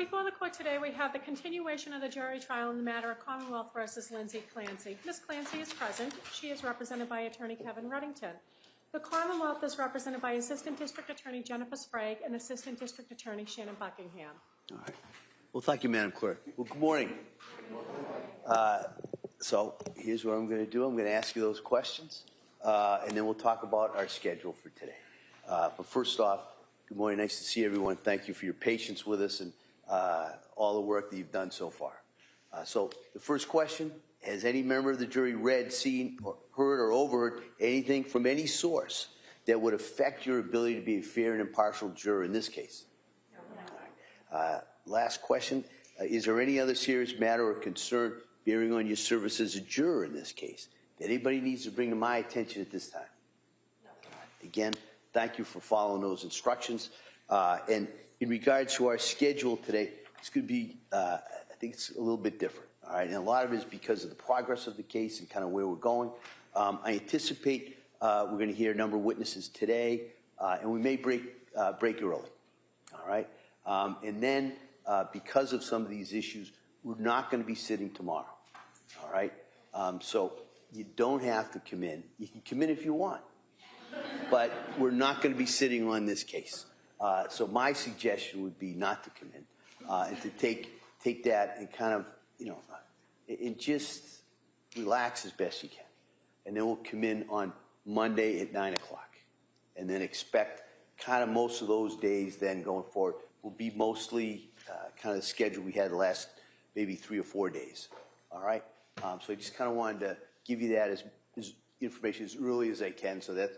Before the court today, we have the continuation of the jury trial in the matter of Commonwealth versus Lindsay Clancy. Ms. Clancy is present. She is represented by Attorney Kevin Reddington. The Commonwealth is represented by Assistant District Attorney Jennifer Sprague and Assistant District Attorney Shannon Buckingham. All right. Well, thank you, Madam Clerk. Well, good morning. So here's what I'm going to do. I'm going to ask you those questions, and then we'll talk about our schedule for today. But first off, good morning. Nice to see everyone. Thank you for your patience with us and all the work that you've done so far. So the first question, has any member of the jury read, seen, or heard or overheard anything from any source that would affect your ability to be a fair and impartial juror in this case? No. Last question, is there any other serious matter or concern bearing on your service as a juror in this case that anybody needs to bring to my attention at this time? No. Again, thank you for following those instructions. And in regards to our schedule today, it's going to be, I think it's a little bit different. All right, and a lot of it is because of the progress of the case and kind of where we're going. I anticipate we're going to hear a number of witnesses today, and we may break early. All right, and then because of some of these issues, we're not going to be sitting tomorrow. All right, so you don't have to come in. You can come in if you want, but we're not going to be sitting on this case. So my suggestion would be not to come in and to take that and kind of, you know, and just relax as best you can. And then we'll come in on Monday at 9 o'clock. And then expect kind of most of those days then going forward will be mostly kind of the schedule we had the last maybe 3 or 4 days. All right? So I just kind of wanted to give you that as information as early as I can so that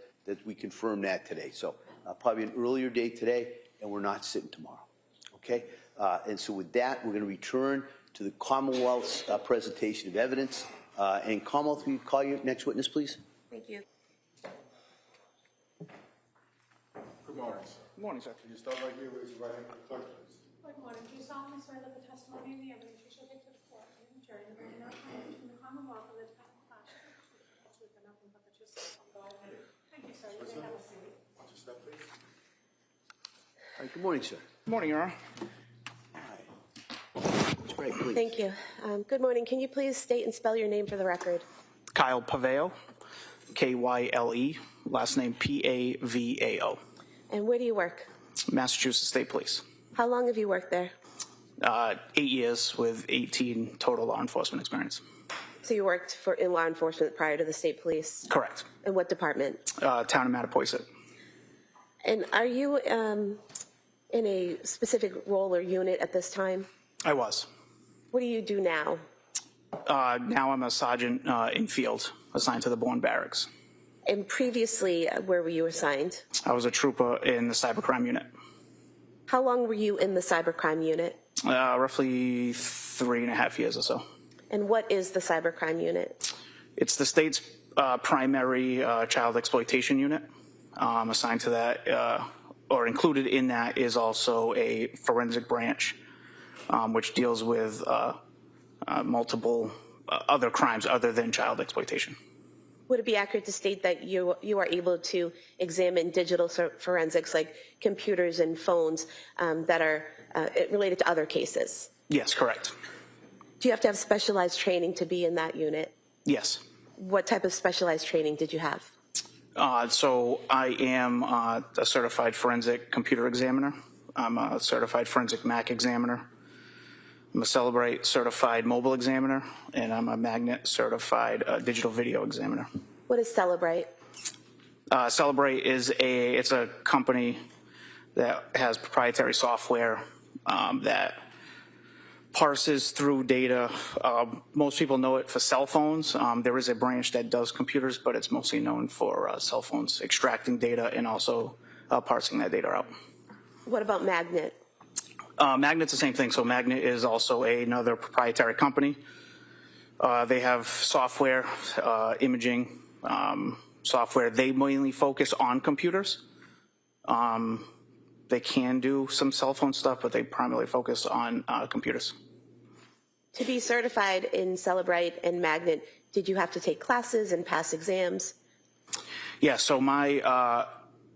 we confirm that today. So probably an earlier date today, and we're not sitting tomorrow. Okay? And so with that, we're going to return to the Commonwealth's presentation of evidence. And Commonwealth, will you call your next witness, please? Thank you. Good morning, sir. Good morning, sir. Can you start right here with your right hand to the clerk, please? Good morning. Do you solemnly swear that the testimony and the evidence you shall give to the court and the jury that will not harm between the Commonwealth and the defendant class truth and nothing but the truth? Thank you, sir. You may have a seat. Watch your step, please. All right, good morning, sir. Good morning, Your Honor. That's great, please. Thank you. Good morning. Can you please state and spell your name for the record? Kyle Pavao, K-Y-L-E, last name P-A-V-A-O. And where do you work? Massachusetts State Police. How long have you worked there? 8 years with 18 total law enforcement experience. So you worked in law enforcement prior to the state police? Correct. And what department? Town of Mattapoisett. And are you in a specific role or unit at this time? I was. What do you do now? Now I'm a sergeant in field, assigned to the Bourne Barracks. And previously, where were you assigned? I was a trooper in the cybercrime unit. How long were you in the cybercrime unit? Roughly 3.5 years or so. And what is the cybercrime unit? It's the state's primary child exploitation unit. Assigned to that, or included in that, is also a forensic branch, which deals with multiple other crimes other than child exploitation. Would it be accurate to state that you are able to examine digital forensics like computers and phones that are related to other cases? Yes, correct. Do you have to have specialized training to be in that unit? Yes. What type of specialized training did you have? So I am a certified forensic computer examiner. I'm a certified forensic Mac examiner. I'm a Celebrate certified mobile examiner, and I'm a Magnet certified digital video examiner. What is Celebrate? Celebrate is it's a company that has proprietary software that parses through data. Most people know it for cell phones. There is a branch that does computers, but it's mostly known for cell phones, extracting data and also parsing that data out. What about Magnet? Magnet's the same thing. So Magnet is also another proprietary company. They have software, imaging software. They mainly focus on computers. They can do some cell phone stuff, but they primarily focus on computers. To be certified in Celebrate and Magnet, did you have to take classes and pass exams? Yeah, so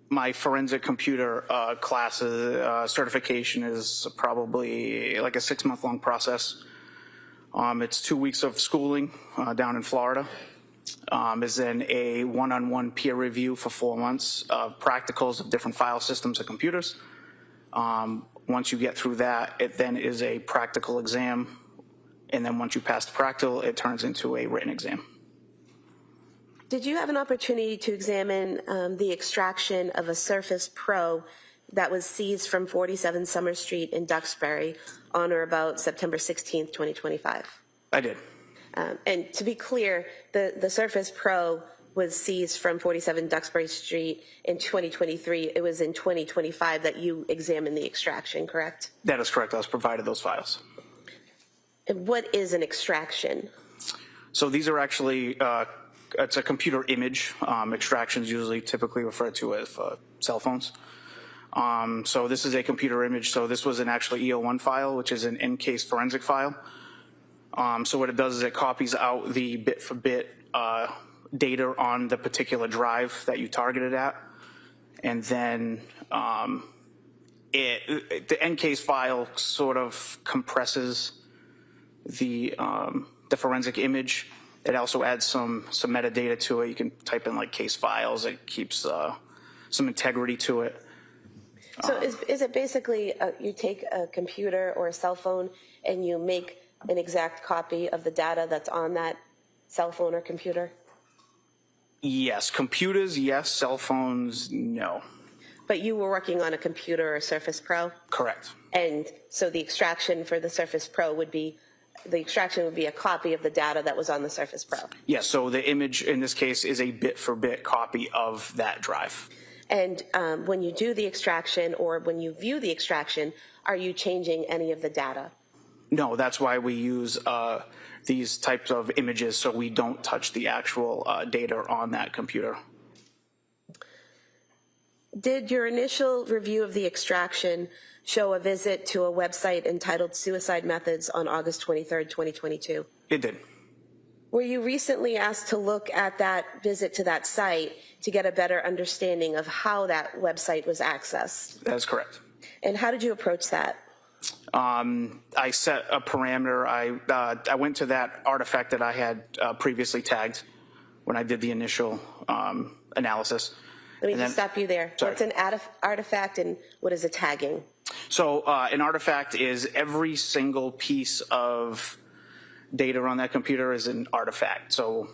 my forensic computer classes certification is probably like a 6-month-long process. It's 2 weeks of schooling down in Florida. Is then a one-on-one peer review for 4 months of practicals of different file systems and computers. Once you get through that, it then is a practical exam. And then once you pass the practical, it turns into a written exam. Did you have an opportunity to examine the extraction of a Surface Pro that was seized from 47 Summer Street in Duxbury on or about September 16th, 2025? I did. And to be clear, the Surface Pro was seized from 47 Duxbury Street in 2023. It was in 2025 that you examined the extraction, correct? That is correct. I was provided those files. And what is an extraction? So these are actually, it's a computer image. Extractions usually typically referred to as cell phones. So this is a computer image. So this was an actual EO1 file, which is an in-case forensic file. So what it does is it copies out the bit-for-bit data on the particular drive that you targeted at. And then the in-case file sort of compresses the forensic image. It also adds some metadata to it. You can type in like case files. It keeps some integrity to it. So is it basically you take a computer or a cell phone and you make an exact copy of the data that's on that cell phone or computer? Yes. Computers, yes. Cell phones, no. But you were working on a computer or Surface Pro? Correct. And so the extraction for the Surface Pro would be, the extraction would be a copy of the data that was on the Surface Pro? Yes. So the image in this case is a bit-for-bit copy of that drive. And when you do the extraction or when you view the extraction, are you changing any of the data? No, that's why we use these types of images so we don't touch the actual data on that computer. Did your initial review of the extraction show a visit to a website entitled Suicide Methods on August 23rd, 2022? It did. Were you recently asked to look at that visit to that site to get a better understanding of how that website was accessed? That is correct. And how did you approach that? I set a parameter. I went to that artifact that I had previously tagged when I did the initial analysis. Let me just stop you there. Sorry. What's an artifact and what is a tagging? So an artifact is every single piece of data on that computer is an artifact. So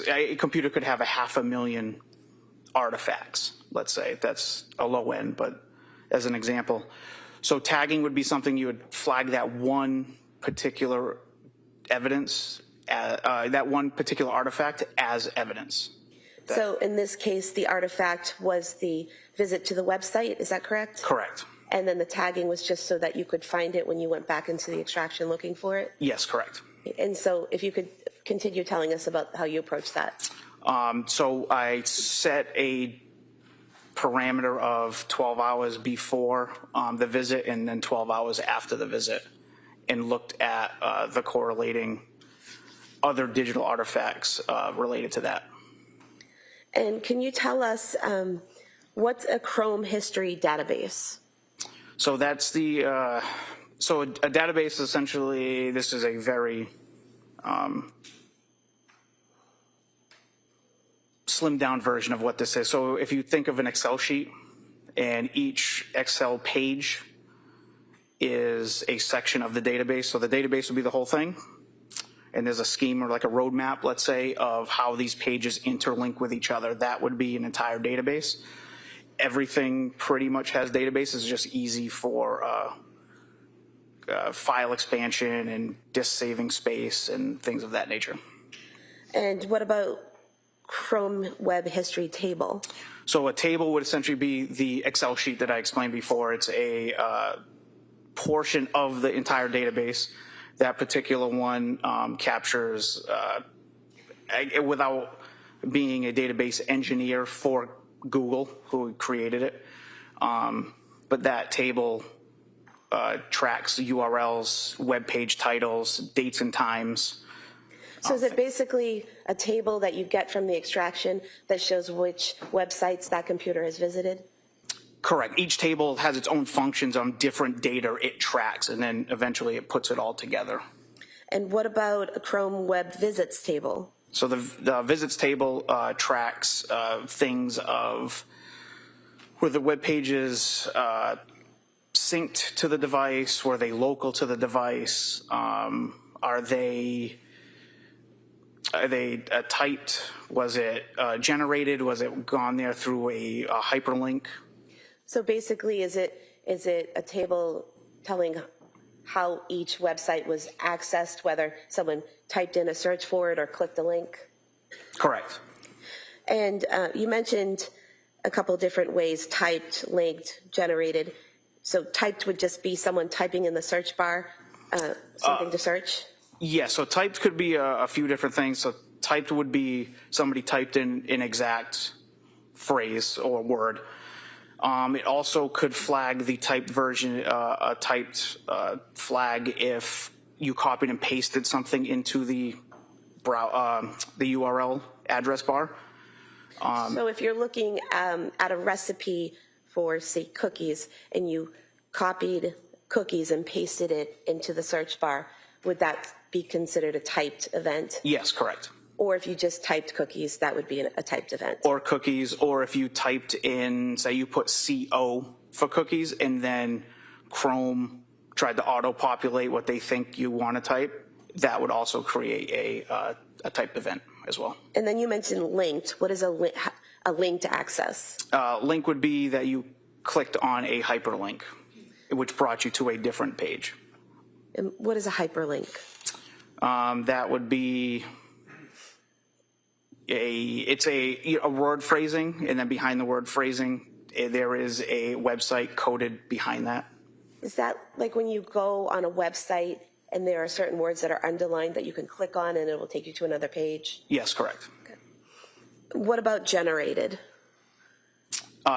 a computer could have 500,000 artifacts, let's say. That's a low end, but as an example. So tagging would be something you would flag that one particular evidence, that one particular artifact as evidence. So in this case, the artifact was the visit to the website, is that correct? Correct. And then the tagging was just so that you could find it when you went back into the extraction looking for it? Yes, correct. And so if you could continue telling us about how you approached that. So I set a parameter of 12 hours before the visit and then 12 hours after the visit and looked at the correlating other digital artifacts related to that. And can you tell us what's a Chrome history database? So that's the, so a database essentially, this is a very slimmed down version of what this is. So if you think of an Excel sheet and each Excel page is a section of the database, so the database would be the whole thing. And there's a scheme or like a roadmap, let's say, of how these pages interlink with each other. That would be an entire database. Everything pretty much has databases. It's just easy for file expansion and disk saving space and things of that nature. And what about Chrome Web History Table? So a table would essentially be the Excel sheet that I explained before. It's a portion of the entire database. That particular one captures, without being a database engineer for Google, who created it, but that table tracks URLs, web page titles, dates and times. So is it basically a table that you get from the extraction that shows which websites that computer has visited? Correct. Each table has its own functions on different data it tracks, and then eventually it puts it all together. And what about a Chrome Web Visits table? So the visits table tracks things of were the web pages synced to the device, were they local to the device, are they typed, was it generated, was it gone there through a hyperlink? So basically, is it a table telling how each website was accessed, whether someone typed in a search for it or clicked a link? Correct. And you mentioned a couple different ways: typed, linked, generated. So typed would just be someone typing in the search bar something to search? Yeah, so typed could be a few different things. So typed would be somebody typed in an exact phrase or word. It also could flag the typed version, a typed flag if you copied and pasted something into the URL address bar. So if you're looking at a recipe for, say, cookies, and you copied cookies and pasted it into the search bar, would that be considered a typed event? Yes, correct. Or if you just typed cookies, that would be a typed event? Or cookies, or if you typed in, say you put CO for cookies, and then Chrome tried to auto-populate what they think you want to type, that would also create a typed event as well. And then you mentioned linked. What is a linked access? Link would be that you clicked on a hyperlink, which brought you to a different page. And what is a hyperlink? That would be it's a word phrasing, and then behind the word phrasing, there is a website coded behind that. Is that like when you go on a website and there are certain words that are underlined that you can click on and it will take you to another page? Yes, correct. Okay. What about generated?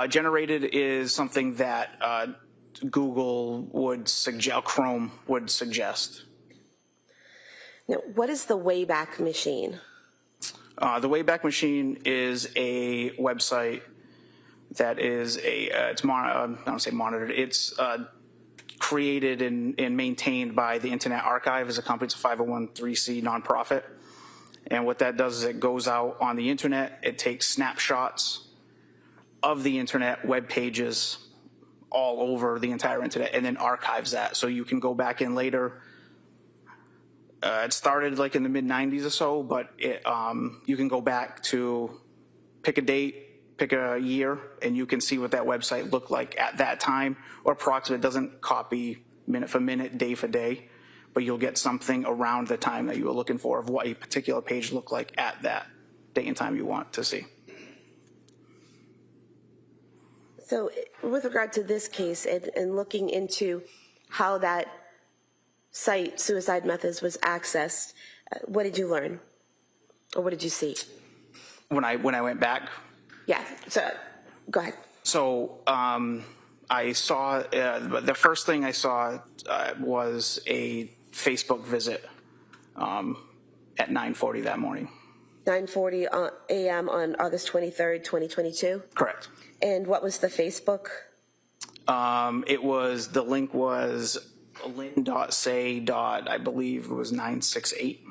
Generated is something that Google would suggest, Chrome would suggest. Now, what is the Wayback Machine? The Wayback Machine is a website that is it's I don't say monitored. It's created and maintained by the Internet Archive as a company. It's a 501(c) nonprofit. And what that does is it goes out on the internet. It takes snapshots of the internet, web pages all over the entire internet, and then archives that. So you can go back in later. It started like in the mid-90s or so, but you can go back to pick a date, pick a year, and you can see what that website looked like at that time, or approximately. It doesn't copy minute for minute, day for day, but you'll get something around the time that you were looking for of what a particular page looked like at that date and time you want to see. So with regard to this case and looking into how that site, Suicide Methods, was accessed, what did you learn? Or what did you see? When I went back? Yeah, so go ahead. So I saw, the first thing I saw was a Facebook visit at 9:40 that morning. 9:40 a.m. on August 23rd, 2022? Correct. And what was the Facebook? The link was lynn.say. I believe it was 968.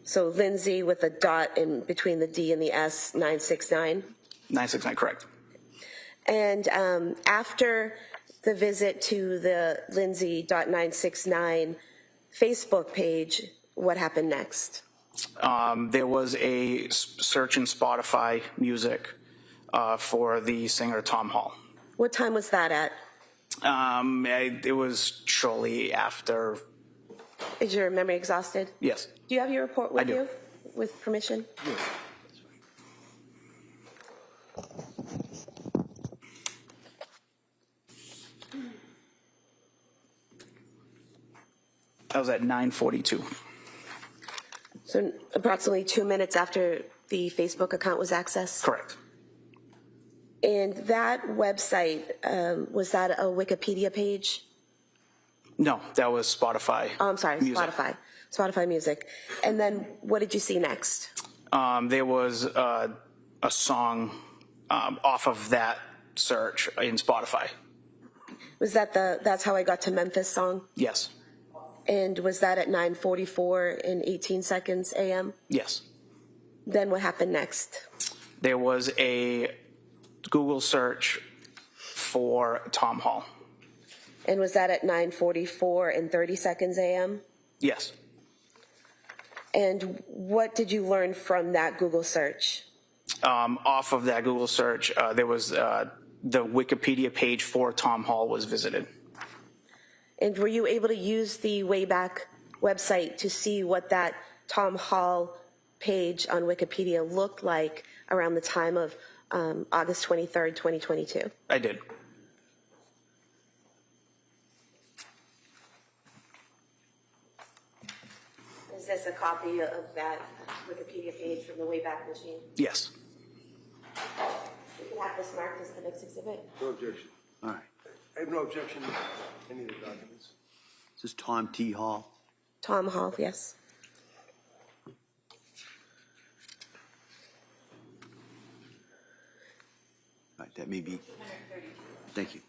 So Lindsay with a dot in between the D and the S, 969? 969, correct. And after the visit to the Lindsay.969 Facebook page, what happened next? There was a search in Spotify music for the singer Tom Hall. What time was that at? It was shortly after. Is your memory exhausted? Yes. Do you have your report with I do. you? With permission? Yeah. That was at 9:42. So approximately 2 minutes after the Facebook account was accessed? Correct. And that website, was that a Wikipedia page? No, that was Spotify. Oh, I'm sorry, Music. Spotify Music. And then what did you see next? There was a song off of that search in Spotify. Was that That's How I Got to Memphis song? Yes. And was that at 9:44 and 18 seconds a.m.? Yes. Then what happened next? There was a Google search for Tom Hall. And was that at 9:44 and 30 seconds a.m.? Yes. And what did you learn from that Google search? Off of that Google search, there was the Wikipedia page for Tom Hall was visited. And were you able to use the Wayback website to see what that Tom Hall page on Wikipedia looked like around the time of August 23rd, 2022? I did. Is this a copy of that Wikipedia page from the Wayback Machine? Yes. You can have this marked as the next exhibit. No objection. All right. I have no objection to any of the documents. This is Tom T. Hall. Tom Hall, yes. All right, that may be. Thank you.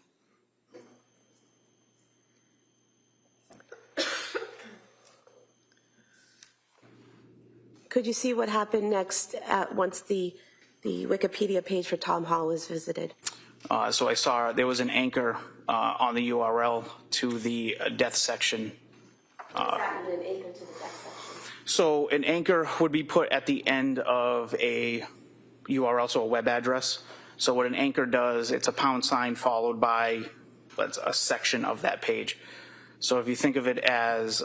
Could you see what happened next once the Wikipedia page for Tom Hall was visited? So I saw there was an anchor on the URL to the death section. What happened an anchor to the death section? So an anchor would be put at the end of a URL, so a web address. So what an anchor does, it's a $ followed by a section of that page. So if you think of it as,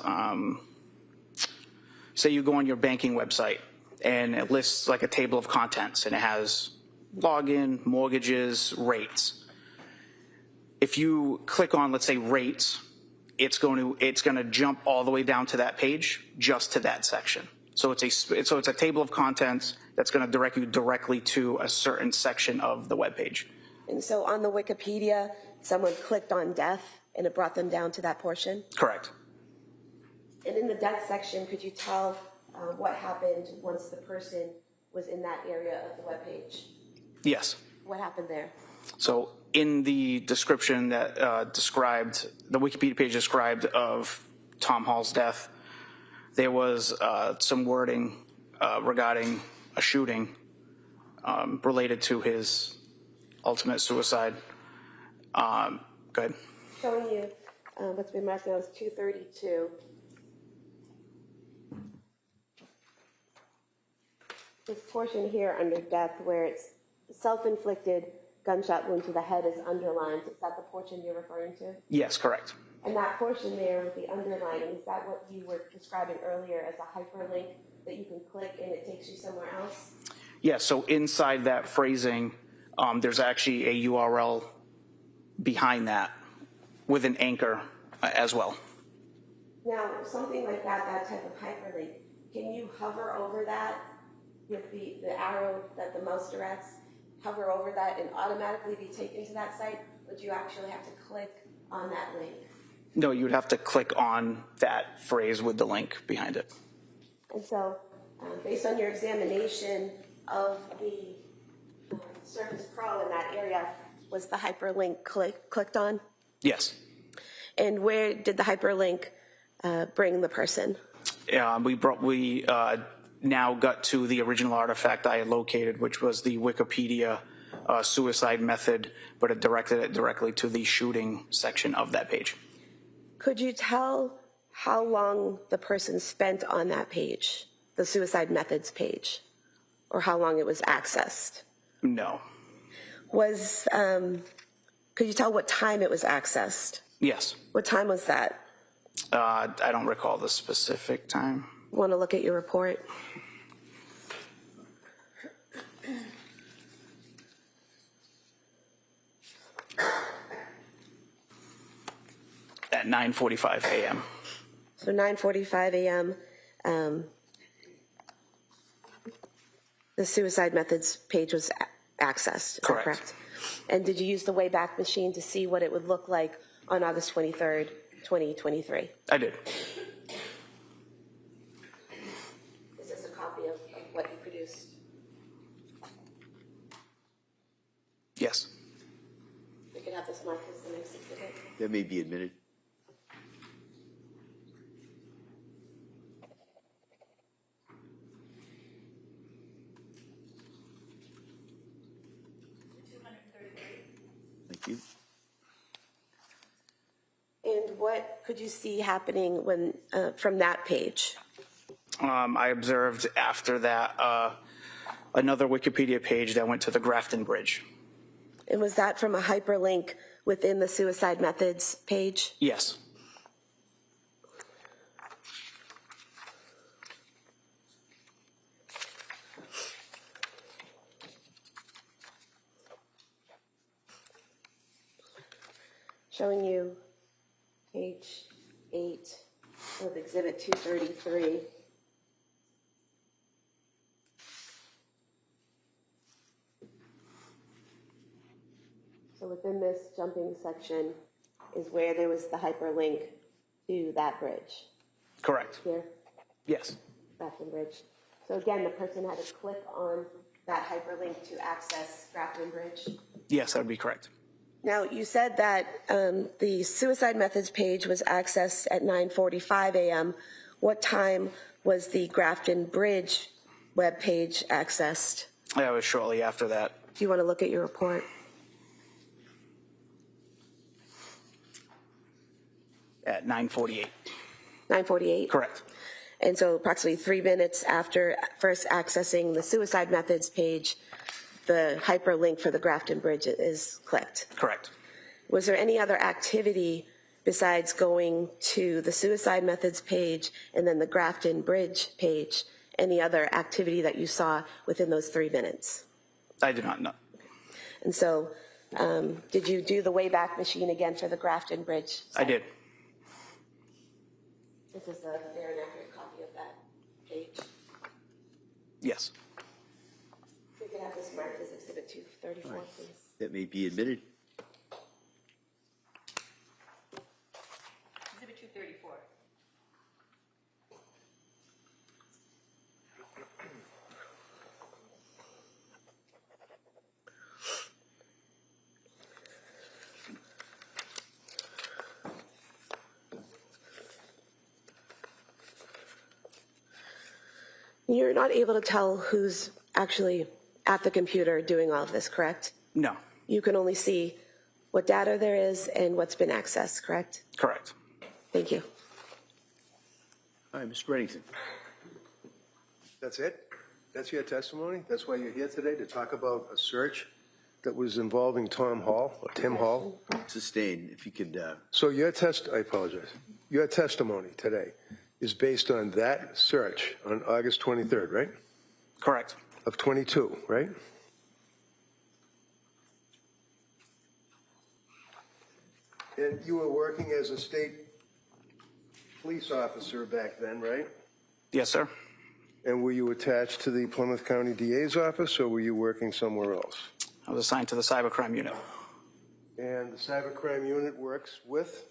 say you go on your banking website and it lists like a table of contents and it has login, mortgages, rates. If you click on, let's say, rates, it's going to jump all the way down to that page, just to that section. So it's a table of contents that's going to direct you directly to a certain section of the web page. And so on the Wikipedia, someone clicked on death and it brought them down to that portion? Correct. And in the death section, could you tell what happened once the person was in that area of the web page? Yes. What happened there? So in the description that described, the Wikipedia page described of Tom Hall's death, there was some wording regarding a shooting related to his ultimate suicide. Go ahead. Showing you what's been marked now as 232. This portion here under death where it's self-inflicted gunshot wound to the head is underlined. Is that the portion you're referring to? Yes, correct. And that portion there with the underlining, is that what you were describing earlier as a hyperlink that you can click and it takes you somewhere else? Yeah, so inside that phrasing, there's actually a URL behind that with an anchor as well. Now, something like that, that type of hyperlink, can you hover over that with the arrow that the mouse directs, hover over that and automatically be taken to that site? Or do you actually have to click on that link? No, you would have to click on that phrase with the link behind it. And so, based on your examination of the Surface Pro in that area, was the hyperlink clicked on? Yes. And where did the hyperlink bring the person? We now got to the original artifact I had located, which was the Wikipedia suicide method, but it directed it directly to the shooting section of that page. Could you tell how long the person spent on that page, the suicide methods page, or how long it was accessed? No. Could you tell what time it was accessed? Yes. What time was that? I don't recall the specific time. Want to look at your report? At 9:45 a.m. So 9:45 a.m. The suicide methods page was accessed. Is that Correct. correct? And did you use the Wayback Machine to see what it would look like on August 23rd 2023. I did. Is this a copy of what you produced? Yes. We could have this marked as the next exhibit. That may be admitted. Thank you. And what could you see happening when from that page? I observed after that another Wikipedia page that went to the Grafton Bridge. And was that from a hyperlink within the suicide methods page? Yes. Showing you page 8 of exhibit 233. So within this jumping section is where there was the hyperlink to that bridge. Correct. Here, Yes. Grafton Bridge. So again, the person had to click on that hyperlink to access Grafton Bridge. Yes, that would be correct. Now, you said that the suicide methods page was accessed at 9:45 a.m. What time was the Grafton Bridge web page accessed? That was shortly after that. Do you want to look at your report? At 9:48. 9:48? Correct. And so approximately 3 minutes after first accessing the suicide methods page, the hyperlink for the Grafton Bridge is clicked. Correct. Was there any other activity besides going to the suicide methods page and then the Grafton Bridge page? Any other activity that you saw within those 3 minutes? I do not know. And so did you do the Wayback Machine again for the Grafton Bridge? I did. This is a fair and accurate copy of that page. Yes. We could have this marked as Exhibit 234, please. That may be admitted. Exhibit 234. You're not able to tell who's actually at the computer doing all of this, correct? No. You can only see what data there is and what's been accessed, correct? Correct. Thank you. All right, Mr. Reddington. That's it? That's your testimony? That's why you're here today, to talk about a search that was involving Tom Hall, or Tim Hall? Sustained, if you could, So I apologize. Your testimony today is based on that search on August 23rd, right? Correct. Of 22, right? And you were working as a state police officer back then, right? Yes, sir. And were you attached to the Plymouth County DA's office, or were you working somewhere else? I was assigned to the cybercrime unit. And the cybercrime unit works with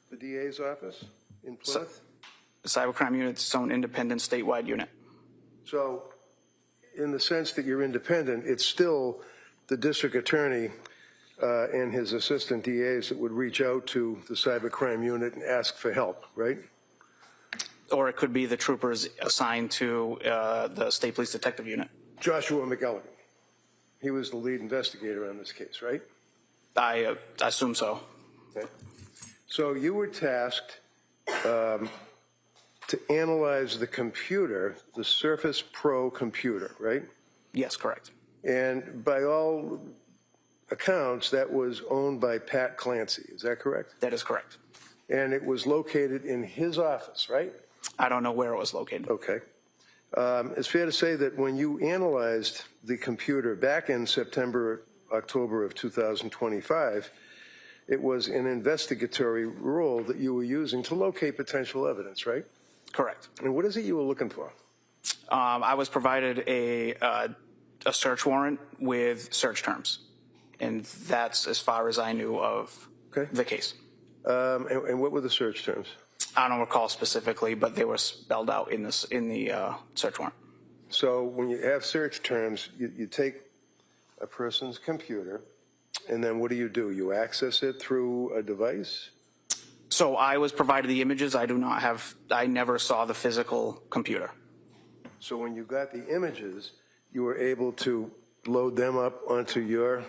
the DA's office in Plymouth? The cybercrime unit's its own independent statewide unit. So, in the sense that you're independent, it's still the district attorney and his assistant DAs that would reach out to the cybercrime unit and ask for help, right? Or it could be the troopers assigned to the state police detective unit. Joshua McKelligan. He was the lead investigator on this case, right? I assume so. Okay. So you were tasked to analyze the computer, the Surface Pro computer, right? Yes, correct. And by all accounts, that was owned by Pat Clancy. Is that correct? That is correct. And it was located in his office, right? I don't know where it was located. Okay. It's fair to say that when you analyzed the computer back in September, October of 2025, it was an investigatory role that you were using to locate potential evidence, right? Correct. And what is it you were looking for? I was provided a search warrant with search terms, and that's as far as I knew of Okay. the case. And what were the search terms? I don't recall specifically, but they were spelled out in the search warrant. So when you have search terms, you take a person's computer, and then what do? You access it through a device? So I was provided the images. I never saw the physical computer. So when you got the images, you were able to load them up onto your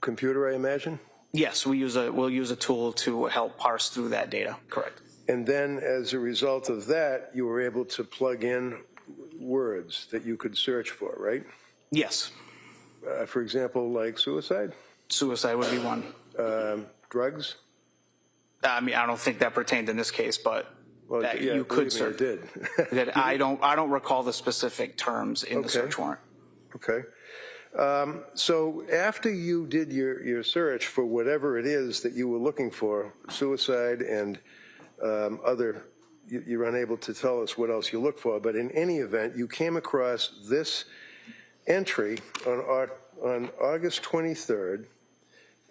computer, I imagine? Yes, we'll use a tool to help parse through that data. Correct. And then as a result of that, you were able to plug in words that you could search for, right? Yes. For example, like suicide? Suicide would be one. Drugs? I mean, I don't think that pertained in this case, but Well, that yeah, you could believe me, search. it did. That I don't recall the specific terms in the Okay. search warrant. Okay. So after you did your search for whatever it is that you were looking for, suicide and other, you're unable to tell us what else you look for, but in any event, you came across this entry on August 23rd,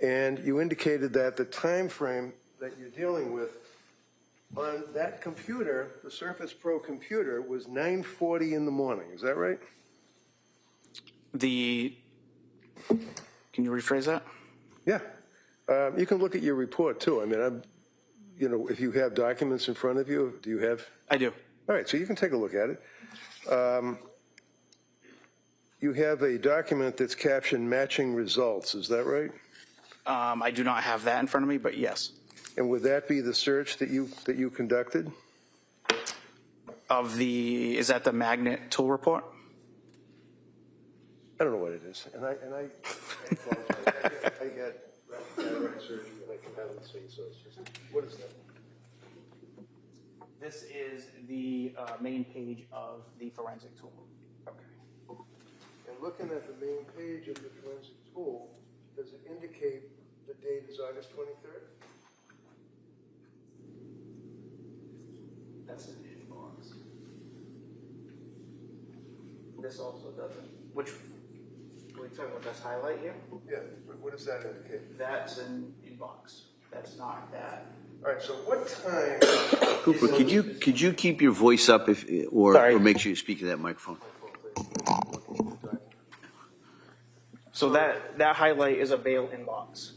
and you indicated that the time frame that you're dealing with on that computer, the Surface Pro computer, was 9:40 in the morning. Is that right? Can you rephrase that? Yeah. You can look at your report, too. I mean, if you have documents in front of you, do you have? I do. All right, so you can take a look at it. You have a document that's captioned matching results. Is that right? I do not have that in front of me, but yes. And would that be the search that you conducted? Is that the magnet tool report? I don't know what it is, and I apologize. I got cataract surgery, and I can hardly see, so it's just, what is that? This is the main page of the forensic tool. Okay. And looking at the main page of the forensic tool, does it indicate the date is August 23rd? That's an inbox. This also doesn't. Which? Are we talking about this highlight here? Yeah, what does that indicate? That's an inbox. That's not that. All right, so what time? Cooper, could you keep your voice up or make sure you speak to that microphone? So that highlight is a bail inbox.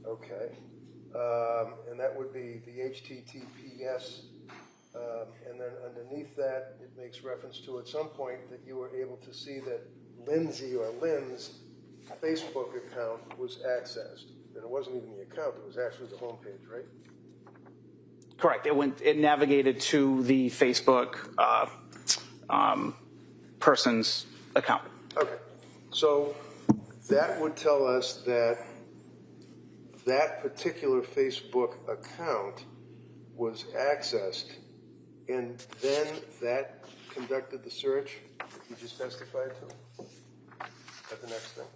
Okay. And that would be the HTTPS. And then underneath that, it makes reference to at some point that you were able to see that Lindsay or Lynn's Facebook account was accessed. And it wasn't even the account, it was actually the homepage, right? Correct. It navigated to the Facebook person's account. Okay. So that would tell us that that particular Facebook account was accessed, and then that conducted the search that you just testified to? That's the next thing.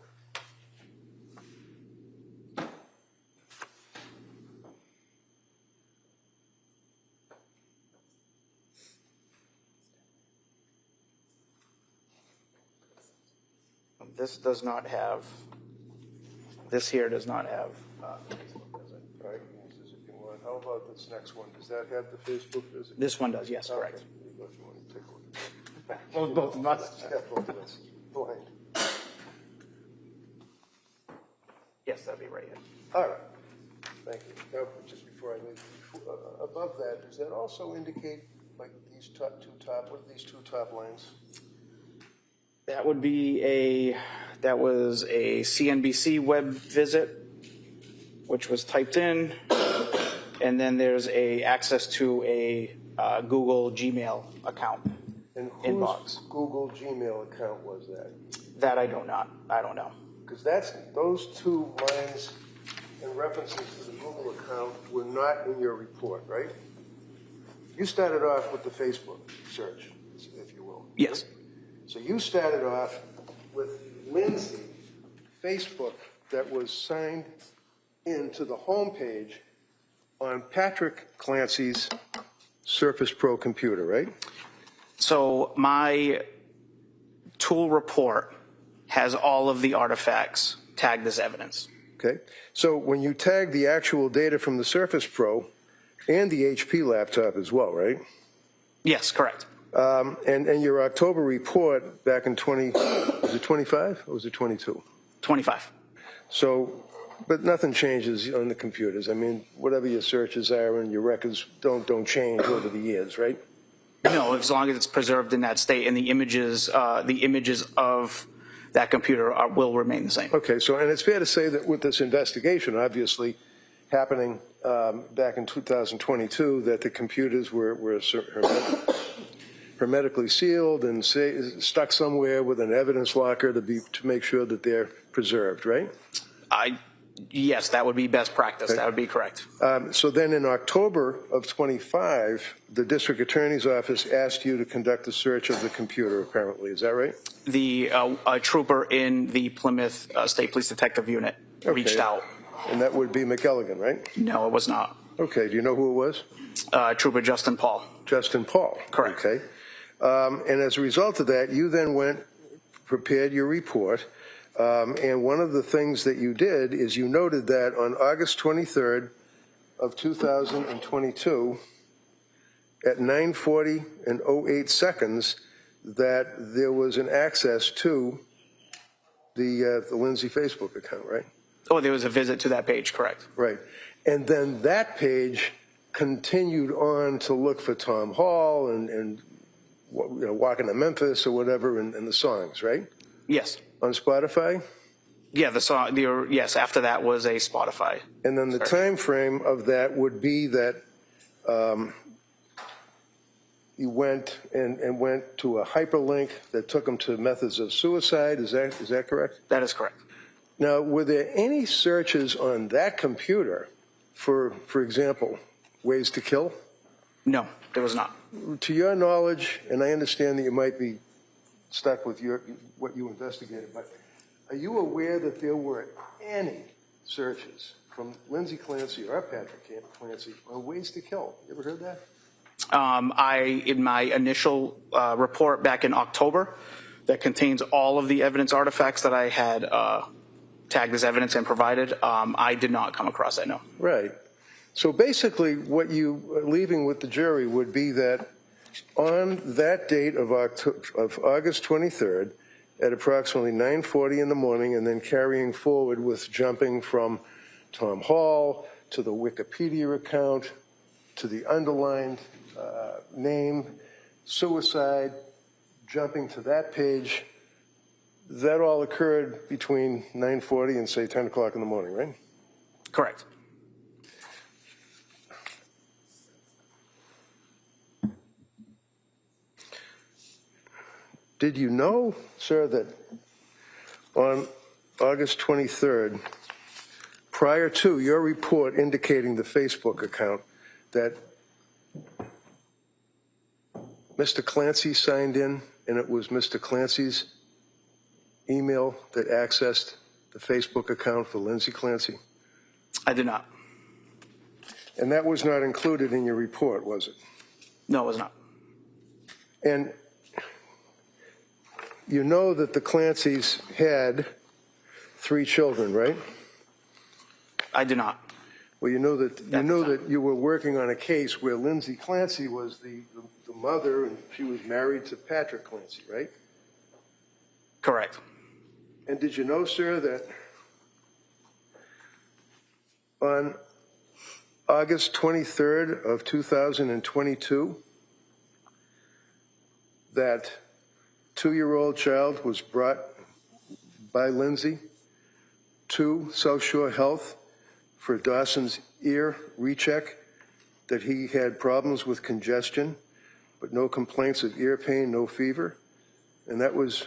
This does not have. This here does not have Facebook, does it? All right, if you want. How about this next one? Does that have the Facebook visit? This one does, yes, correct. Okay. If you want to take a look. Well, both of us. Yeah, both of us. Blind. Yes, that'd be right here. All right. Thank you. Now, just before I leave, above that, does that also indicate like these what are these two top lines? That would be that was a CNBC web visit, which was typed in, and then there's access to a Google Gmail account. And inbox. whose Google Gmail account was that? That I don't know. Because those two lines and references to the Google account were not in your report, right? You started off with the Facebook search, if you will. Yes. So you started off with Lindsay, Facebook, that was signed into the homepage on Patrick Clancy's Surface Pro computer, right? So my tool report has all of the artifacts tagged as evidence. Okay. So when you tag the actual data from the Surface Pro and the HP laptop as well, right? Yes, correct. And your October report back in was it 25 or was it 22? 25. So, but nothing changes on the computers. I mean, whatever your searches are and your records don't change over the years, right? No, as long as it's preserved in that state and the images of that computer will remain the same. Okay, so, and it's fair to say that with this investigation, obviously, happening back in 2022, that the computers were hermetically sealed and stuck somewhere with an evidence locker to make sure that they're preserved, right? Yes, that would be best practice. Okay. That would be correct. So then in October of 25, the district attorney's office asked you to conduct a search of the computer, apparently. Is that right? The trooper in the Plymouth State Police Detective Unit reached out. And that would be McKelligan, right? No, it was not. Okay. Do you know who it was? Trooper Justin Paul. Justin Paul. Correct. Okay. And as a result of that, you then prepared your report. And one of the things that you did is you noted that on August 23rd of 2022, at 9:40 and 08 seconds, that there was an access to the Lindsay Facebook account, right? Oh, there was a visit to that page, correct. Right. And then that page continued on to look for Tom Hall and Walking to Memphis or whatever and the songs, right? Yes. On Spotify? Yeah, the song. Yes, after that was a Spotify. And then the time frame of that would be that you went to a hyperlink that took them to methods of suicide. Is that correct? That is correct. Now, were there any searches on that computer for example, ways to kill? No, there was not. To your knowledge, and I understand that you might be stuck with what you investigated, but are you aware that there were any searches from Lindsay Clancy or Patrick Clancy on ways to kill? You ever heard that? In my initial report back in October, that contains all of the evidence artifacts that I had tagged as evidence and provided, I did not come across that, no. Right. So basically what you are leaving with the jury would be that on that date of August 23rd, at approximately 9:40 in the morning, and then carrying forward with jumping from Tom Hall to the Wikipedia account to the underlined name, suicide, jumping to that page, that all occurred between 9:40 and, say, 10 o'clock in the morning, right? Correct. Did you know, sir, that on August 23rd, prior to your report indicating the Facebook account, that Mr. Clancy signed in, and it was Mr. Clancy's email that accessed the Facebook account for Lindsay Clancy? I did not. And that was not included in your report, was it? No, it was not. And you know that the Clancys had 3 children, right? I do not. Well, you know that you were working on a case where Lindsay Clancy was the mother, and she was married to Patrick Clancy, right? Correct. And did you know, sir, that on August 23rd of 2022, that 2-year-old child was brought by Lindsay to South Shore Health for Dawson's ear recheck, that he had problems with congestion, but no complaints of ear pain, no fever? And that was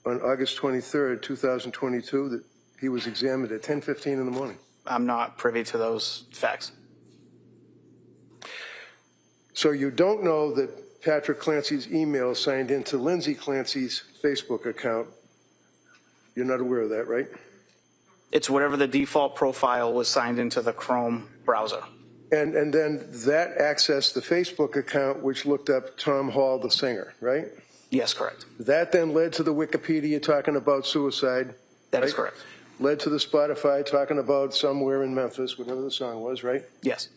on August 23rd, 2022, that he was examined at 10:15 in the morning. I'm not privy to those facts. So you don't know that Patrick Clancy's email signed into Lindsay Clancy's Facebook account. You're not aware of that, right? It's whatever the default profile was signed into the Chrome browser. And then that accessed the Facebook account, which looked up Tom Hall, the singer, right? Yes, correct. That then led to the Wikipedia talking about suicide. That is correct. Led to the Spotify talking about somewhere in Memphis, whatever the song was, right? Yes.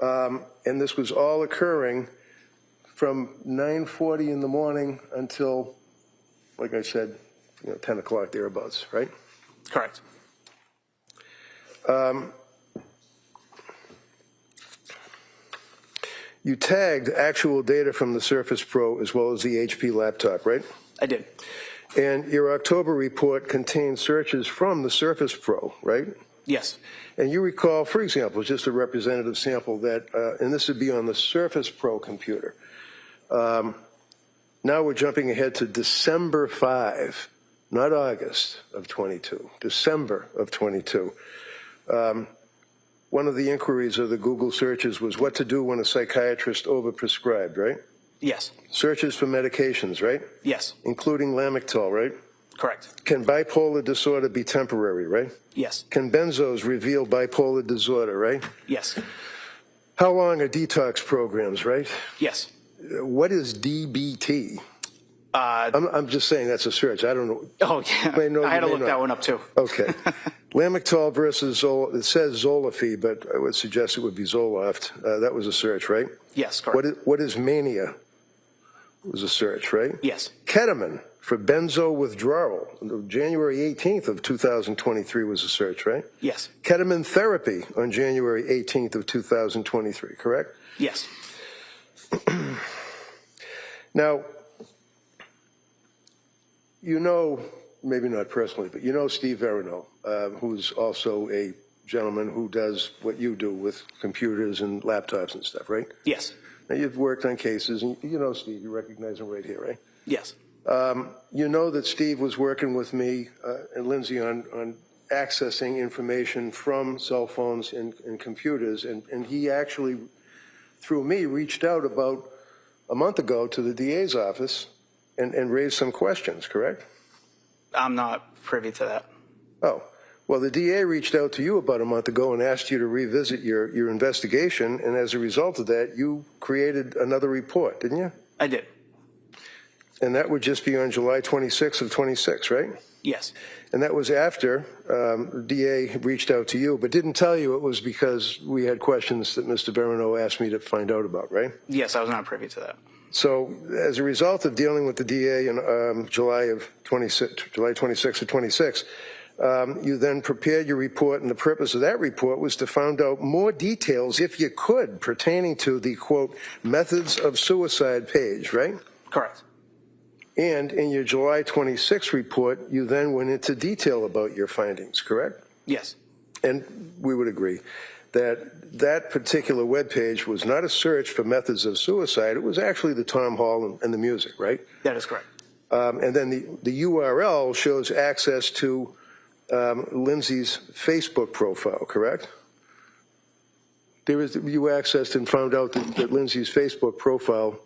And this was all occurring from 9:40 in the morning until, like I said, 10 o'clock thereabouts, right? Correct. You tagged actual data from the Surface Pro as well as the HP laptop, right? I did. And your October report contained searches from the Surface Pro, right? Yes. And you recall, for example, just a representative sample that, and this would be on the Surface Pro computer. Now we're jumping ahead to December 5, not August of 22, December of 22. One of the inquiries of the Google searches was what to do when a psychiatrist overprescribed, right? Yes. Searches for medications, right? Yes. Including Lamictal, right? Correct. Can bipolar disorder be temporary, right? Yes. Can benzos reveal bipolar disorder, right? Yes. How long are detox programs, right? Yes. What is DBT? I'm just saying that's a search. I don't know. Oh, yeah. I had to look that one up, too. Okay. Lamictal versus it says Zolafy, but I would suggest it would be Zoloft. That was a search, right? Yes, correct. What is mania? Was a search, right? Yes. Ketamine for benzo withdrawal. January 18th of 2023 was a search, right? Yes. Ketamine therapy on January 18th of 2023, correct? Yes. Now, you know, maybe not personally, but you know Steve Verino, who's also a gentleman who does what you do with computers and laptops and stuff, right? Yes. Now, you've worked on cases, and you know Steve, you recognize him right here, right? Yes. You know that Steve was working with me and Lindsay on accessing information from cell phones and computers, and he actually, through me, reached out about a month ago to the DA's office and raised some questions, correct? I'm not privy to that. Oh, well, the DA reached out to you about a month ago and asked you to revisit your investigation, and as a result of that, you created another report, didn't you? I did. And that would just be on July 26th of 26, right? Yes. And that was after the DA reached out to you, but didn't tell you it was because we had questions that Mr. Verino asked me to find out about, right? Yes, I was not privy to that. So as a result of dealing with the DA in July 26th of 26, you then prepared your report, and the purpose of that report was to find out more details, if you could, pertaining to the, quote, methods of suicide page, right? Correct. And in your July 26 report, you then went into detail about your findings, correct? Yes. And we would agree that that particular webpage was not a search for methods of suicide. It was actually the Tom Hall and the music, right? That is correct. And then the URL shows access to Lindsay's Facebook profile, correct? You accessed and found out that Lindsay's Facebook profile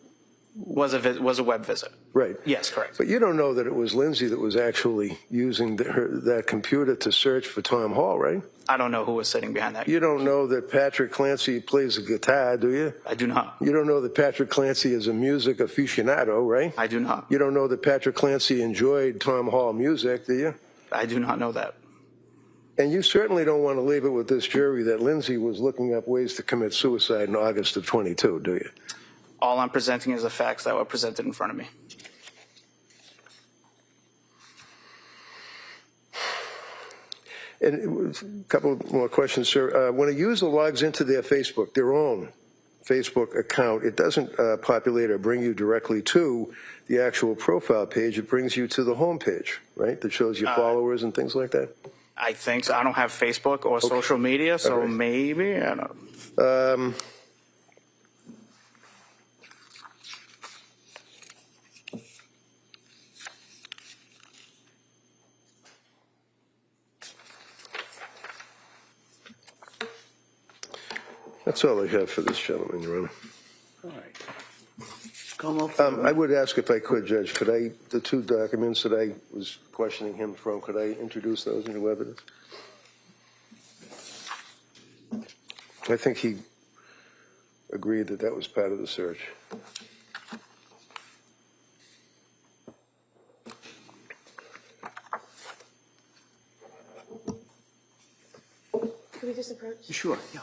was a web visit. Right. Yes, correct. But you don't know that it was Lindsay that was actually using that computer to search for Tom Hall, right? I don't know who was sitting behind that. You don't know that Patrick Clancy plays the guitar, do you? I do not. You don't know that Patrick Clancy is a music aficionado, right? I do not. You don't know that Patrick Clancy enjoyed Tom Hall music, do you? I do not know that. And you certainly don't want to leave it with this jury that Lindsay was looking up ways to commit suicide in August of 22, do you? All I'm presenting is the facts that were presented in front of me. And a couple more questions, sir. When a user logs into their own Facebook account, it doesn't populate or bring you directly to the actual profile page. It brings you to the home page, right? That shows your followers and things like that? I think so. I don't have Facebook or social media, so right. maybe, I don't know. That's all I have for this gentleman, Your Honor. All right. Come up. I would ask if I could, Judge, the two documents that I was questioning him from, could I introduce those into evidence? I think he agreed that that was part of the search. Can we just approach? Sure, yeah.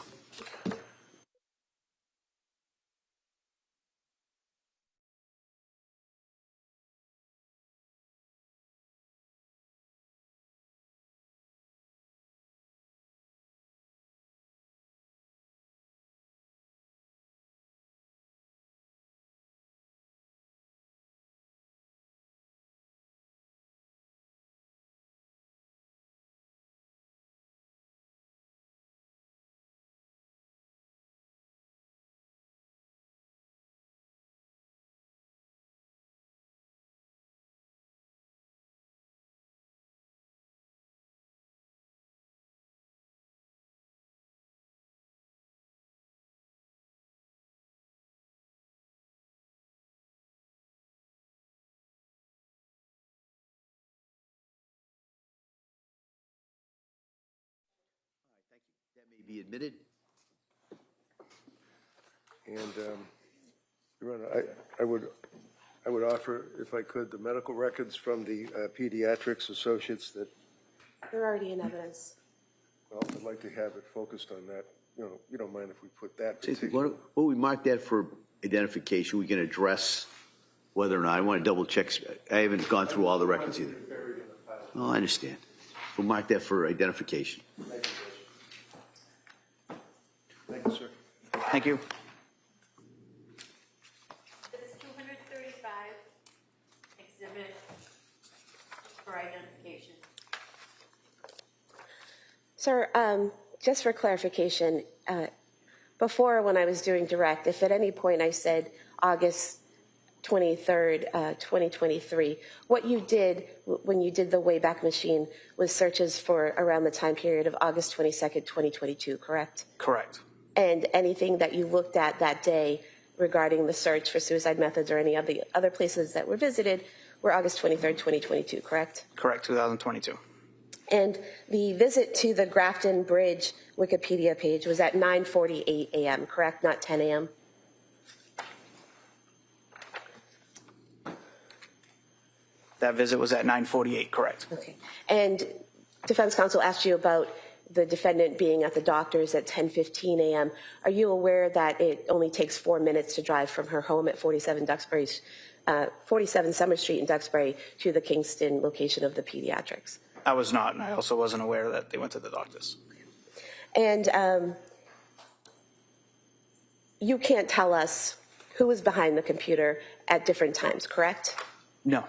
Be admitted. And, Your Honor, I would offer, if I could, the medical records from the pediatrics associates that, They're already in evidence. well, I'd like to have it focused on that. You don't mind if we put that Why particular. don't we mark that for identification? We can address whether or not, I want to double check. I haven't gone through all the records either. Oh, I understand. We'll mark that for identification. Thank you, sir. Thank you. It's 235, exhibit for identification. Sir, just for clarification, before when I was doing direct, if at any point I said August 23rd, 2023, what you did when you did the Wayback Machine was searches for around the time period of August 22nd, 2022, correct? Correct. And anything that you looked at that day regarding the search for suicide methods or any of the other places that were visited were August 23rd, 2022, correct? Correct, 2022. And the visit to the Grafton Bridge Wikipedia page was at 9:48 a.m., correct? Not 10 a.m.? That visit was at 9:48, correct. Okay. And defense counsel asked you about the defendant being at the doctor's at 10:15 a.m. Are you aware that it only takes 4 minutes to drive from her home at 47 Summer Street in Duxbury to the Kingston location of the pediatrics? I was not, and I also wasn't aware that they went to the doctors. And you can't tell us who was behind the computer at different times, correct? No.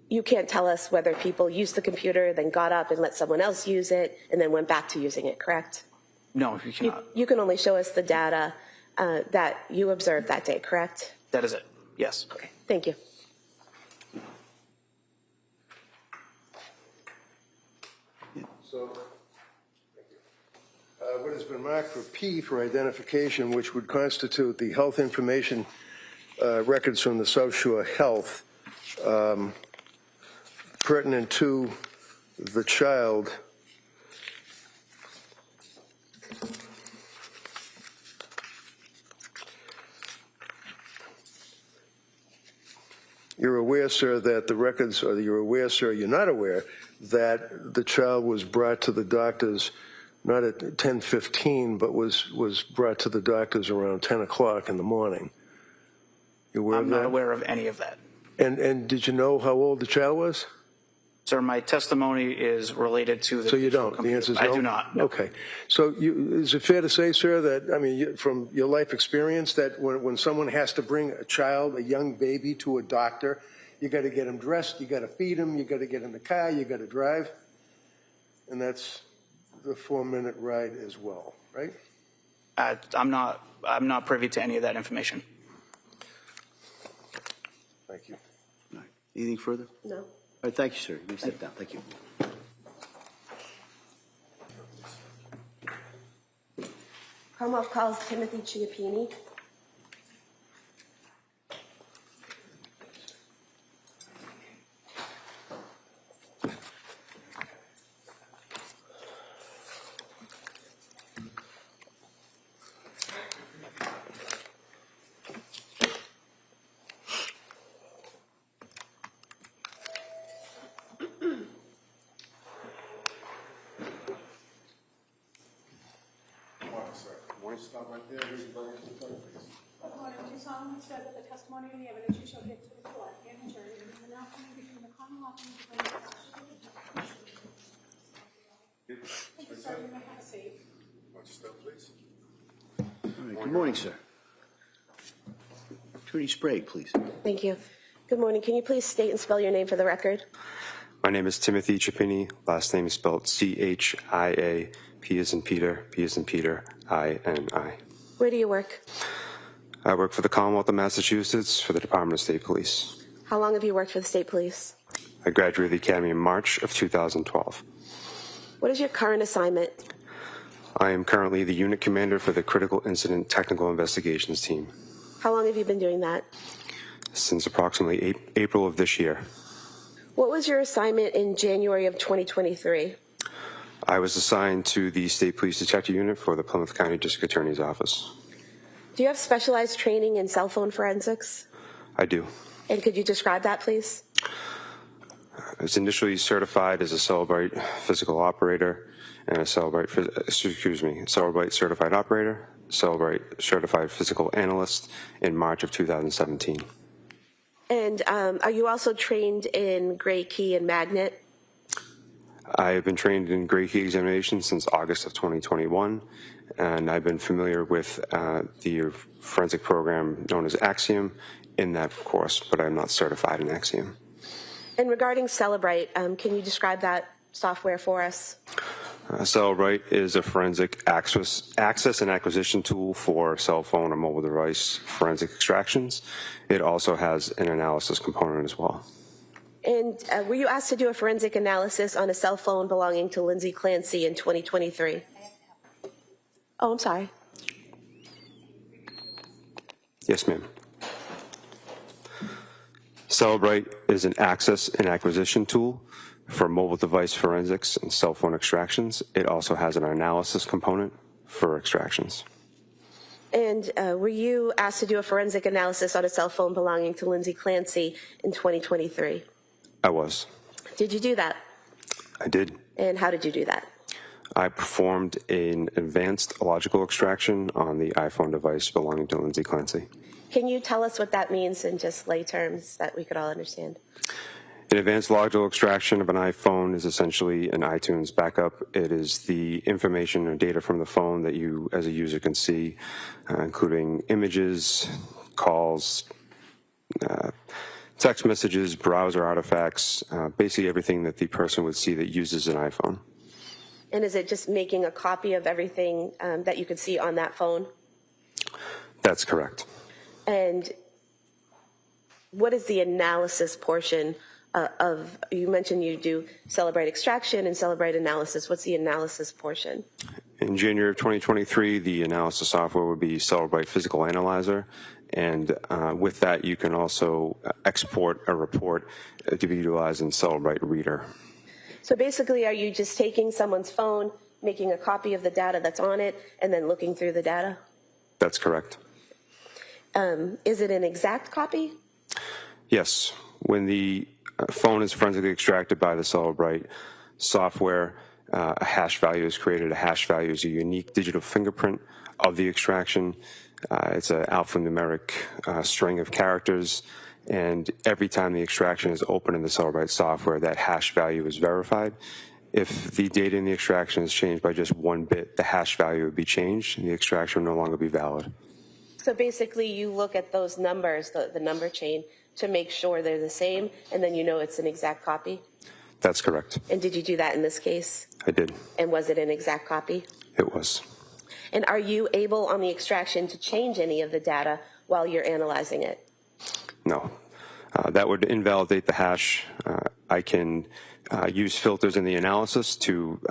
You can't tell us whether people used the computer, then got up and let someone else use it, and then went back to using it, correct? No, you cannot. You can only show us the data that you observed that day, correct? That is it. Yes. Okay, thank you. So, what has been marked for P for identification, which would constitute the health information records from the South Shore Health, pertinent to the child. You're aware, sir, that the records, or you're aware, sir, you're not aware that the child was brought to the doctors not at 10:15, but was brought to the doctors around 10 o'clock in the morning. You aware of I'm that? not aware of any of that. And did you know how old the child was? Sir, my testimony is related to the So you digital don't? The computer. answer is no? I do not. No. Okay. So is it fair to say, sir, that, I mean, from your life experience, that when someone has to bring a child, a young baby, to a doctor, you got to get him dressed, you got to feed him, you got to get in the car, you got to drive, and that's the 4-minute ride as well, right? I'm not privy to any of that information. Thank you. All right. Anything further? No. All right, thank you, sir. You can sit down. Thank you. Commonwealth calls Timothy Chiappini. Stop right there. Good morning. Do you solemnly swear that the testimony and the evidence you shall give to the court and the jury will be the outcome between the Commonwealth and the defendant? Thank you, sir. You may have a seat. Please. All right. Good morning, sir. Attorney Sprague, please. Thank you. Good morning. Can you please state and spell your name for the record? My name is Timothy Chiappini. Last name is spelled Chia, P as in Peter, P as in Peter, I-N-I. Where do you work? I work for the Commonwealth of Massachusetts for the Department of State Police. How long have you worked for the state police? I graduated the Academy in March of 2012. What is your current assignment? I am currently the unit commander for the Critical Incident Technical Investigations Team How long have you been doing that? since approximately April of this year. What was your assignment in January of 2023? I was assigned to the State Police Detective Unit for the Plymouth County District Attorney's Office. Do you have specialized training in cell phone forensics? I do. And could you describe that, please? I was initially certified as a Celebrite physical operator and a Celebrite certified operator, Celebrite certified physical analyst in March of 2017. And are you also trained in gray key and magnet? I have been trained in gray key examination since August of 2021, and I've been familiar with the forensic program known as Axiom in that course, but I'm not certified in Axiom. And regarding Celebrite, can you describe that software for us? Celebrite is a forensic access and acquisition tool for cell phone or mobile device forensic extractions. It also has an analysis component as well. And were you asked to do a forensic analysis on a cell phone belonging to Lindsay Clancy in 2023? Oh, I'm sorry. Yes, ma'am. Celebrite is an access and acquisition tool for mobile device forensics and cell phone extractions. It also has an analysis component for extractions. And were you asked to do a forensic analysis on a cell phone belonging to Lindsay Clancy in 2023? I was. Did you do that? I did. And how did you do that? I performed an advanced logical extraction on the iPhone device belonging to Lindsay Clancy. Can you tell us what that means in just lay terms that we could all understand? An advanced logical extraction of an iPhone is essentially an iTunes backup. It is the information or data from the phone that you as a user can see, including images, calls, text messages, browser artifacts, basically everything that the person would see that uses an iPhone. And is it just making a copy of everything that you could see on that phone? That's correct. And what is the analysis portion of, you mentioned you do Celebrite extraction and Celebrite analysis. What's the analysis portion? In January of 2023, the analysis software would be Celebrite Physical Analyzer. And with that, you can also export a report to be utilized in Celebrite Reader. So basically, are you just taking someone's phone, making a copy of the data that's on it, and then looking through the data? That's correct. Is it an exact copy? Yes. When the phone is forensically extracted by the Celebrite software, a hash value is created. A hash value is a unique digital fingerprint of the extraction. It's an alphanumeric string of characters, and every time the extraction is opened in the Celebrite software, that hash value is verified. If the data in the extraction is changed by just 1 bit, the hash value would be changed, and the extraction will no longer be valid. So basically, you look at those numbers, the number chain, to make sure they're the same, and then you know it's an exact copy? That's correct. And did you do that in this case? I did. And was it an exact copy? It was. And are you able on the extraction to change any of the data while you're analyzing it? No. That would invalidate the hash. I can use filters in the analysis to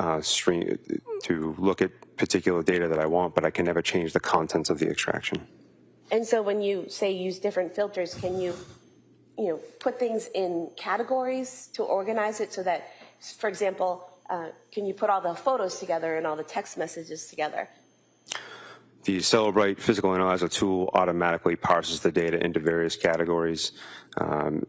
look at particular data that I want, but I can never change the contents of the extraction. And so when you say use different filters, can you put things in categories to organize it so that, for example, can you put all the photos together and all the text messages together? The Celebrite Physical Analyzer tool automatically parses the data into various categories, and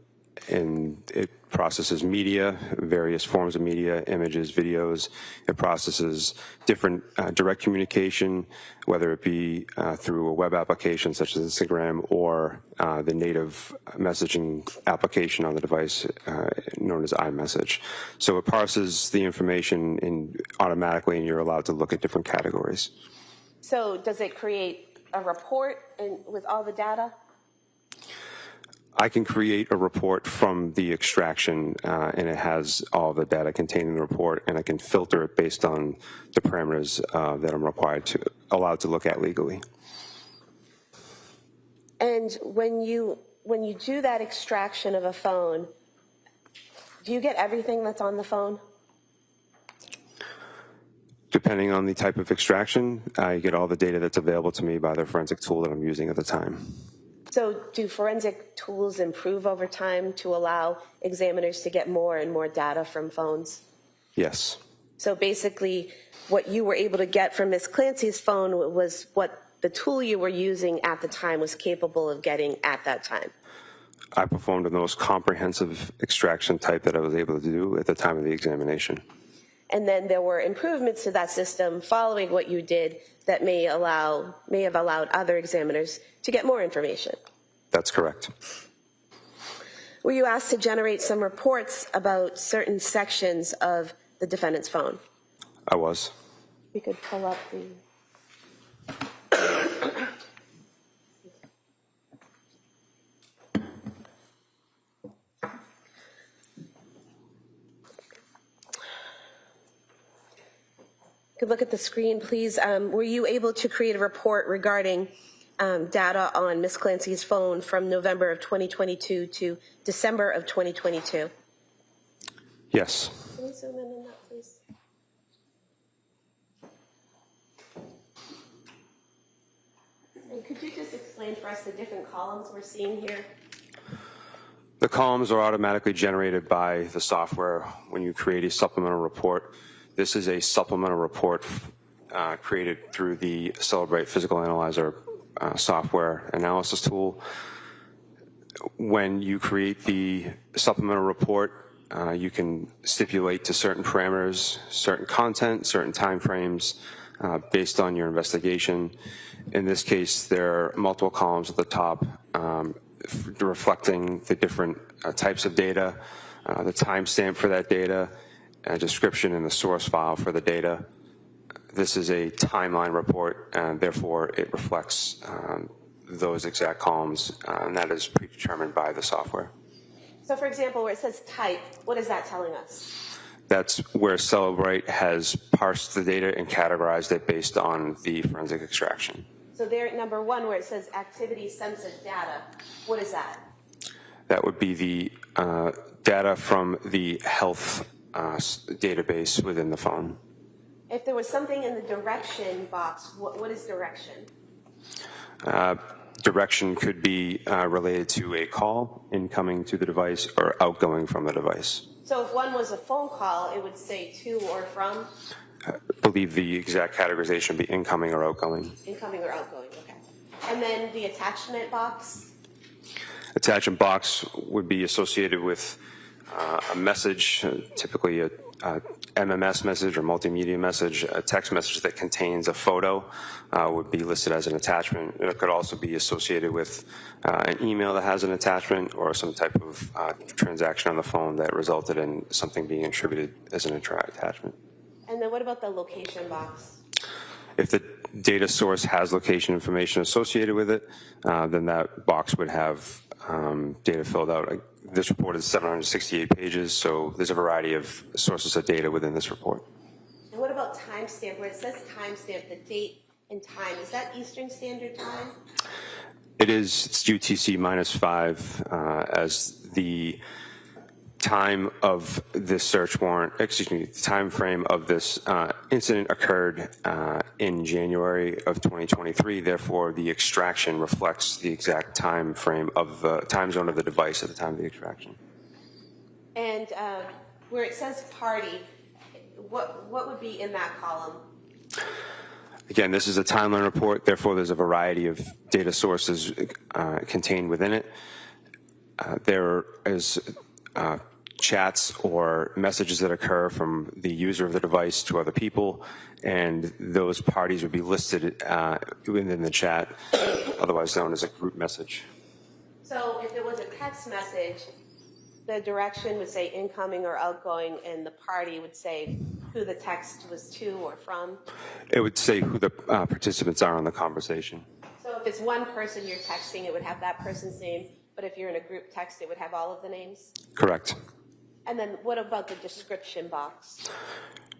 it processes media, various forms of media, images, videos. It processes different direct communication, whether it be through a web application such as Instagram or the native messaging application on the device known as iMessage. So it parses the information automatically, and you're allowed to look at different categories. So does it create a report with all the data? I can create a report from the extraction, and it has all the data contained in the report, and I can filter it based on the parameters that I'm allowed to look at legally. And when you do that extraction of a phone, do you get everything that's on the phone? Depending on the type of extraction, I get all the data that's available to me by the forensic tool that I'm using at the time. So do forensic tools improve over time to allow examiners to get more and more data from phones? Yes. So basically, what you were able to get from Ms. Clancy's phone was what the tool you were using at the time was capable of getting at that time. I performed the most comprehensive extraction type that I was able to do at the time of the examination. And then there were improvements to that system following what you did that may have allowed other examiners to get more information. That's correct. Were you asked to generate some reports about certain sections of the defendant's phone? I was. We could pull up the... Could look at the screen, please. Were you able to create a report regarding data on Ms. Clancy's phone from November of 2022 to December of 2022? Yes. Can we zoom in on that, please? And could you just explain for us the different columns we're seeing here? The columns are automatically generated by the software when you create a supplemental report. This is a supplemental report created through the Celebrate Physical Analyzer software analysis tool. When you create the supplemental report, you can stipulate to certain parameters, certain content, certain timeframes based on your investigation. In this case, there are multiple columns at the top reflecting the different types of data, the timestamp for that data, a description in the source file for the data. This is a timeline report, and therefore it reflects those exact columns, and that is predetermined by the software. So for example, where it says type, what is that telling us? That's where Celebrate has parsed the data and categorized it based on the forensic extraction. So there at number 1, where it says activity sensitive data, what is that? That would be the data from the health database within the phone. If there was something in the direction box, what is direction? Direction could be related to a call incoming to the device or outgoing from the device. So if one was a phone call, it would say to or from? I believe the exact categorization would be incoming or outgoing. Incoming or outgoing, okay. And then the attachment box? Attachment box would be associated with a message, typically a MMS message or multimedia message. A text message that contains a photo would be listed as an attachment. It could also be associated with an email that has an attachment or some type of transaction on the phone that resulted in something being attributed as an attachment. And then what about the location box? If the data source has location information associated with it, then that box would have data filled out. This report is 768 pages, so there's a variety of sources of data within this report. And what about timestamp? Where it says timestamp, the date and time, is that Eastern Standard Time? It is. It's UTC -5 as the time of this search warrant, excuse me, the time frame of this incident occurred in January of 2023. Therefore, the extraction reflects the exact time frame of the time zone of the device at the time of the extraction. And where it says party, what would be in that column? Again, this is a timeline report. Therefore, there's a variety of data sources contained within it. There is chats or messages that occur from the user of the device to other people, and those parties would be listed within the chat, otherwise known as a group message. So if it was a text message, the direction would say incoming or outgoing, and the party would say who the text was to or from? It would say who the participants are in the conversation. So if it's one person you're texting, it would have that person's name, but if you're in a group text, it would have all of the names? Correct. And then what about the description box?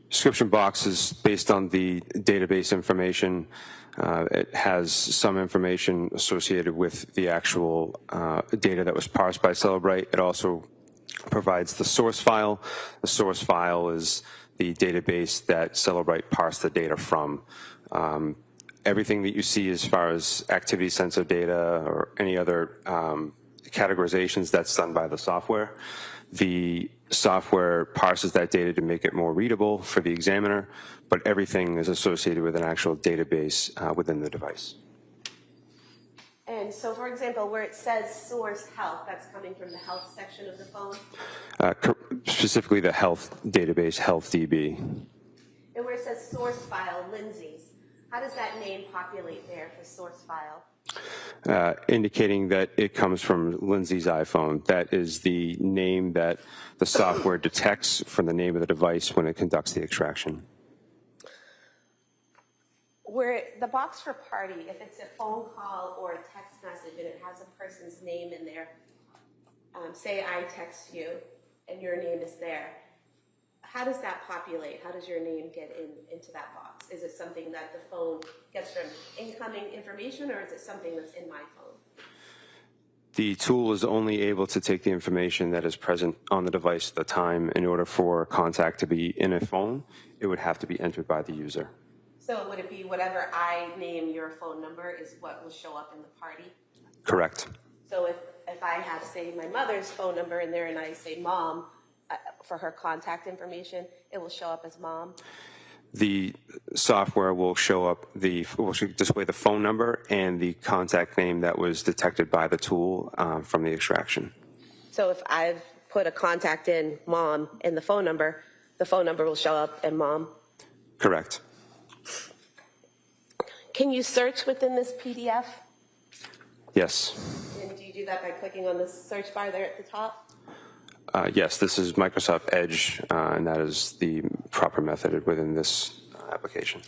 Description box is based on the database information. It has some information associated with the actual data that was parsed by Celebrate. It also provides the source file. The source file is the database that Celebrate parsed the data from. Everything that you see as far as activity sensor data or any other categorizations, that's done by the software. The software parses that data to make it more readable for the examiner, but everything is associated with an actual database within the device. And so, for example, where it says source health, that's coming from the health section of the phone? Specifically the health database, HealthDB. And where it says source file, Lindsay's, how does that name populate there for source file? Indicating that it comes from Lindsay's iPhone. That is the name that the software detects from the name of the device when it conducts the extraction. Where the box for party, if it's a phone call or a text message and it has a person's name in there, say I text you and your name is there, how does that populate? How does your name get into that box? Is it something that the phone gets from incoming information, or is it something that's in my phone? The tool is only able to take the information that is present on the device at the time. In order for contact to be in a phone, it would have to be entered by the user. So would it be whatever I name your phone number is what will show up in the party? Correct. So if I have, say, my mother's phone number in there and I say mom, for her contact information, it will show up as mom? The software will will display the phone number and the contact name that was detected by the tool from the extraction. So if I've put a contact in mom in the phone number will show up in mom? Correct. Can you search within this PDF? Yes. And do you do that by clicking on the search bar there at the top? Yes, this is Microsoft Edge, and that is the proper method within this application.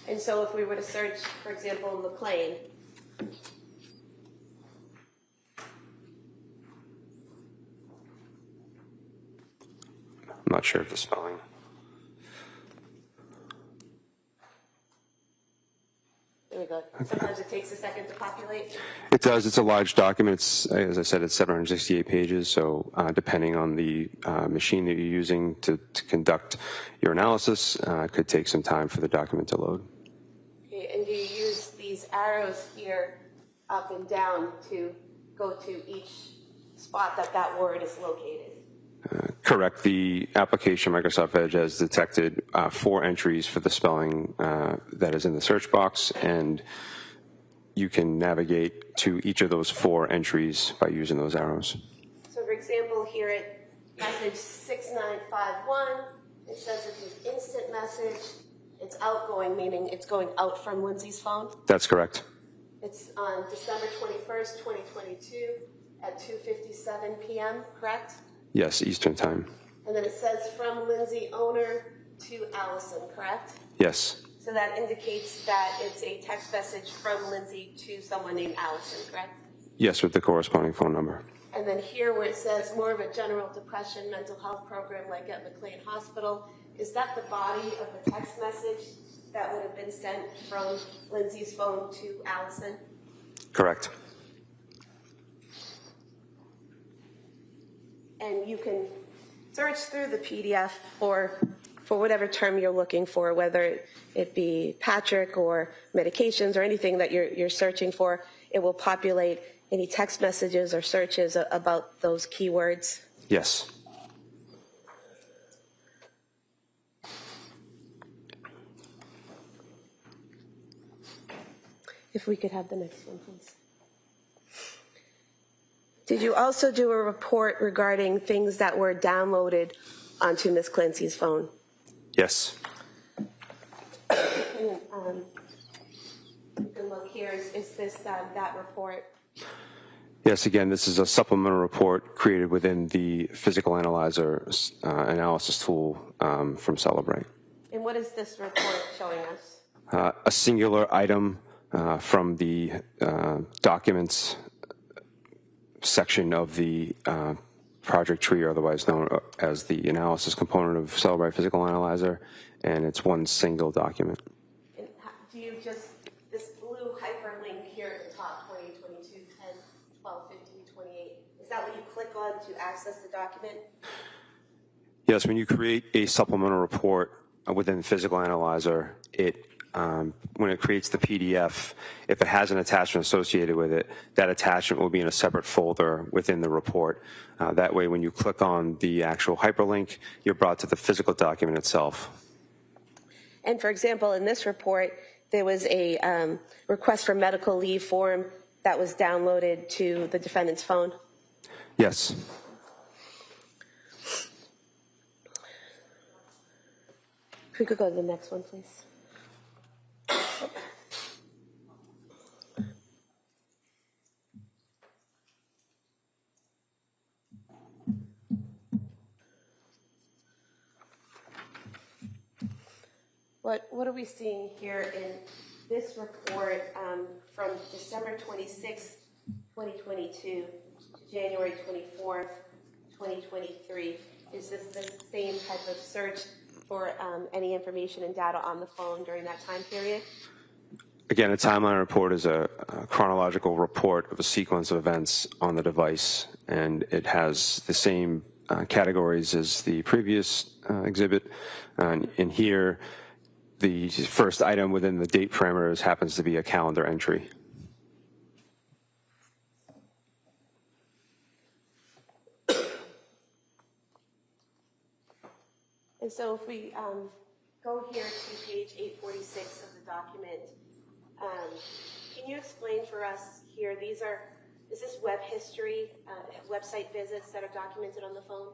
And so if we were to search, for example, McLean, I'm not sure of the spelling. there we go. Sometimes it takes a second to populate. It does. It's a large document. As I said, it's 768 pages. So depending on the machine that you're using to conduct your analysis, it could take some time for the document to load. Okay, and do you use these arrows here up and down to go to each spot that word is located? Correct. The application, Microsoft Edge, has detected 4 entries for the spelling that is in the search box, and you can navigate to each of those 4 entries by using those arrows. So, for example, here at message 6951, it says it's an instant message. It's outgoing, meaning it's going out from Lindsay's phone. That's correct. It's on December 21st, 2022 at 2:57 p.m., correct? Yes, Eastern Time. And then it says from Lindsay owner to Allison, correct? Yes. So that indicates that it's a text message from Lindsay to someone named Allison, correct? Yes, with the corresponding phone number. And then here where it says more of a general depression mental health program like at McLean Hospital, is that the body of the text message that would have been sent from Lindsay's phone to Allison? Correct. And you can search through the PDF for whatever term you're looking for, whether it be Patrick or medications or anything that you're searching for. It will populate any text messages or searches about those keywords. Yes. If we could have the next one, please. Did you also do a report regarding things that were downloaded onto Ms. Clancy's phone? Yes. You can look here. Is this that report? Yes, again, this is a supplemental report created within the physical analyzer analysis tool from Celebrate. And what is this report showing us? A singular item from the documents section of the project tree, or otherwise known as the analysis component of Celebrate Physical Analyzer, and it's one single document. And do you just, this blue hyperlink here at the top, 2022, 10, 12, 15, 28, is that what you click on to access the document? Yes, when you create a supplemental report within Physical Analyzer, it when it creates the PDF, if it has an attachment associated with it, that attachment will be in a separate folder within the report. That way, when you click on the actual hyperlink, you're brought to the physical document itself. And for example, in this report, there was a request for medical leave form that was downloaded to the defendant's phone. Yes. If we could go to the next one, please. What are we seeing here in this report from December 26, 2022 to January 24th, 2023? Is this the same type of search for any information and data on the phone during that time period? Again, a timeline report is a chronological report of a sequence of events on the device, and it has the same categories as the previous exhibit. And in here, the first item within the date parameters happens to be a calendar entry. And so if we go here to page 846 of the document, can you explain for us here, is this web history, website visits that are documented on the phone?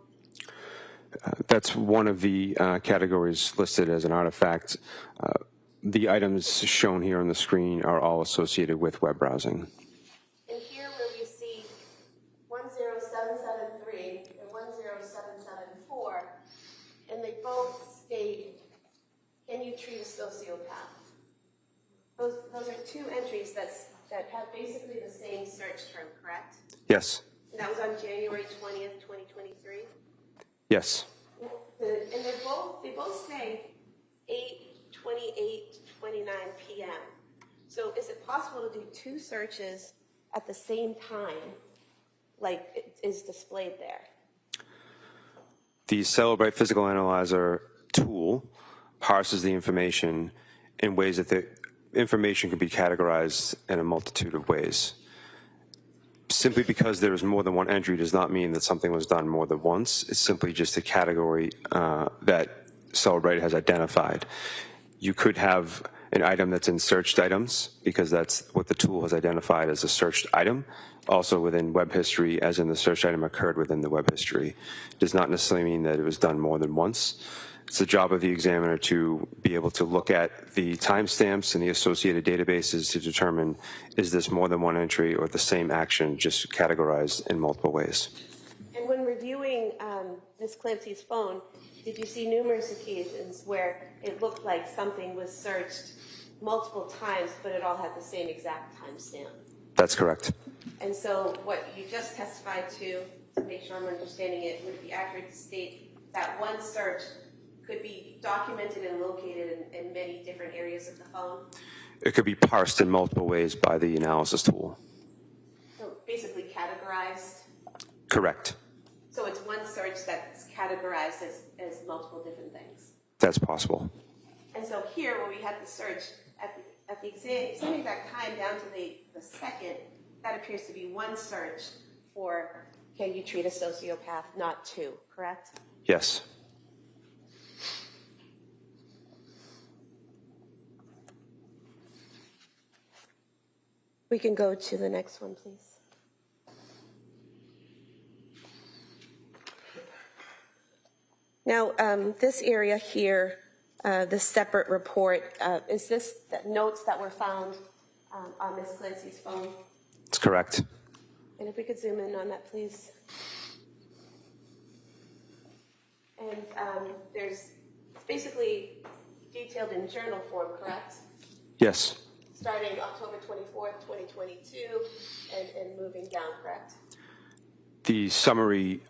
That's one of the categories listed as an artifact. The items shown here on the screen are all associated with web browsing. And here where we see 10773 and 10774, and they both state, can you treat a sociopath? Those are two entries that have basically the same search term, correct? Yes. And that was on January 20th, 2023? Yes. And they both say 8:28:29 p.m. So is it possible to do two searches at the same time, like it is displayed there? The Celebrate Physical Analyzer tool parses the information in ways that the information can be categorized in a multitude of ways. Simply because there is more than one entry does not mean that something was done more than once. It's simply just a category that Celebrate has identified. You could have an item that's in searched items because that's what the tool has identified as a searched item. Also within web history, as in the search item occurred within the web history. It does not necessarily mean that it was done more than once. It's the job of the examiner to be able to look at the timestamps and the associated databases to determine, is this more than one entry or the same action just categorized in multiple ways. And when reviewing Ms. Clancy's phone, did you see numerous occasions where it looked like something was searched multiple times, but it all had the same exact timestamp? That's correct. And so what you just testified to make sure I'm understanding it, would it be accurate to state that one search could be documented and located in many different areas of the phone? It could be parsed in multiple ways by the analysis tool. So basically categorized? Correct. So it's one search that's categorized as multiple different things? That's possible. And so here, where we had the search at the same exact time down to the second, that appears to be one search for can you treat a sociopath, not two, correct? Yes. We can go to the next one, please. Now, this area here, this separate report, is this the notes that were found on Ms. Clancy's phone? That's correct. And if we could zoom in on that, please. And it's basically detailed in journal form, correct? Yes. Starting October 24th, 2022, and moving down, correct? The summary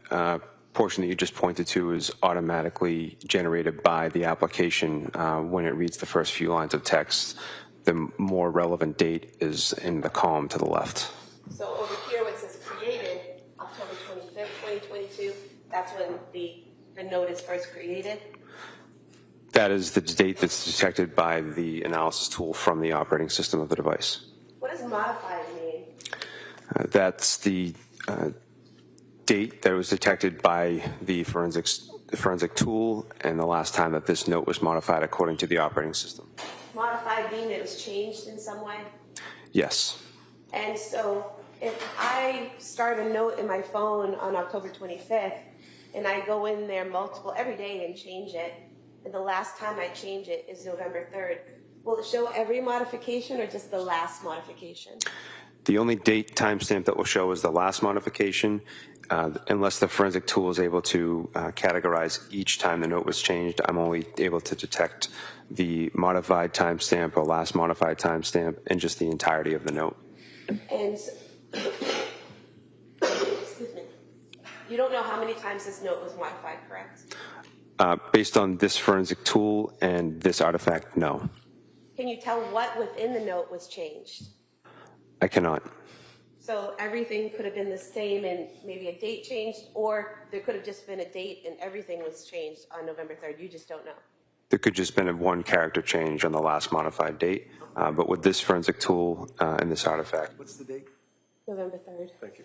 portion that you just pointed to is automatically generated by the application when it reads the first few lines of text. The more relevant date is in the column to the left. So over here, where it says created, October 25th, 2022, that's when the note is first created? That is the date that's detected by the analysis tool from the operating system of the device. What does modified mean? That's the date that was detected by the forensic tool and the last time that this note was modified according to the operating system. Modified mean it was changed in some way? Yes. And so if I start a note in my phone on October 25th and I go in there every day and change it, and the last time I change it is November 3rd, will it show every modification or just the last modification? The only date timestamp that will show is the last modification, unless the forensic tool is able to categorize each time the note was changed. I'm only able to detect the modified timestamp or last modified timestamp and just the entirety of the note. And excuse me, you don't know how many times this note was modified, correct? Based on this forensic tool and this artifact, no. Can you tell what within the note was changed? I cannot. So everything could have been the same and maybe a date changed, or there could have just been a date and everything was changed on November 3rd. You just don't know. There could just been one character change on the last modified date, but with this forensic tool and this artifact. What's the date? November 3rd. Thank you.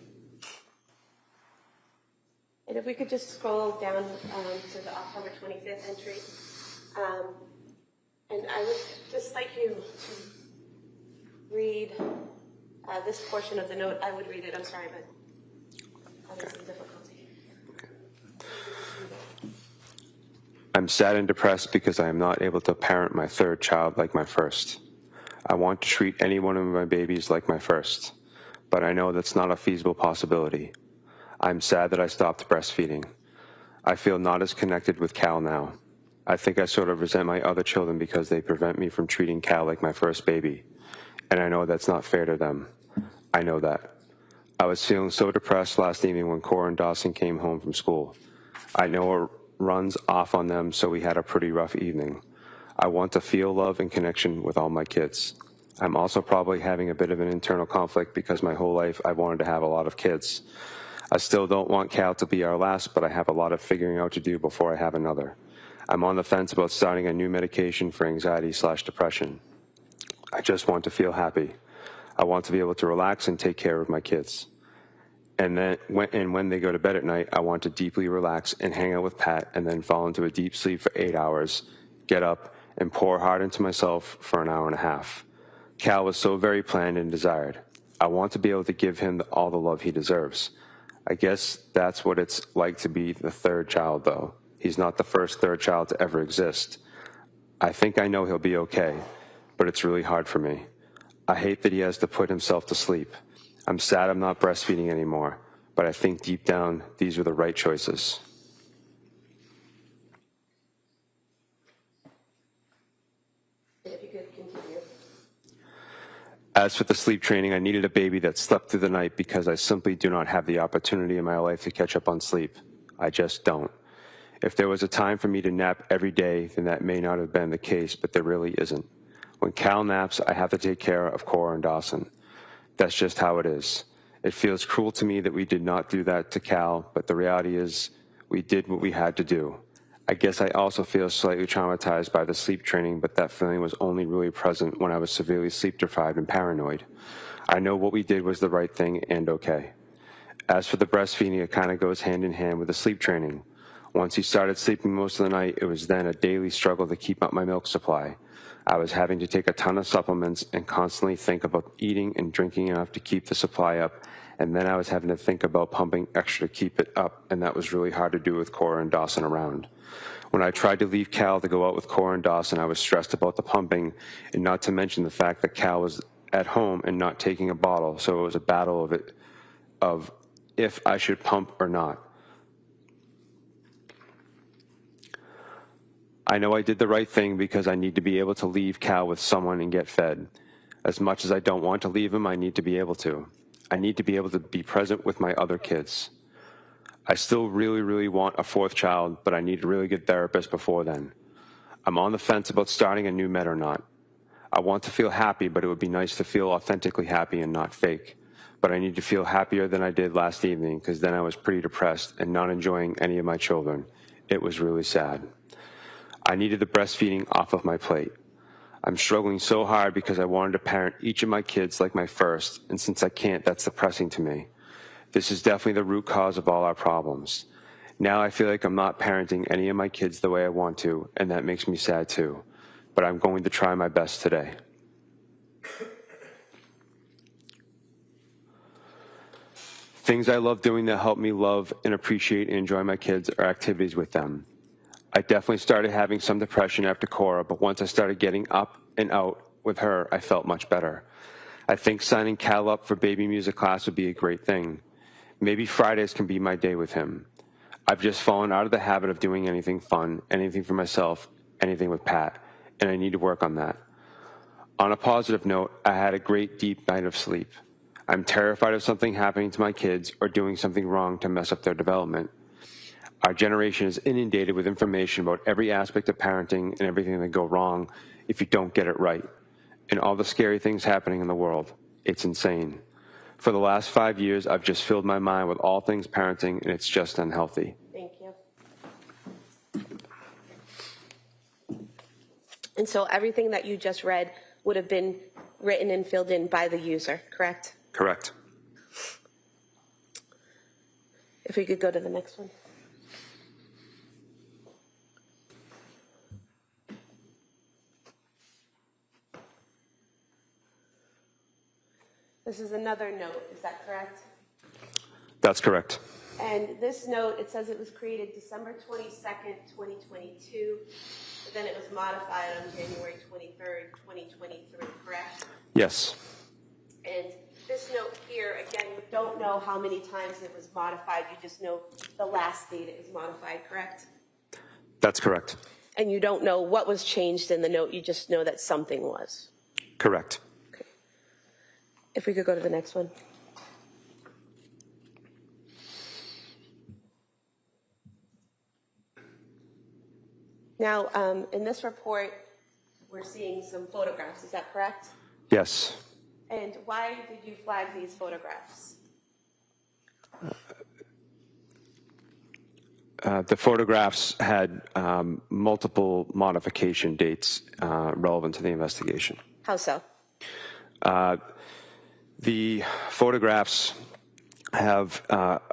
And if we could just scroll down to the October 25th entry. And I would just like you to read this portion of the note. I would read it, I'm sorry, but I'm having some difficulty. I'm sad and depressed because I am not able to parent my third child like my first. I want to treat any one of my babies like my first, but I know that's not a feasible possibility. I'm sad that I stopped breastfeeding. I feel not as connected with Cal now. I think I sort of resent my other children because they prevent me from treating Cal like my first baby. And I know that's not fair to them. I know that. I was feeling so depressed last evening when Cora and Dawson came home from school. I know it runs off on them, so we had a pretty rough evening. I want to feel love and connection with all my kids. I'm also probably having a bit of an internal conflict because my whole life I wanted to have a lot of kids. I still don't want Cal to be our last, but I have a lot of figuring out to do before I have another. I'm on the fence about starting a new medication for anxiety/depression. I just want to feel happy. I want to be able to relax and take care of my kids. And then when they go to bed at night, I want to deeply relax and hang out with Pat and then fall into a deep sleep for 8 hours, get up, and pour hard into myself for an hour and a half. Cal was so very planned and desired. I want to be able to give him all the love he deserves. I guess that's what it's like to be the third child, though. He's not the first third child to ever exist. I think I know he'll be okay, but it's really hard for me. I hate that he has to put himself to sleep. I'm sad I'm not breastfeeding anymore, but I think deep down these were the right choices. If you could continue. As for the sleep training, I needed a baby that slept through the night because I simply do not have the opportunity in my life to catch up on sleep. I just don't. If there was a time for me to nap every day, then that may not have been the case, but there really isn't. When Cal naps, I have to take care of Cora and Dawson. That's just how it is. It feels cruel to me that we did not do that to Cal, but the reality is we did what we had to do. I guess I also feel slightly traumatized by the sleep training, but that feeling was only really present when I was severely sleep deprived and paranoid. I know what we did was the right thing and okay. As for the breastfeeding, it kind of goes hand in hand with the sleep training. Once he started sleeping most of the night, it was then a daily struggle to keep up my milk supply. I was having to take a ton of supplements and constantly think about eating and drinking enough to keep the supply up, and then I was having to think about pumping extra to keep it up, and that was really hard to do with Cora and Dawson around. When I tried to leave Cal to go out with Cora and Dawson, I was stressed about the pumping, and not to mention the fact that Cal was at home and not taking a bottle, so it was a battle of if I should pump or not. I know I did the right thing because I need to be able to leave Cal with someone and get fed. As much as I don't want to leave him, I need to be able to. I need to be able to be present with my other kids. I still really, really want a fourth child, but I need a really good therapist before then. I'm on the fence about starting a new med or not. I want to feel happy, but it would be nice to feel authentically happy and not fake. But I need to feel happier than I did last evening because then I was pretty depressed and not enjoying any of my children. It was really sad. I needed the breastfeeding off of my plate. I'm struggling so hard because I wanted to parent each of my kids like my first, and since I can't, that's depressing to me. This is definitely the root cause of all our problems. Now I feel like I'm not parenting any of my kids the way I want to, and that makes me sad too. But I'm going to try my best today. Things I love doing that help me love and appreciate and enjoy my kids are activities with them. I definitely started having some depression after Cora, but once I started getting up and out with her, I felt much better. I think signing Cal up for baby music class would be a great thing. Maybe Fridays can be my day with him. I've just fallen out of the habit of doing anything fun, anything for myself, anything with Pat, and I need to work on that. On a positive note, I had a great deep night of sleep. I'm terrified of something happening to my kids or doing something wrong to mess up their development. Our generation is inundated with information about every aspect of parenting and everything that go wrong if you don't get it right, and all the scary things happening in the world. It's insane. For the last 5 years, I've just filled my mind with all things parenting, and it's just unhealthy. Thank you. And so everything that you just read would have been written and filled in by the user, correct? Correct. If we could go to the next one. This is another note, is that correct? That's correct. And this note, it says it was created December 22nd, 2022, but then it was modified on January 23rd, 2023, correct? Yes. And this note here, again, we don't know how many times it was modified. You just know the last date it was modified, correct? That's correct. And you don't know what was changed in the note. You just know that something was. Correct. Okay. If we could go to the next one. Now, in this report, we're seeing some photographs. Is that correct? Yes. And why did you flag these photographs? The photographs had multiple modification dates relevant to the investigation. How so? The photographs have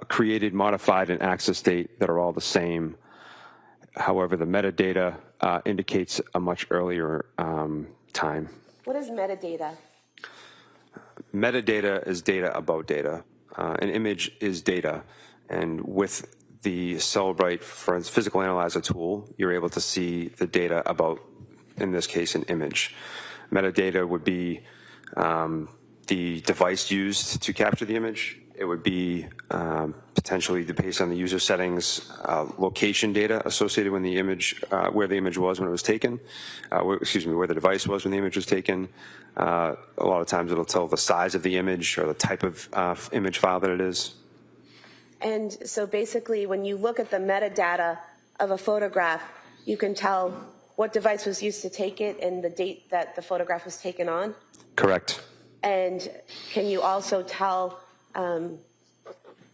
created, modified, and access date that are all the same. However, the metadata indicates a much earlier time. What is metadata? Metadata is data about data. An image is data. And with the Celebrite physical analyzer tool, you're able to see the data about, in this case, an image. Metadata would be the device used to capture the image. It would be potentially, based on the user settings, location data associated when the image, where the image was when it was taken, where the device was when the image was taken. A lot of times it'll tell the size of the image or the type of image file that it is. And so basically, when you look at the metadata of a photograph, you can tell what device was used to take it and the date that the photograph was taken on? Correct. And can you also tell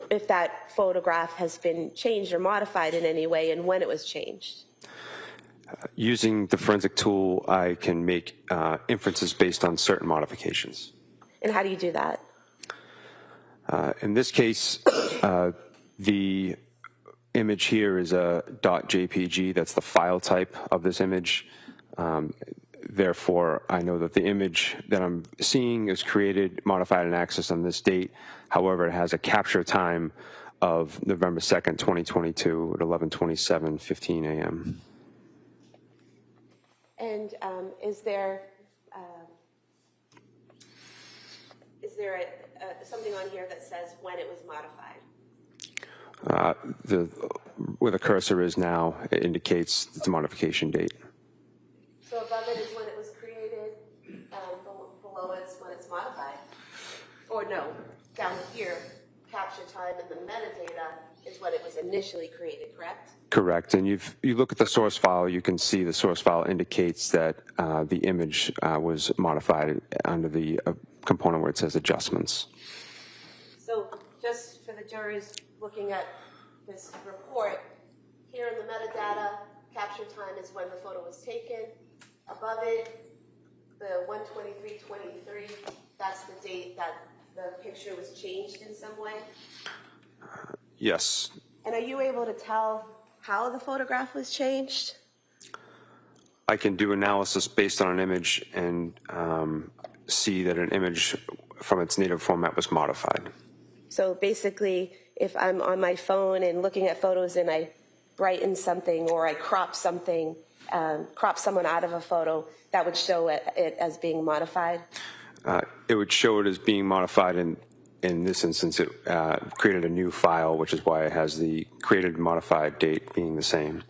if that photograph has been changed or modified in any way and when it was changed? Using the forensic tool, I can make inferences based on certain modifications. And how do you do that? In this case, the image here is a .jpg. That's the file type of this image. Therefore, I know that the image that I'm seeing is created, modified, and accessed on this date. However, it has a capture time of November 2nd, 2022 at 11:27:15 a.m. And is there something on here that says when it was modified? Where the cursor is now, it indicates the modification date. So above it is when it was created, below it's when it's modified? Or no, down here, capture time and the metadata is when it was initially created, correct? Correct. And you look at the source file, you can see the source file indicates that the image was modified under the component where it says adjustments. So just for the jurors looking at this report, here in the metadata, capture time is when the photo was taken. Above it, the 1/23/23, that's the date that the picture was changed in some way. Yes. And are you able to tell how the photograph was changed? I can do analysis based on an image and see that an image from its native format was modified. So basically, if I'm on my phone and looking at photos and I brighten something or I crop something, crop someone out of a photo, that would show it as being modified? It would show it as being modified, and in this instance, it created a new file, which is why it has the created modified date being the same.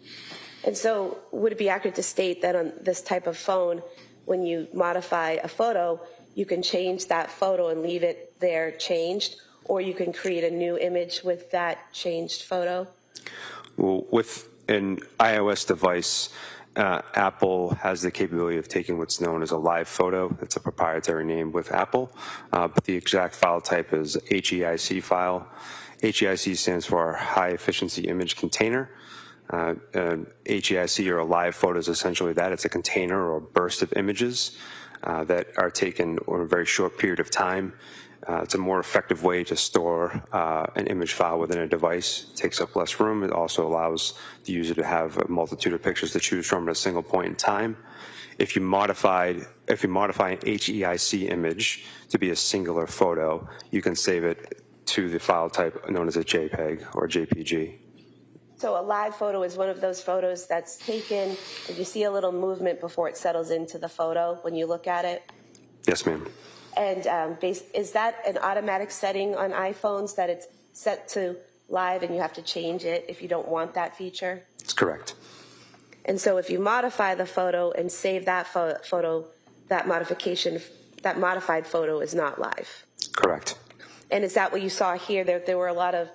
And so would it be accurate to state that on this type of phone, when you modify a photo, you can change that photo and leave it there changed, or you can create a new image with that changed photo? Well, with an iOS device, Apple has the capability of taking what's known as a live photo. It's a proprietary name with Apple, but the exact file type is HEIC file. HEIC stands for High Efficiency Image Container. HEIC, or a live photo, is essentially that. It's a container or a burst of images that are taken over a very short period of time. It's a more effective way to store an image file within a device. It takes up less room. It also allows the user to have a multitude of pictures to choose from at a single point in time. If you modify an HEIC image to be a singular photo, you can save it to the file type known as a JPEG or JPG. So a live photo is one of those photos that's taken, and you see a little movement before it settles into the photo when you look at it? Yes, ma'am. And is that an automatic setting on iPhones, that it's set to live and you have to change it if you don't want that feature? That's correct. And so if you modify the photo and save that photo, that modified photo is not live? Correct. And is that what you saw here? There were a lot of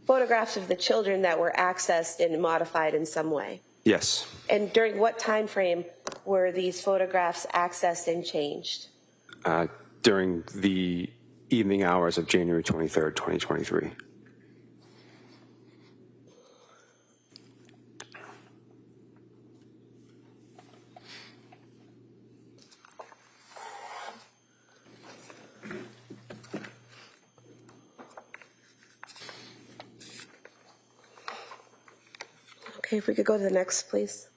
photographs of the children that were accessed and modified in some way? Yes. And during what time frame were these photographs accessed and changed? During the evening hours of January 23rd, 2023. Okay, if we could go to the next, please.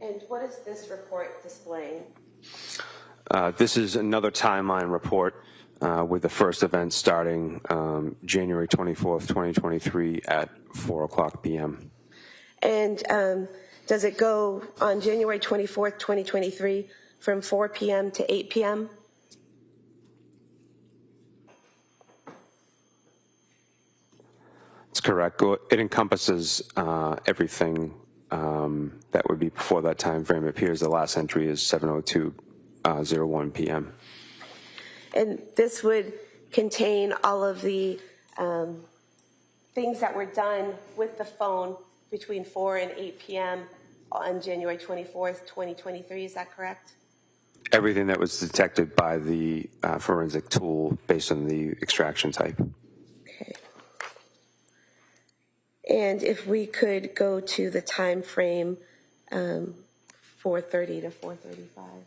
And what is this report displaying? This is another timeline report with the first event starting January 24th, 2023 at 4 o'clock p.m. And does it go on January 24th, 2023 from 4 p.m. to 8 p.m.? That's correct. It encompasses everything that would be before that time frame. It appears the last entry is 7:02:01 p.m. And this would contain all of the things that were done with the phone between 4 and 8 p.m. on January 24th, 2023. Is that correct? Everything that was detected by the forensic tool based on the extraction type. Okay. And if we could go to the time frame 4:30 to 4:35.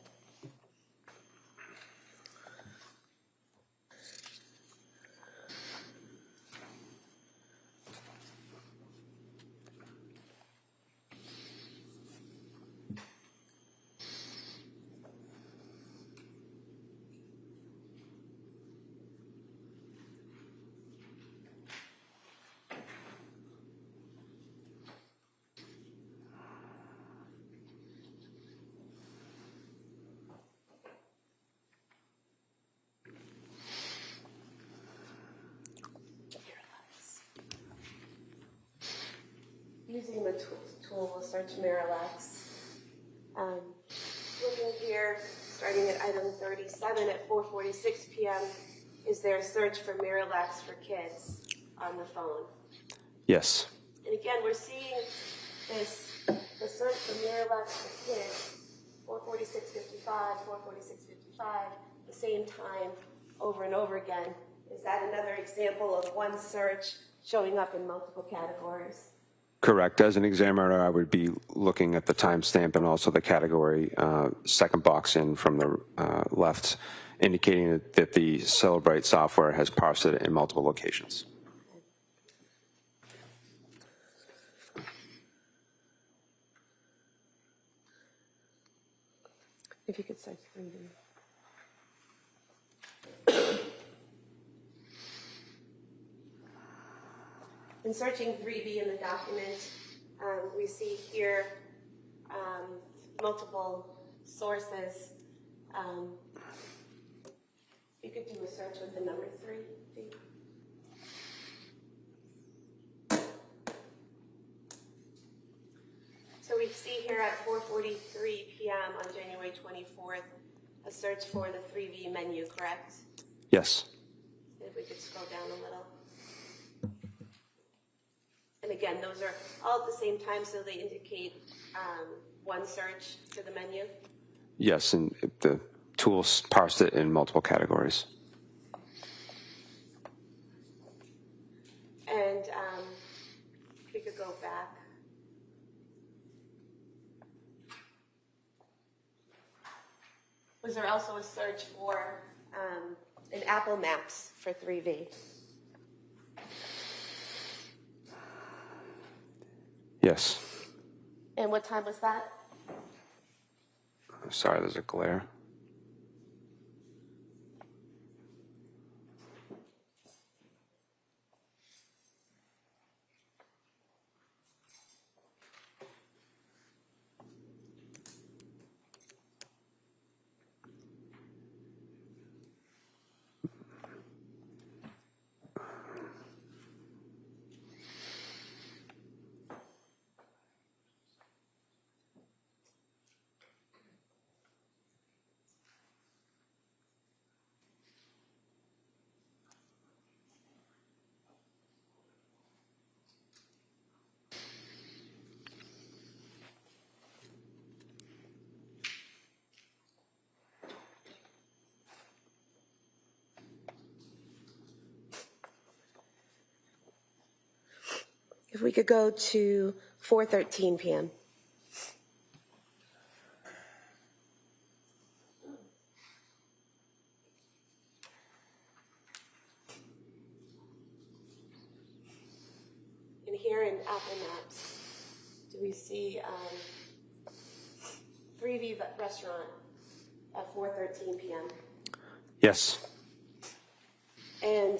Using the tool, we'll search Miralax. Looking here, starting at item 37 at 4:46 p.m., is there a search for Miralax for kids on the phone? Yes. And again, we're seeing the search for Miralax for kids, 4:46:55, 4:46:55, the same time over and over again. Is that another example of one search showing up in multiple categories? Correct. As an examiner, I would be looking at the timestamp and also the category second box in from the left, indicating that the Celebrate software has parsed it in multiple locations. If you could search 3D. In searching 3D in the document, we see here multiple sources. You could do a search with the number 3. So we see here at 4:43 p.m. on January 24th, a search for the 3V menu, correct? Yes. If we could scroll down a little. And again, those are all at the same time, so they indicate one search for the menu. Yes, and the tools parsed it in multiple categories. And if we could go back. Was there also a search for an Apple Maps for 3V? Yes. And what time was that? Sorry, there's a glare. If we could go to 4:13 p.m. And here in Apple Maps, do we see 3V restaurant at 4:13 p.m.? Yes. And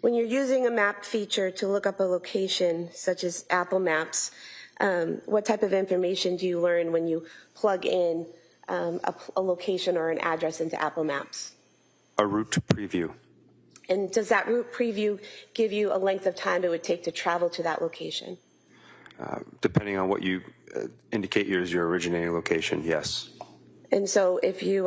when you're using a map feature to look up a location, such as Apple Maps, what type of information do you learn when you plug in a location or an address into Apple Maps? A route preview. And does that route preview give you a length of time it would take to travel to that location? Depending on what you indicate as your originating location, yes. And so if you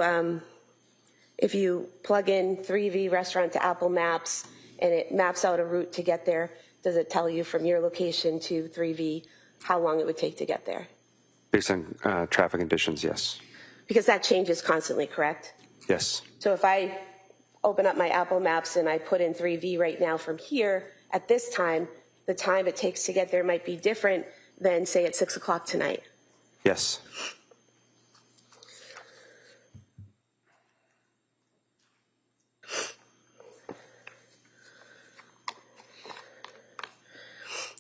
plug in 3V restaurant to Apple Maps and it maps out a route to get there, does it tell you from your location to 3V how long it would take to get there? Based on traffic conditions, yes. Because that changes constantly, correct? Yes. So if I open up my Apple Maps and I put in 3V right now from here, at this time, the time it takes to get there might be different than, say, at 6 o'clock tonight. Yes.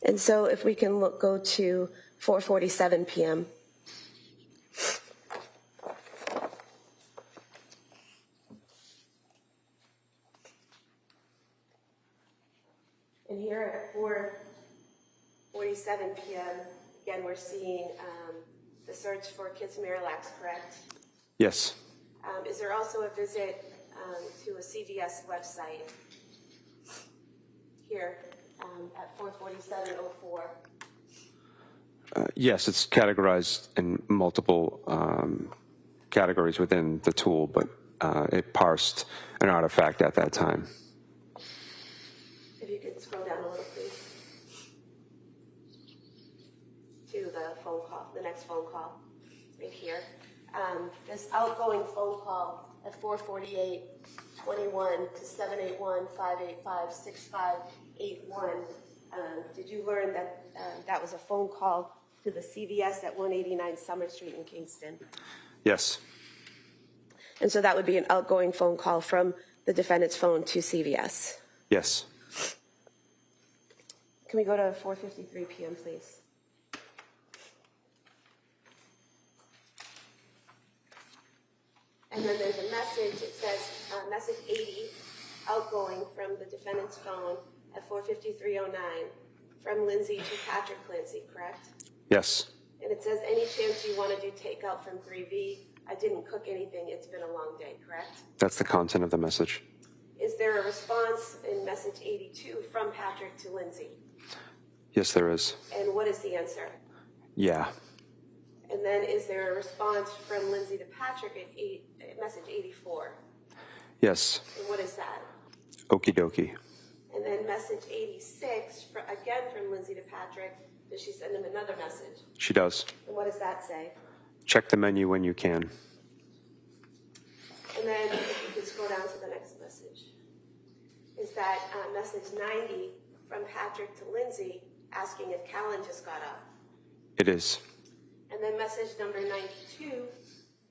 And so if we can go to 4:47 p.m. And here at 4:47 p.m., again, we're seeing the search for Kids Miralax, correct? Yes. Is there also a visit to a CVS website here at 4:47:04? Yes, it's categorized in multiple categories within the tool, but it parsed an artifact at that time. If you could scroll down a little, please, to the phone call, the next phone call, right here. this outgoing phone call at 4:48:21 to 781-585-6581. Did you learn that that was a phone call to the CVS at 189 Summer Street in Kingston? Yes. And so that would be an outgoing phone call from the defendant's phone to CVS. Yes. Can we go to 4:53 p.m., please? And then there's a message. It says message 80, outgoing from the defendant's phone at 4:53:09 from Lindsay to Patrick Clancy, correct? Yes. And it says, any chance you want to do takeout from 3V? I didn't cook anything. It's been a long day, correct? That's the content of the message. Is there a response in message 82 from Patrick to Lindsay? Yes, there is. And what is the answer? Yeah. And then is there a response from Lindsay to Patrick at message 84? Yes. And what is that? Okie dokie. And then message 86, again from Lindsay to Patrick, does she send him another message? She does. And what does that say? Check the menu when you can. And then if you can scroll down to the next message, is that message 90 from Patrick to Lindsay asking if Callan just got up. It is. And then message number 92,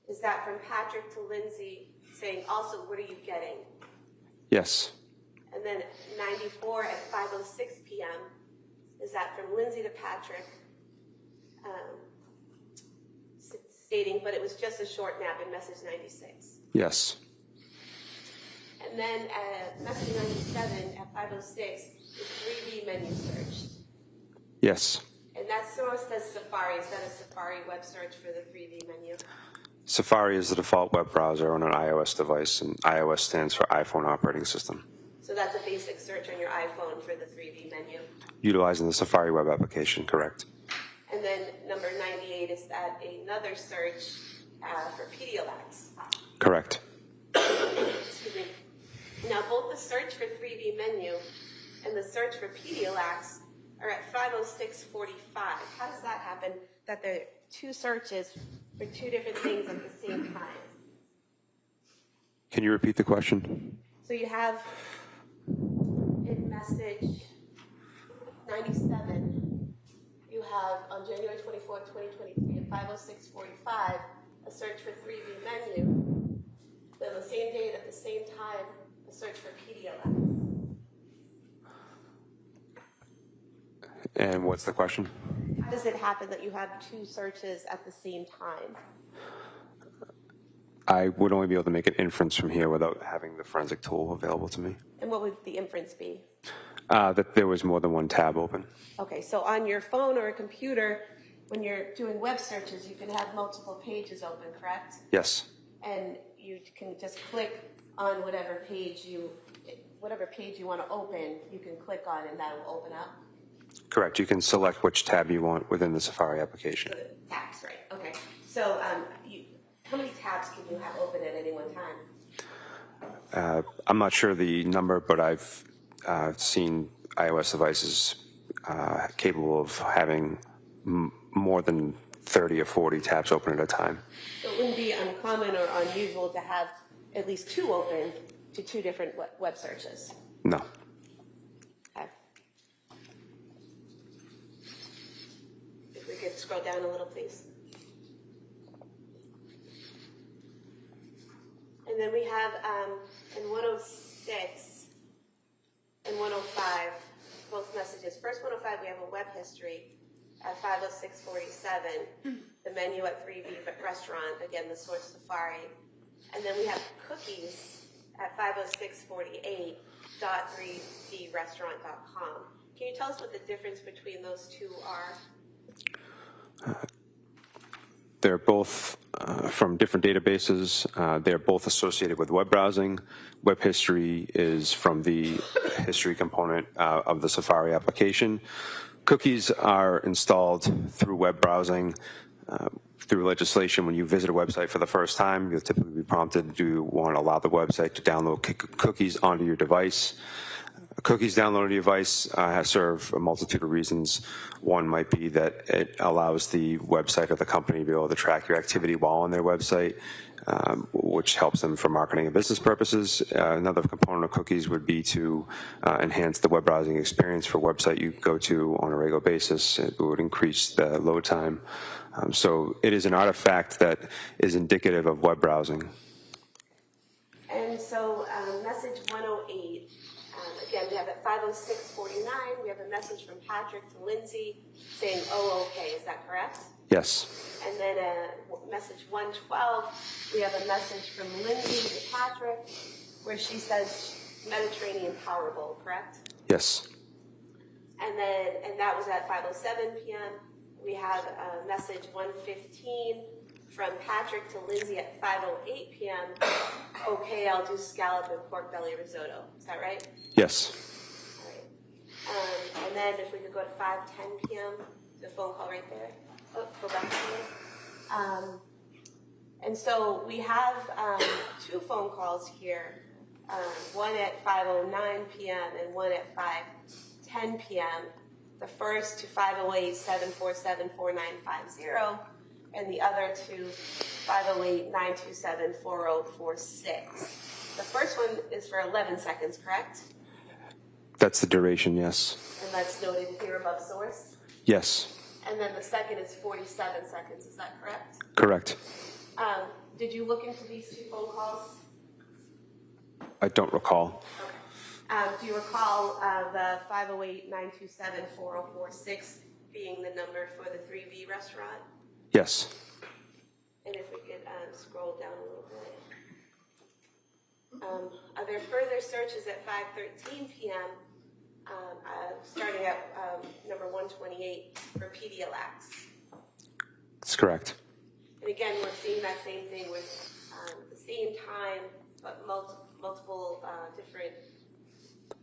is that from Patrick to Lindsay saying also, what are you getting? Yes. And then 94 at 5:06 p.m., is that from Lindsay to Patrick stating, but it was just a short nap in message 96. Yes. And then message 97 at 5:06 is 3D menu searched. Yes. And that source says Safari. Is that a Safari web search for the 3D menu? Safari is the default web browser on an iOS device, and iOS stands for iPhone operating system. So that's a basic search on your iPhone for the 3D menu. Utilizing the Safari web application, correct. And then number 98, is that another search for Pedialyte? Correct. Excuse me. Now, both the search for 3D menu and the search for Pedialyte are at 5:06:45. How does that happen, that there are two searches for two different things at the same time? Can you repeat the question? So you have in message 97, you have on January 24th, 2023 at 5:06:45, a search for 3D menu. Then the same date at the same time, a search for Pedialyte. And what's the question? How does it happen that you have two searches at the same time? I would only be able to make an inference from here without having the forensic tool available to me. And what would the inference be? That there was more than one tab open. Okay, so on your phone or a computer, when you're doing web searches, you can have multiple pages open, correct? Yes. And you can just click on whatever page you want to open, you can click on and that will open up. Correct. You can select which tab you want within the Safari application. The tabs, right? Okay. So how many tabs can you have open at any one time? I'm not sure the number, but I've seen iOS devices capable of having more than 30 or 40 tabs open at a time. So it wouldn't be uncommon or unusual to have at least two open to two different web searches? No. Okay. If we could scroll down a little, please. And then we have in 106 and 105, both messages. First 105, we have a web history at 5:06:47, the menu at 3V restaurant, again, the source Safari. And then we have cookies at 5:06:48.3vrestaurant.com. Can you tell us what the difference between those two are? They're both from different databases. They're both associated with web browsing. Web history is from the history component of the Safari application. Cookies are installed through web browsing. Through legislation, when you visit a website for the first time, you'll typically be prompted, do you want to allow the website to download cookies onto your device? Cookies downloaded to your device serve a multitude of reasons. One might be that it allows the website or the company to be able to track your activity while on their website, which helps them for marketing and business purposes. Another component of cookies would be to enhance the web browsing experience for a website you go to on a regular basis. It would increase the load time. So it is an artifact that is indicative of web browsing. And so message 108, again, we have at 5:06:49, we have a message from Patrick to Lindsay saying, oh, okay, is that correct? Yes. And then message 112, we have a message from Lindsay to Patrick where she says Mediterranean Powerball, correct? Yes. And that was at 5:07 p.m. We have a message 115 from Patrick to Lindsay at 5:08 p.m. Okay, I'll do scallop and pork belly risotto. Is that right? Yes. All right. And then if we could go to 5:10 p.m., the phone call right there. Oh, go back to me. And so we have two phone calls here, one at 5:09 p.m. and one at 5:10 p.m. The first to 508-747-4950, and the other to 508-927-4046. The first one is for 11 seconds, correct? That's the duration, yes. And that's noted here above source? Yes. And then the second is 47 seconds, is that correct? Correct. Did you look into these two phone calls? I don't recall. Okay. Do you recall the 508-927-4046 being the number for the 3V restaurant? Yes. And if we could scroll down a little bit. Are there further searches at 5:13 p.m., starting at number 128 for ADOLAQIFS? That's correct. And again, we're seeing that same thing with the same time, but multiple different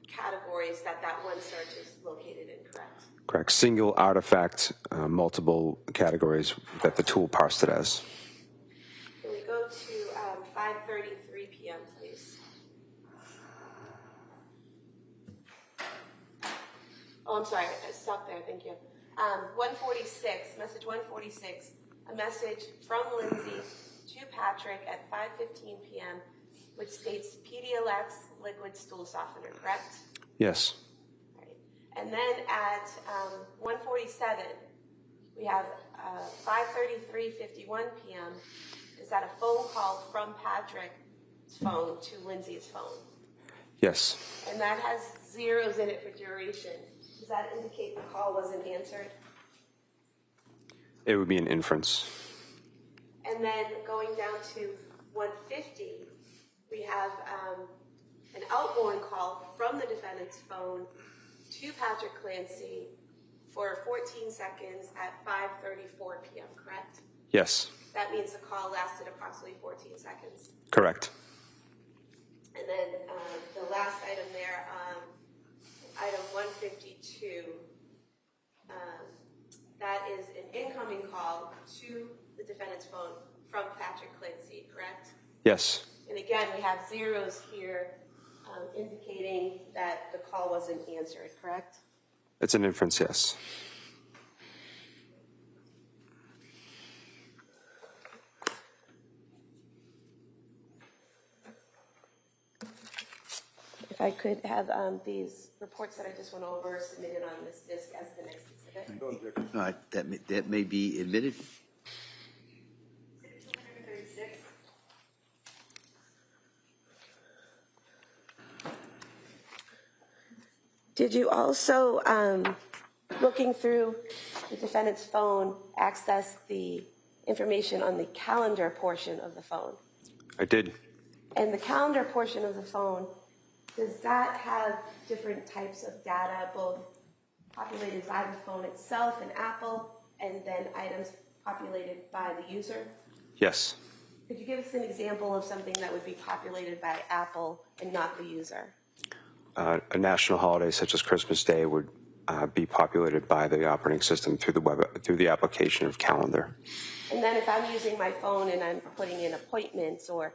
categories that one search is located in, correct? Correct. Single artifact, multiple categories that the tool parsed it as. Can we go to 5:33 p.m., please? Oh, I'm sorry. Stop there. Thank you. 146, message 146, a message from Lindsay to Patrick at 5:15 p.m., which states ADOLAQIFS liquid stool softener, correct? Yes. Right. And then at 147, we have 5:33:51 p.m. Is that a phone call from Patrick's phone to Lindsay's phone? Yes. And that has zeros in it for duration. Does that indicate the call wasn't answered? It would be an inference. And then going down to 150, we have an outgoing call from the defendant's phone to Patrick Clancy for 14 seconds at 5:34 p.m., correct? Yes. That means the call lasted approximately 14 seconds. Correct. And then the last item there, item 152, that is an incoming call to the defendant's phone from Patrick Clancy, correct? Yes. And again, we have zeros here indicating that the call wasn't answered, correct? It's an inference, yes. If I could have these reports that I just went over submitted on this disc as the next exhibit. That may be admitted. Exhibit 236. Did you also, looking through the defendant's phone, access the information on the calendar portion of the phone? I did. And the calendar portion of the phone, does that have different types of data, both populated by the phone itself and Apple, and then items populated by the user? Yes. Could you give us an example of something that would be populated by Apple and not the user? A national holiday such as Christmas Day would be populated by the operating system through the application of calendar. And then if I'm using my phone and I'm putting in appointments or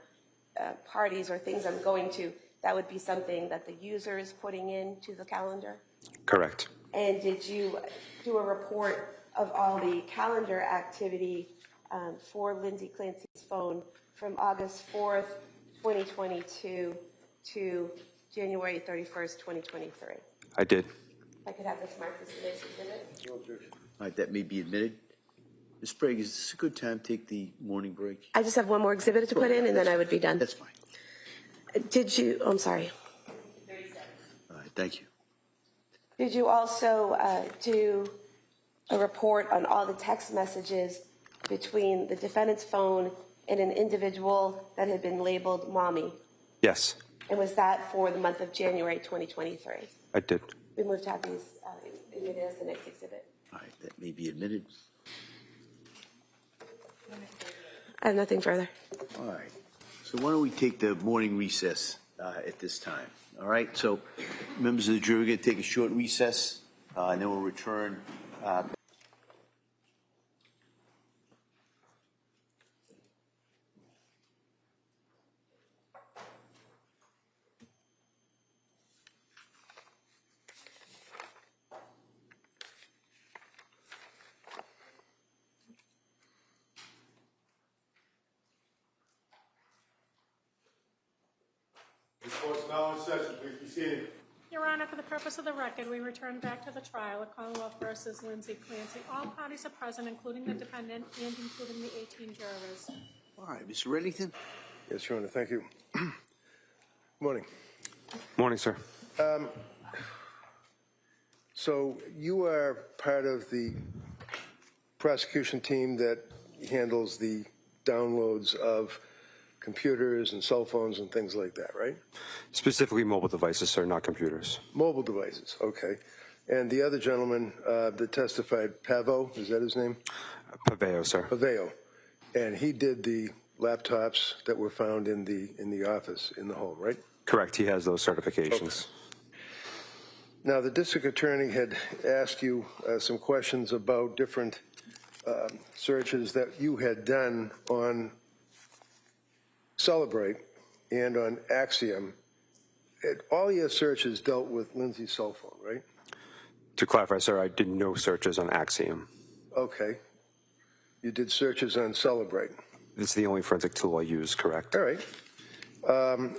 parties or things I'm going to, that would be something that the user is putting into the calendar? Correct. And did you do a report of all the calendar activity for Lindsay Clancy's phone from August 4th, 2022 to January 31st, 2023? I did. If I could have this marked as today's exhibit. All right, that may be admitted. Ms. Sprague, is this a good time to take the morning break? I just have one more exhibit to put in, and then I would be done. That's fine. Did you, I'm sorry. 37. All right, thank you. Did you also do a report on all the text messages between the defendant's phone and an individual that had been labeled mommy? Yes, And was that for the month of January 2023? I did. We move to have these admitted as the next exhibit. All right, that may be admitted. I have nothing further. All right. So why don't we take the morning recess at this time? All right. So members of the jury, we're going to take a short recess, and then we'll return. This court is now in session. Please be seated. Your Honor, for the purpose of the record, we return back to the trial of Commonwealth versus Lindsay Clancy. All parties are present, including the defendant and including the 18 jurors. All right, Mr. Reddington. Yes, Your Honor, thank you. Morning. Morning, sir. So you are part of the prosecution team that handles the downloads of computers and cell phones and things like that, right? Specifically mobile devices, sir, not computers. Mobile devices, okay. And the other gentleman that testified, Pavao, is that his name? Pavao, sir. Pavao. And he did the laptops that were found in the office, in the home, right? Correct. He has those certifications. Okay. Now, the district attorney had asked you some questions about different searches that you had done on Celebrate and on Axiom. All your searches dealt with Lindsay's cell phone, right? To clarify, sir, I did no searches on Axiom. Okay. You did searches on Celebrate. It's the only forensic tool I use, correct? All right.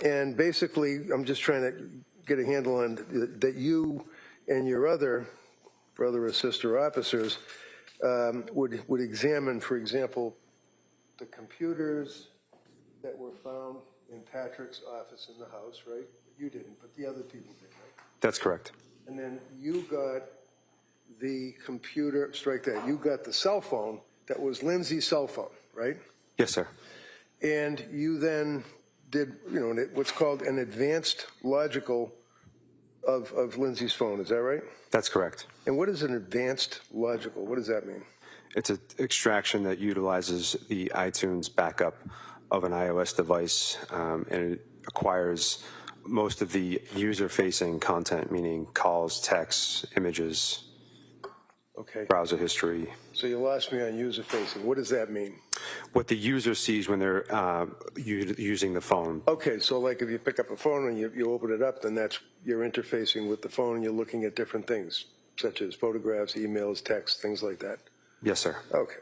And basically, I'm just trying to get a handle on that you and your other brother or sister officers would examine, for example, the computers that were found in Patrick's office in the house, right? You didn't, but the other people did, right? That's correct. And then you got the computer, strike that, you got the cell phone that was Lindsay's cell phone, right? Yes, sir. And you then did, what's called an advanced logical of Lindsay's phone, is that right? That's correct. And what is an advanced logical? What does that mean? It's an extraction that utilizes the iTunes backup of an iOS device, and it acquires most of the user-facing content, meaning calls, texts, images, Okay. browser history. So you lost me on user-facing. What does that mean? What the user sees when they're using the phone. Okay, so like if you pick up a phone and you open it up, then that's you're interfacing with the phone and you're looking at different things, such as photographs, emails, text, things like that. Yes, sir. Okay.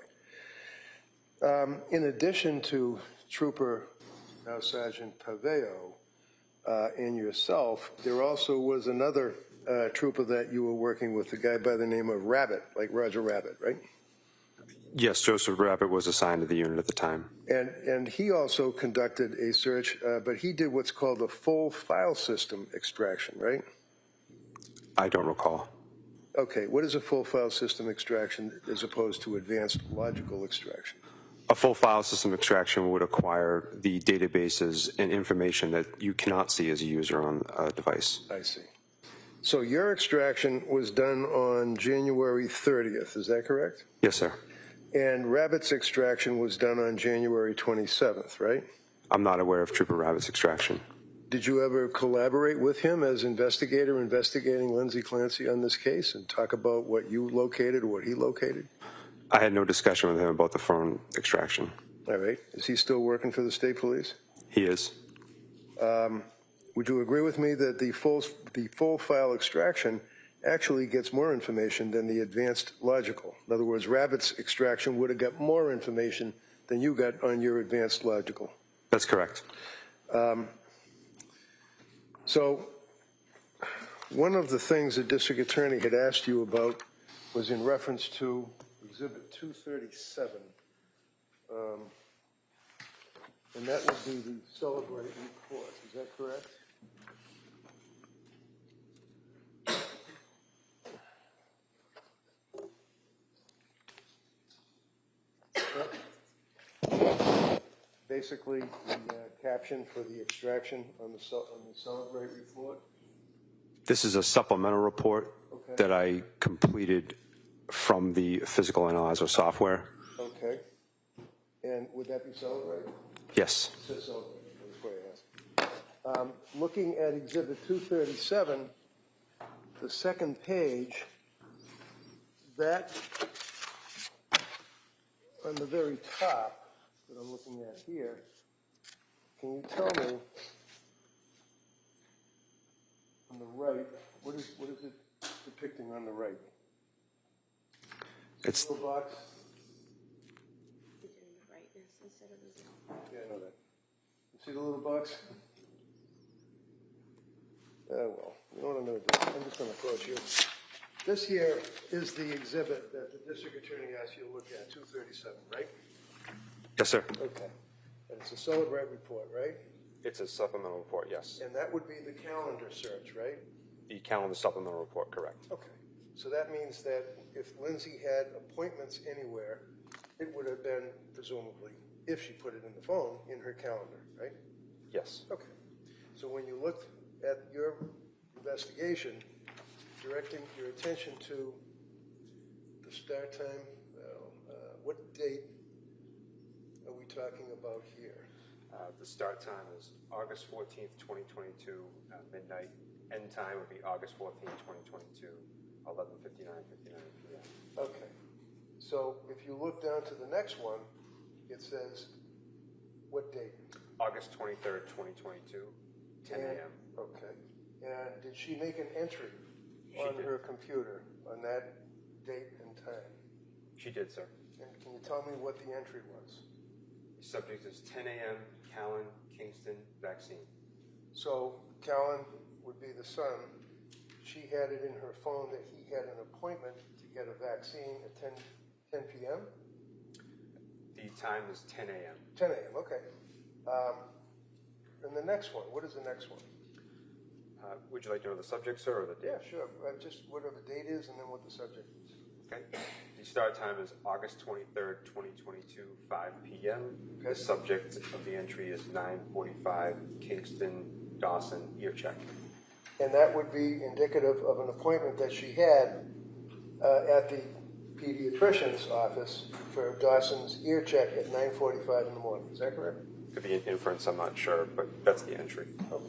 In addition to Trooper, now Sergeant Pavao, and yourself, there also was another trooper that you were working with, a guy by the name of Rabbit, like Roger Rabbit, right? Yes, Joseph Rabbit was assigned to the unit at the time. And he also conducted a search, but he did what's called a full file system extraction, right? I don't recall. Okay, what is a full file system extraction as opposed to advanced logical extraction? A full file system extraction would acquire the databases and information that you cannot see as a user on a device. I see. So your extraction was done on January 30th, is that correct? Yes, sir. And Rabbit's extraction was done on January 27th, right? I'm not aware of Trooper Rabbit's extraction. Did you ever collaborate with him as investigator investigating Lindsay Clancy on this case and talk about what you located or what he located? I had no discussion with him about the phone extraction. All right. Is he still working for the state police? He is. would you agree with me that the full file extraction actually gets more information than the advanced logical? In other words, Rabbit's extraction would have got more information than you got on your advanced logical. That's correct. So one of the things the district attorney had asked you about was in reference to Exhibit 237. And that would be the Celebrate report. Is that correct? Basically, the caption for the extraction on the Celebrate report. This is a supplemental report that I completed from the physical analyzer software. Okay. And would that be Celebrate? Yes. It says Celebrate. That's what I asked. Looking at Exhibit 237, the second page, that on the very top that I'm looking at here, can you tell me on the right, what is it depicting on the right? It's Little box? Brightness instead of the zoom. Yeah, I know that. You see the little box? Well, you know what I'm going to do? I'm just going to approach you. This here is the exhibit that the district attorney asked you to look at, 237, right? yes, sir. Okay. And it's a Celebrate report, right? It's a supplemental report. Yes. And that would be the calendar search, right? The calendar supplemental report. Correct. Okay. So that means that if Lindsay had appointments anywhere, it would have been, presumably, if she put it in the phone, in her calendar, right? Yes. Okay. So when you looked at your investigation, directing your attention to the start time, what date are we talking about here? The start time is August 14th, 2022, midnight. End time would be August 14th, 2022, 11:59 p.m. Okay. So if you look down to the next one, it says, what date? August 23rd, 2022, 10 a.m. Okay. And did she make an entry on did. her computer on that date and time? She did, sir. And can you tell me what the entry was? The subject is 10 a.m. Callan, Kingston, vaccine. So Callan would be the son. She had it in her phone that he had an appointment to get a vaccine at 10 p.m.? The time is 10 a.m. 10 a.m., okay. And the next one, what is the next one? Would you like to know the subject, sir, or the date? Yeah, sure. Just whatever the date is and then what the subject is. Okay. The start time is August 23rd, 2022, 5 p.m. Okay. The subject of the entry is 9:45, Kingston, Dawson, ear check. And that would be indicative of an appointment that she had at the pediatrician's office for Dawson's ear check at 9:45 in the morning. Is that correct? Could be an inference, I'm not sure, but that's the entry. Okay.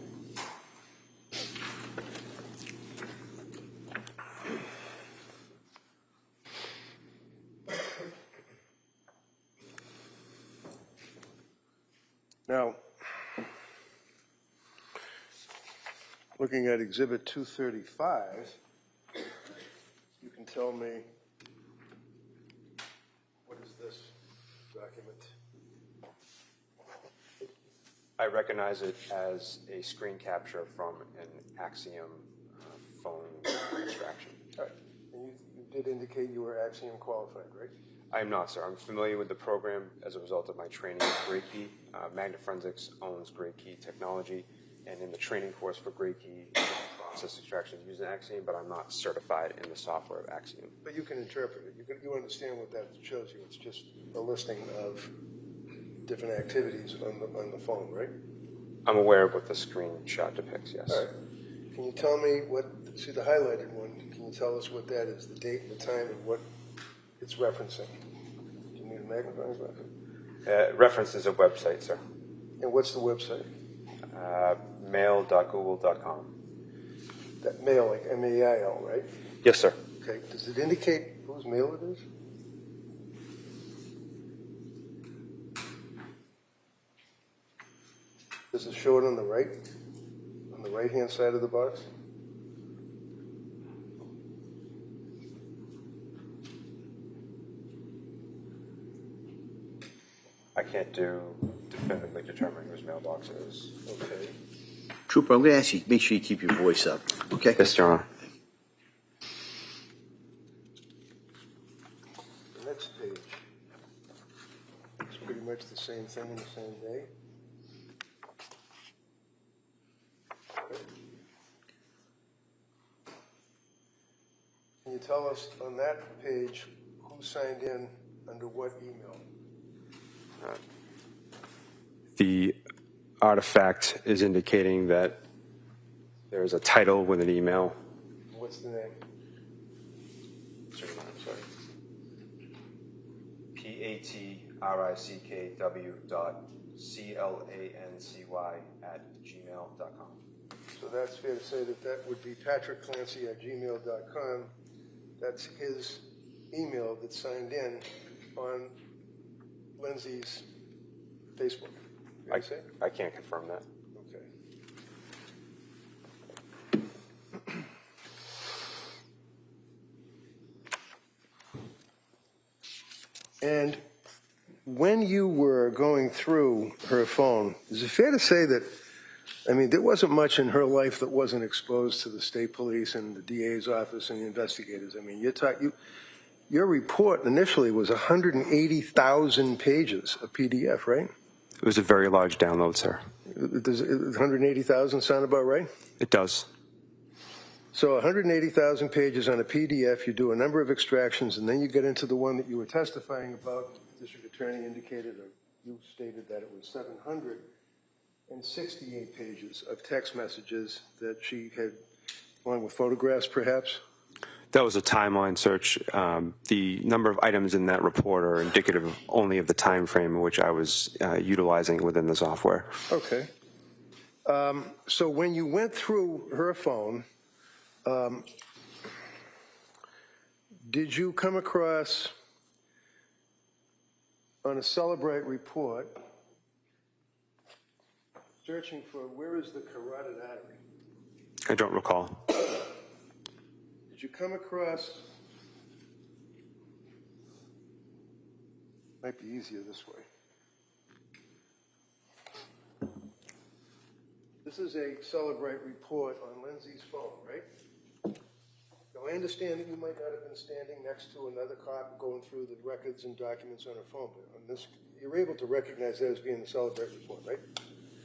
Now, looking at Exhibit 235, you can tell me, what is this document? I recognize it as a screen capture from an Axiom phone extraction. All right. And you did indicate you were Axiom qualified, right? I am not, sir. I'm familiar with the program as a result of my training with Great Key. Magna Forensics owns Great Key Technology, and in the training course for Great Key, process extraction using Axiom, but I'm not certified in the software of Axiom. But you can interpret it. You understand what that shows you. It's just a listing of different activities on the phone, right? I'm aware of what the screenshot depicts, yes. All right. Can you tell me see the highlighted one, can you tell us what that is, the date and the time and what it's referencing? Do you need a magnifying glass? Reference is a website, sir. And what's the website? Mail.google.com. That mail, like M-A-I-L, right? Yes, sir. Okay. Does it indicate whose mail it is? Does it show it on the right? On right-hand side of the box? I can't definitively determine whose mailbox it is. Okay. Trooper, I'm going to ask you, make sure you keep your voice up, okay? Yes, Your Honor. The next page. It's pretty much the same thing in the same day. Okay. Can you tell us on that page who signed in under what email? The artifact is indicating that there is a title with an email. What's the name? I'm sorry. PATRYCW.CLANCY@gmail.com. So that's fair to say that that would be patrickclancy@gmail.com. That's his email that's signed in on Lindsay's Facebook. Fair to say? I can't confirm that. Okay. And when you were going through her phone, is it fair to say that, I mean, there wasn't much in her life that wasn't exposed to the state police and the DA's office and the investigators? I mean, your report initially was 180,000 pages of PDF, right? It was a very large download, sir. Does 180,000 sound about right? It does. So 180,000 pages on a PDF, you do a number of extractions, and then you get into the one that you were testifying about. The district attorney indicated, or you stated that it was 768 pages of text messages that she had, along with photographs perhaps? That was a timeline search. The number of items in that report are indicative only of the time frame in which I was utilizing within the software. Okay. So when you went through her phone, did you come across on a Celebrate report searching for where is the carotid artery? I don't recall. Did you come across, might be easier this way. This is a Celebrate report on Lindsay's phone, right? Now, I understand that you might not have been standing next to another cop going through the records and documents on her phone, but on this, you're able to recognize that as being the Celebrate report, right?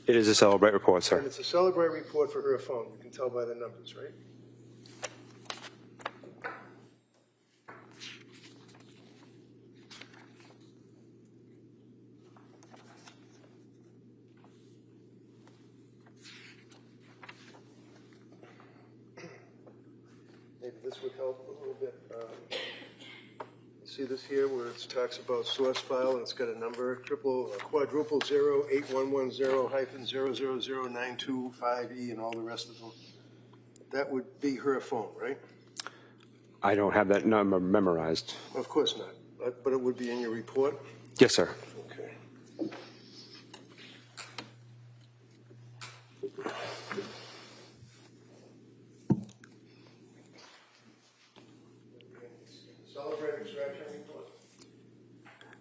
It is a Celebrate report, sir. And it's a Celebrate report for her phone. You can tell by the numbers, right? Maybe this would help a little bit. You see this here where it talks about source file and it's got a number, quadruple 08110-0009225E and all the rest of them. That would be her phone, right? I don't have that number memorized. Of course not, but it would be in your report? Yes, sir. Okay. Celebrate extraction report?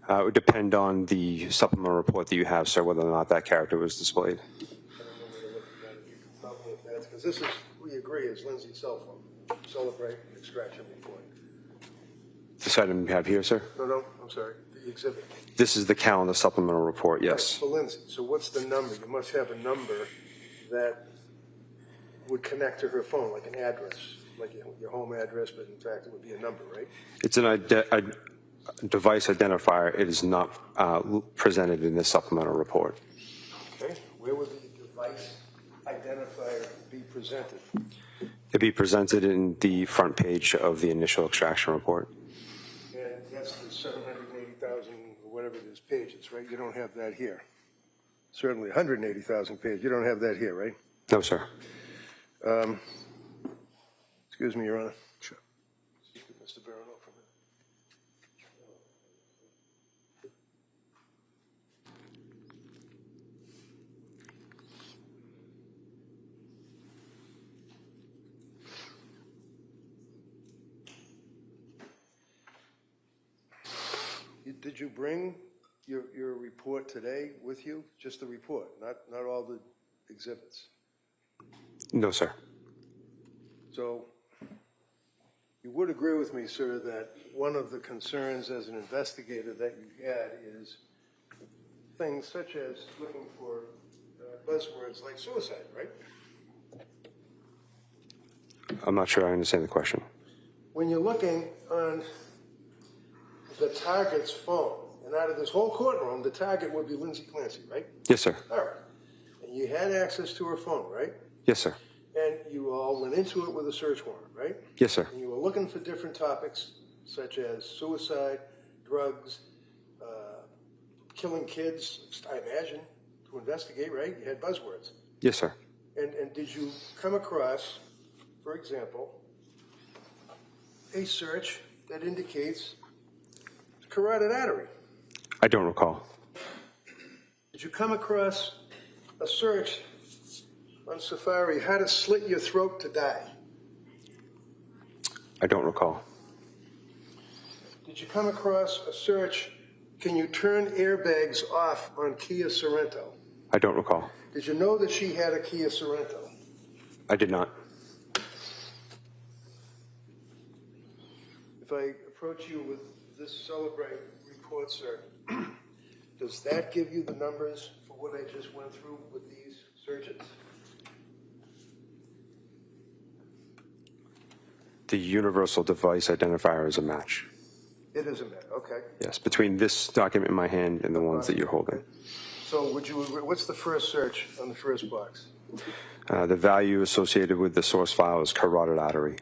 It would depend on the supplemental report that you have, sir, whether or not that character was displayed. I don't know where to look at it. You can tell me if that's, because this is, we agree, is Lindsay's cell phone. Celebrate extraction report. This item you have here, sir? No, I'm sorry, the exhibit. This is the calendar supplemental report, yes. For Lindsay, so what's the number? You must have a number that would connect to her phone, like an address, like your home address, but in fact it would be a number, right? It's a device identifier. It is not presented in this supplemental report. Okay, where would the device identifier be presented? It'd be presented in the front page of the initial extraction report. And that's the 780,000 or whatever it is pages, right? You don't have that here. Certainly 180,000 pages. You don't have that here, right? No, sir. Excuse me, Your Honor. Sure. Mr. Barrow, for a minute. Did you bring your report today with you? Just the report, not all the exhibits? No, sir. So you would agree with me, sir, that one of the concerns as an investigator that you had is things such as looking for buzzwords like suicide, right? I'm not sure I understand the question. When you're looking on the target's phone, and out of this whole courtroom, the target would be Lindsay Clancy, right? Yes, sir. All right. And you had access to her phone, right? Yes, sir. And you all went into it with a search warrant, right? Yes, sir. And you were looking for different topics, such as suicide, drugs, killing kids, I imagine, to investigate, right? You had buzzwords. Yes, sir. And did you come across, for example, a search that indicates carotid artery? I don't recall. Did you come across a search on Safari, how to slit your throat to die? I don't recall. Did you come across a search, can you turn airbags off on Kia Sorento? I don't recall. Did you know that she had a Kia Sorento? I did not. If I approach you with this Celebrate report, sir, does that give you the numbers for what I just went through with these searches? The universal device identifier is a match. It is a match, okay. Yes, between this document in my hand and the ones that you're holding. So would you agree, what's the first search on the first box? The value associated with the source file is carotid artery.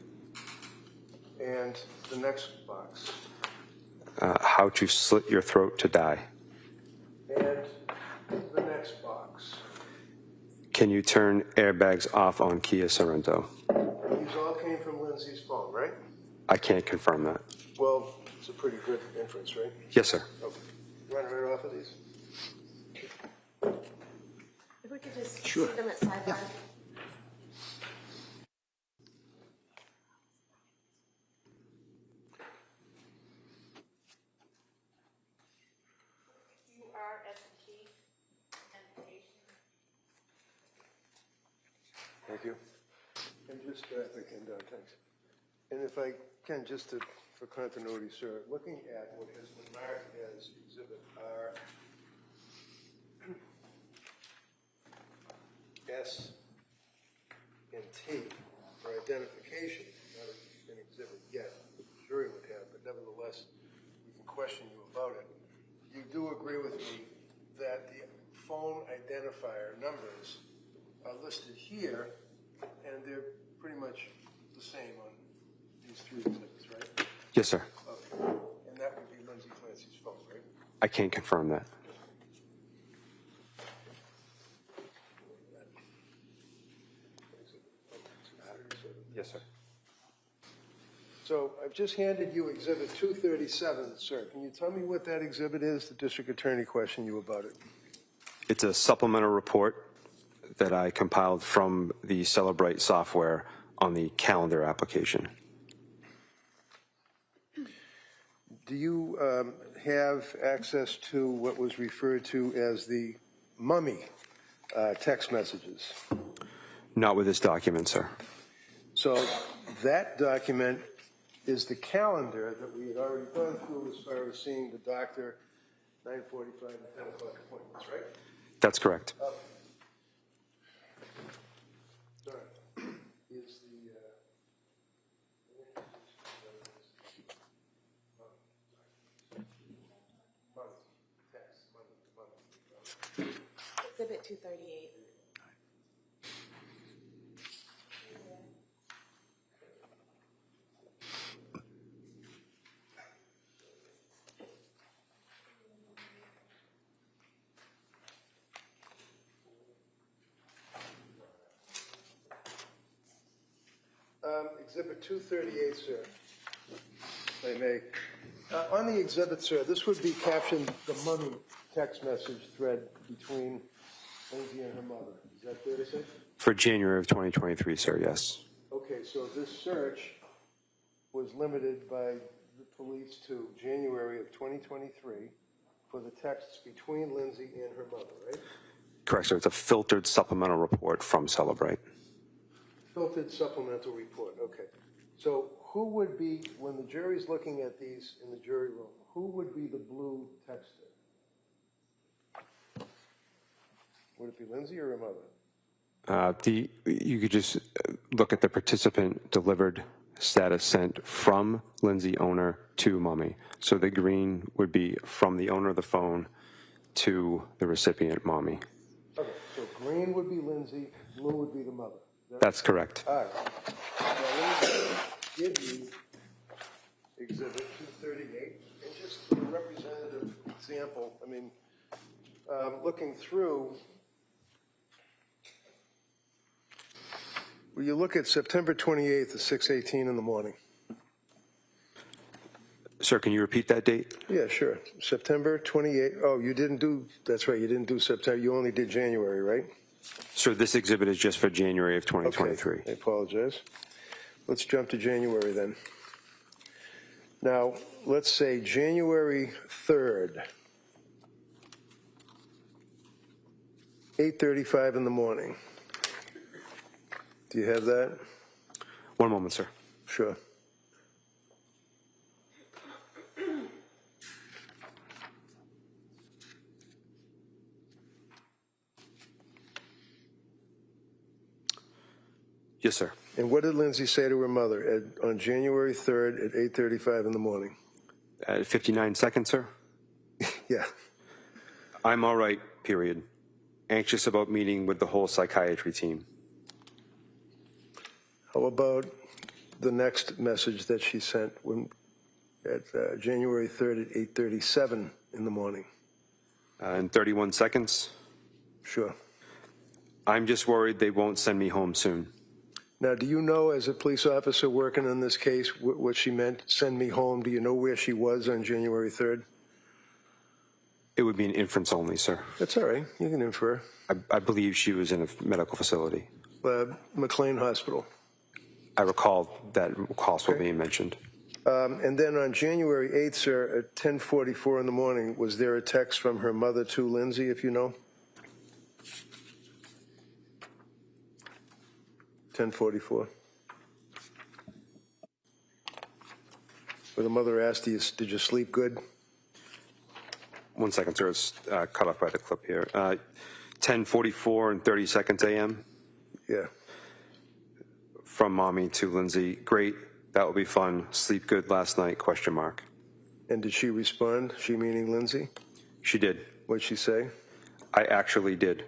And the next box? How to slit your throat to die. And the next box? Can you turn airbags off on Kia Sorento? These all came from Lindsay's phone, right? I can't confirm that. Well, it's a pretty good inference, right? Yes, sir. Okay. Run right off of these? If we could just see them at sidebar. Thank you. And just, thanks. And if I can, just for continuity, sir, looking at what has been marked as Exhibit R, S, and T for identification, not an exhibit yet, the jury would have, but nevertheless, we can question you about it. You do agree with me that the phone identifier numbers are listed here, and they're pretty much the same on these three exhibits, right? Yes, sir. Okay. And that would be Lindsay Clancy's phone, right? I can't confirm that. Yes, sir. So I've just handed you Exhibit 237, sir. Can you tell me what that exhibit is? The district attorney questioned you about it. It's a supplemental report that I compiled from the Celebrate software on the calendar application. Do you have access to what was referred to as the mummy text messages? Not with this document, sir. So that document is the calendar that we had already gone through as far as seeing the doctor, 9:45 and 10 o'clock appointments, right? That's correct. Okay. Sorry. Is the Exhibit 238. Exhibit 238, sir, if I may. On the exhibit, sir, this would be captioned the mummy text message thread between Lindsay and her mother. Is that fair to say? For January of 2023, sir, yes. Okay, so this search was limited by the police to January of 2023 for the texts between Lindsay and her mother, right? Correct, sir. It's a filtered supplemental report from Celebrate. Filtered supplemental report, okay. So who would be, when the jury's looking at these in the jury room, who would be the blue texter? Would it be Lindsay or her mother? You could just look at the participant delivered status sent from Lindsay owner to mommy. So the green would be from the owner of the phone to the recipient, mommy. Okay, so green would be Lindsay, blue would be the mother. That's correct. All right. Now let me give you Exhibit 238, and just for a representative example, I mean, looking through, will you look at September 28th at 6:18 in the morning? Sir, can you repeat that date? Yeah, sure. September 28th. Oh, you didn't do, that's right, you didn't do September. You only did January, right? Sir, this exhibit is just for January of 2023. Okay, I apologize. Let's jump to January then. Now, let's say January 3rd, 8:35 in the morning. Do you have that? One moment, sir. Sure. Yes, sir. And what did Lindsay say to her mother on January 3rd at 8:35 in the morning? 59 seconds, sir. Yeah. I'm all right, period. Anxious about meeting with the whole psychiatry team. How about the next message that she sent at January 3rd at 8:37 in the morning? In 31 seconds. Sure. I'm just worried they won't send me home soon. Now, do you know, as a police officer working on this case, what she meant, send me home? Do you know where she was on January 3rd? It would be an inference only, sir. That's all right. You can infer. I believe she was in a medical facility. McLean Hospital. I recall that hospital being mentioned. And then on January 8th, sir, at 10:44 in the morning, was there a text from her mother to Lindsay, if you know? 10:44. Where the mother asked, did you sleep good? 1 second, sir. It's cut off by the clip here. 10:44 and 30 seconds a.m. Yeah. From mommy to Lindsay. Great. That will be fun. Sleep good last night, question mark. And did she respond? She meaning Lindsay? She did. What'd she say? I actually did.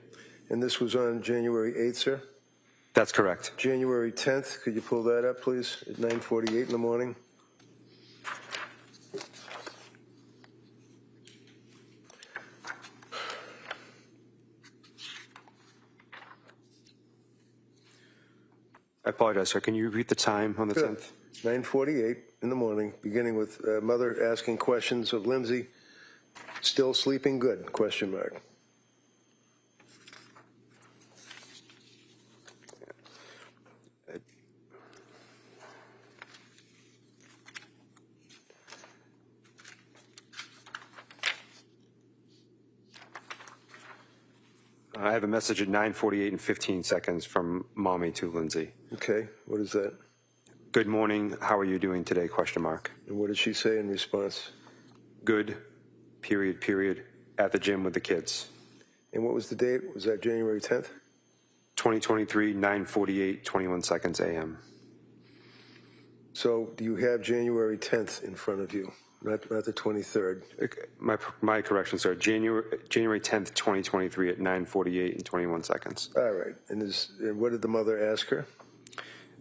And this was on January 8th, sir? That's correct. January 10th, could you pull that up, please, at 9:48 in the morning? I apologize, sir. Can you repeat the time on the 10th? 9:48 in the morning, beginning with mother asking questions of Lindsay. Still sleeping good, question mark. I have a message at 9:48 and 15 seconds from mommy to Lindsay. Okay, what is that? Good morning. How are you doing today? Question mark. And what did she say in response? Good. Period. At the gym with the kids. And what was the date? Was that January 10th? 2023, 9:48, 21 seconds a.m. So do you have January 10th in front of you, not the 23rd? My correction, sir. January 10th, 2023 at 9:48 and 21 seconds. All right. And what did the mother ask her?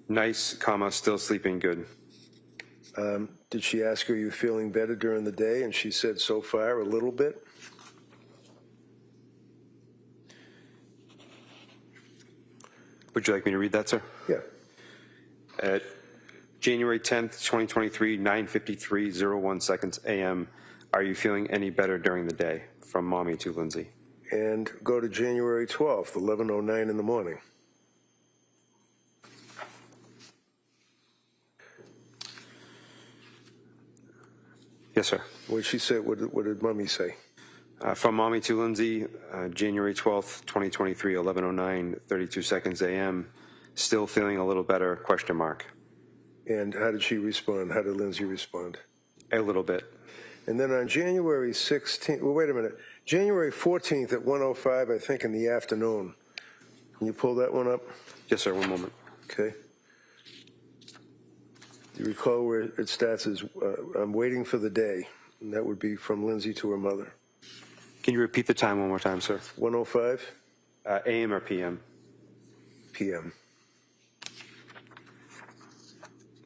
Nice, still sleeping good. Did she ask her, are you feeling better during the day? And she said, so far, a little bit. Would you like me to read that, sir? Yeah. At January 10th, 2023, 9:53:01 seconds a.m. Are you feeling any better during the day? From mommy to Lindsay. And go to January 12th, 11:09 in the morning. Yes, sir. What did she say? What did Mommy say? From Mommy to Lindsay, January 12th, 2023, 11:09, 32 seconds a.m. Still feeling a little better, question mark. And how did she respond? How did Lindsay respond? A little bit. And then on January 16th, well, wait a minute. January 14th at 1:05, I think, in the afternoon. Can you pull that one up? Yes, sir, one moment. Okay. You recall where it starts as, I'm waiting for the day. And that would be from Lindsay to her mother. Can you repeat the time one more time, sir? 1:05 AM or PM? p.m.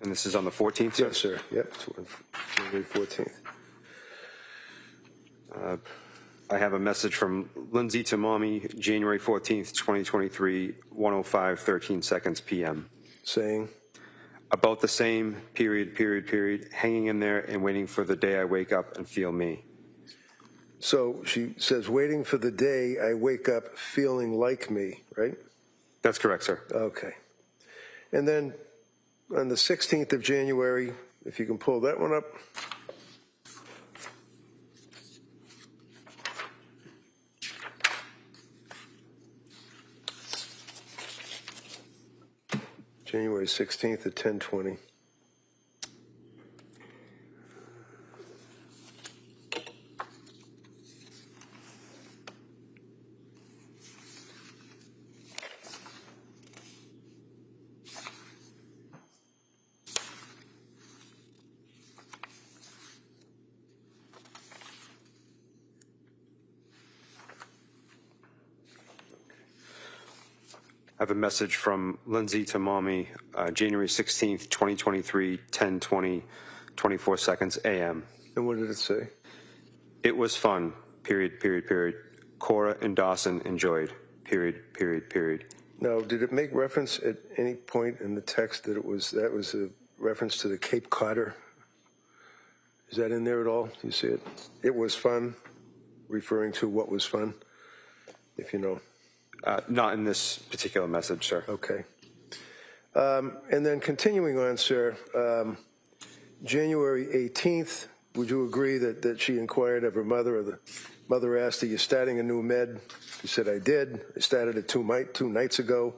And this is on the 14th, sir? Yes, sir. Yep, January 14th. I have a message from Lindsay to Mommy, January 14th, 2023, 1:05, 13 seconds PM. Saying, About the same, period, hanging in there and waiting for the day I wake up and feel me. so she says, waiting for the day I wake up feeling like me, right? That's correct, sir. Okay. And then on the 16th of January, if you can pull that one up. January 16th at 10:20. I have a message from Lindsay to Mommy, January 16th, 2023, 10:20, 24 seconds AM. And what did it say? It was fun, period. Cora and Dawson enjoyed, period. Now, did it make reference at any point in the text that that was a reference to the Cape Codder? Is that in there at all? Do you see it? It was fun, referring to what was fun, if you know. Not in this particular message, sir. Okay. And then continuing on, sir, January 18th, would you agree that she inquired of her mother, or the mother asked, are you starting a new med? She said, I did. I started it two nights ago.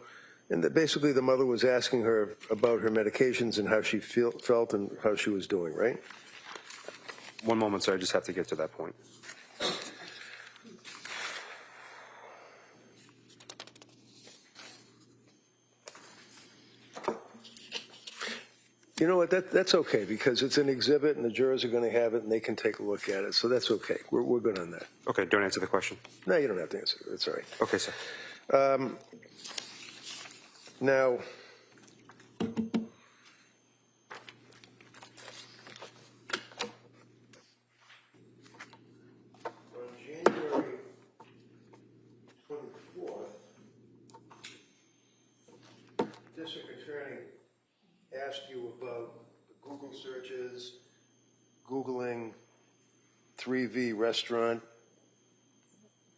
And that basically the mother was asking her about her medications and how she felt and how she was doing, right? One moment, sir. I just have to get to that point. You know what, that's okay, because it's an exhibit and the jurors are going to have it and they can take a look at it, so that's okay. We're good on that. Okay, don't answer the question. No, you don't have to answer it. It's all right. Okay, sir. Now, on January 24th, District Attorney asked you about the Google searches, Googling 3V restaurant,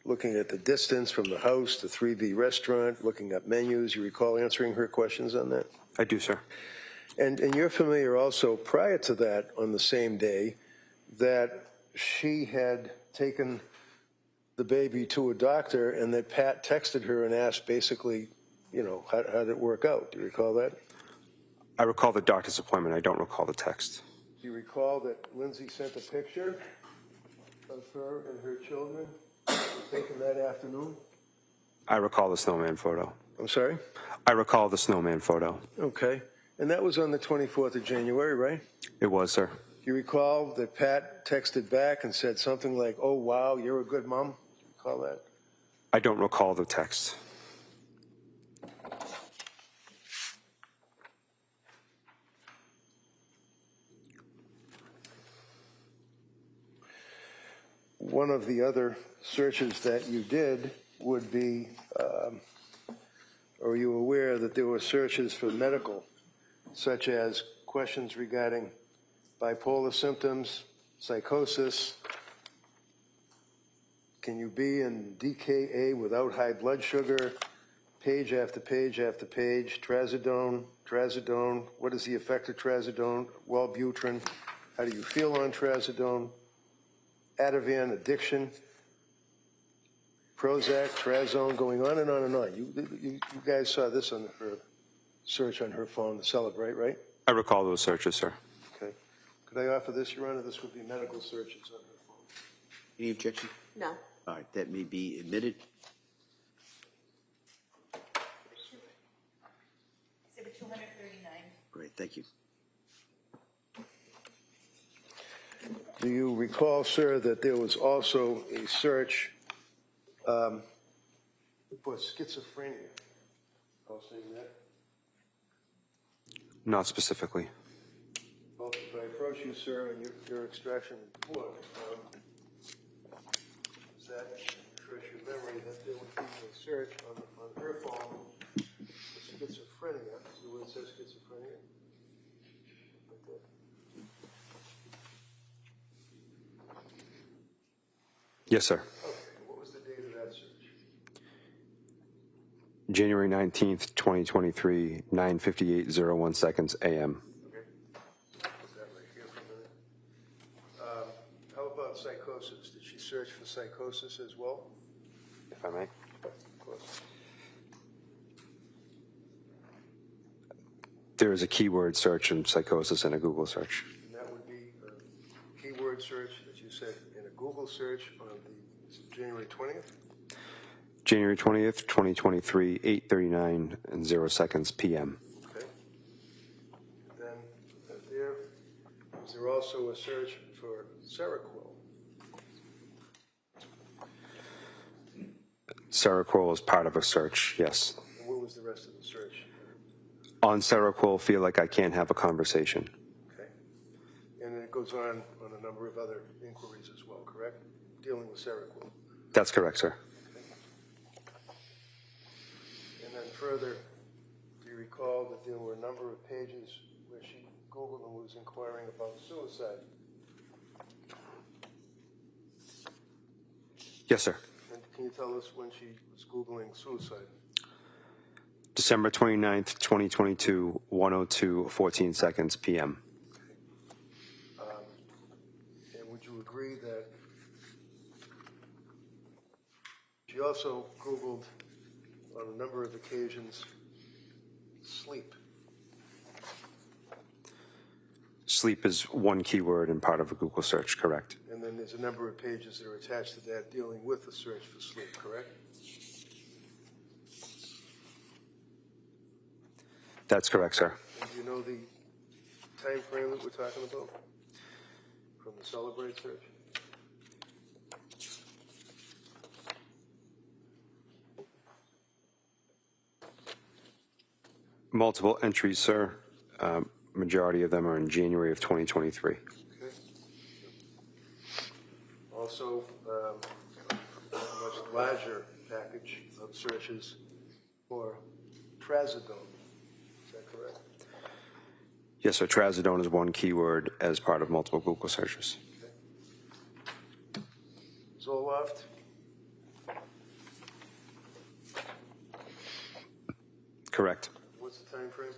looking at the distance from the house to 3V restaurant, looking up menus. You recall answering her questions on that? I do, sir. And you're familiar also, prior to that, on the same day, that she had taken the baby to a doctor and that Pat texted her and asked basically, you know, how did it work out? Do you recall that? I recall the doctor's appointment. I don't recall the text. Do you recall that Lindsay sent a picture of her and her children taken that afternoon? I recall the snowman photo. I'm sorry? I recall the snowman photo. Okay. And that was on the 24th of January, right? It was, sir. Do you recall that Pat texted back and said something like, oh, wow, you're a good mom? Recall that? I don't recall the text. One of the other searches that you did would be, are you aware that there were searches for medical, such as questions regarding bipolar symptoms, psychosis, can you be in DKA without high blood sugar, page after page after page, trazodone, what is the effect of trazodone, Wellbutrin, how do you feel on trazodone, Ativan addiction, Prozac, Trazone, going on and on and on. You guys saw this on her search on her phone, the Celebrate, right? I recall those searches, sir. Okay. Could I offer this, Your Honor? This would be medical searches on her phone. Any objection? No. All right, that may be admitted. Exhibit 239. Great, thank you. Do you recall, sir, that there was also a search for schizophrenia? I'll say that. Not specifically. Well, if I approach you, sir, and your extraction report, does that refresh your memory that there would be a search on her phone for schizophrenia? See where it says schizophrenia? Right there. Yes, sir. Okay, what was the date of that search? January 19th, 2023, 9:58:01 seconds a.m. Okay. Put that right here for a minute. How about psychosis? Did she search for psychosis as well? If I may. Of course. There is a keyword search in psychosis in a Google search. And that would be a keyword search that you said in a Google search on the January 20th? January 20th, 2023, 8:39 and 0 seconds p.m. Okay. Then was there also a search for Seroquel? Seroquel is part of a search, yes. And what was the rest of the search? On Seroquel, feel like I can't have a conversation. Okay. And it goes on a number of other inquiries as well, correct? Dealing with Seroquel. That's correct, sir. And then further, do you recall that there were a number of pages where she Googled and was inquiring about suicide? Yes, sir. And can you tell us when she was Googling suicide? December 29th, 2022, 1:02:14 seconds p.m. And would you agree that she also Googled on a number of occasions sleep? Sleep is one keyword and part of a Google search, correct? And then there's a number of pages that are attached to that dealing with the search for sleep, correct? That's correct, sir. And do you know the time frame that we're talking about from the Celebrate search? Multiple entries, sir. Majority of them are in January of 2023. Okay. Also, a much larger package of searches for trazodone. Is that correct? Yes, sir. Trazodone is one keyword as part of multiple Google searches. Okay. Zoloft. Correct. What's the time frame?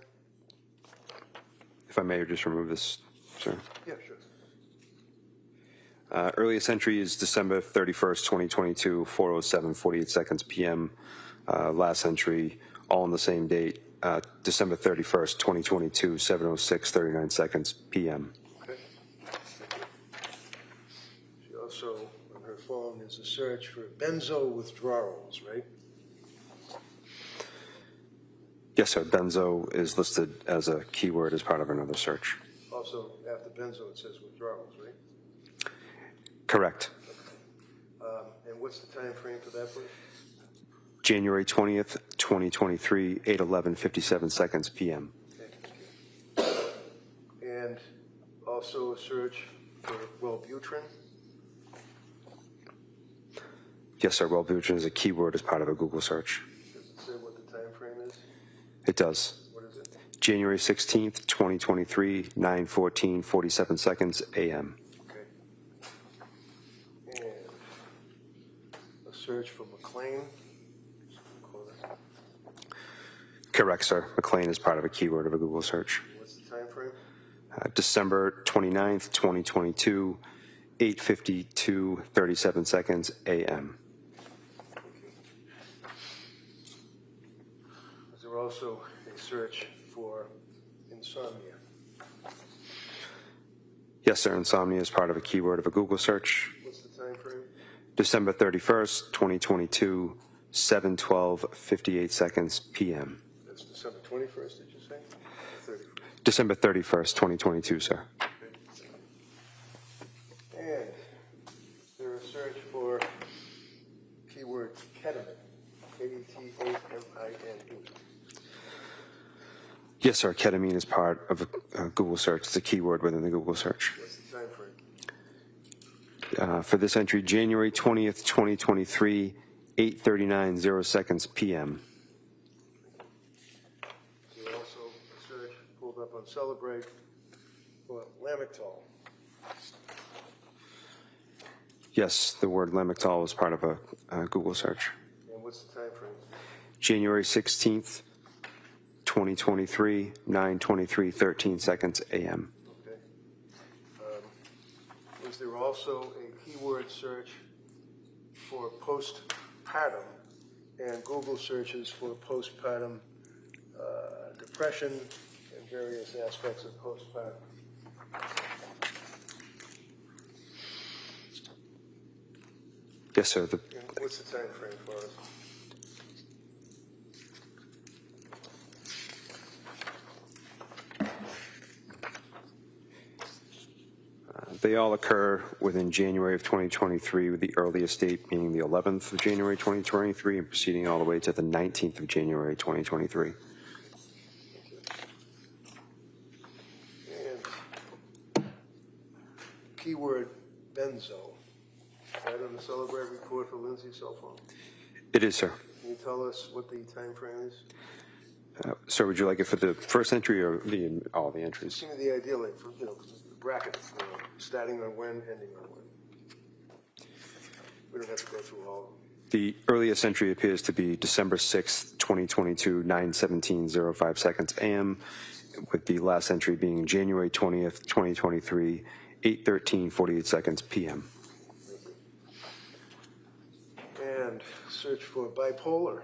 If I may just remove this, sir. Yeah, sure. Earliest entry is December 31st, 2022, 4:07:48 seconds p.m. Last entry, all on the same date, December 31st, 2022, 7:06:39 seconds p.m. Okay. She also, on her phone, is a search for benzo withdrawals, right? Yes, sir. Benzo is listed as a keyword as part of another search. Also, after benzo, it says withdrawals, right? Correct. And what's the time frame for that, please? January 20th, 2023, 8:11:57 seconds p.m. Okay. And also a search for Wellbutrin. Yes, sir. Wellbutrin is a keyword as part of a Google search. Does it say what the time frame is? It does. What is it? January 16th, 2023, 9:14:47 seconds a.m. Okay. And a search for McLean. Correct, sir. McLean is part of a keyword of a Google search. What's the time frame? December 29th, 2022, 8:52:37 seconds a.m. Was there also a search for insomnia? Yes, sir. Insomnia is part of a keyword of a Google search. What's the time frame? December 31st, 2022, 7:12:58 seconds p.m. That's December 21st, did you say? Or 31st? December 31st, 2022, sir. And is there a search for keyword ketamine? K-E-T-A-M-I-N-E. Yes, sir. Ketamine is part of a Google search. It's a keyword within the Google search. What's the time frame? For this entry, January 20th, 2023, 8:39:0 seconds p.m. There's also a search pulled up on Celebrate for Lamictal. Yes, the word Lamictal was part of a Google search. And what's the time frame? January 16th, 2023, 9:23:13 seconds a.m. Okay. Was there also a keyword search for postpartum and Google searches for postpartum depression and various aspects of postpartum? Yes, sir. And what's the time frame for us? They all occur within January of 2023, with the earliest date being the 11th of January 2023 and proceeding all the way to the 19th of January 2023. And keyword benzo. Right on the Celebrate report for Lindsay's cell phone. It is, sir. Can you tell us what the time frame is? Sir, would you like it for the first entry or all the entries? Give me the ideal, like, for, the bracket, starting on when, ending on when. We don't have to go through all of them. The earliest entry appears to be December 6th, 2022, 9:17:05 seconds a.m., with the last entry being January 20th, 2023, 8:13:48 seconds p.m. And search for bipolar.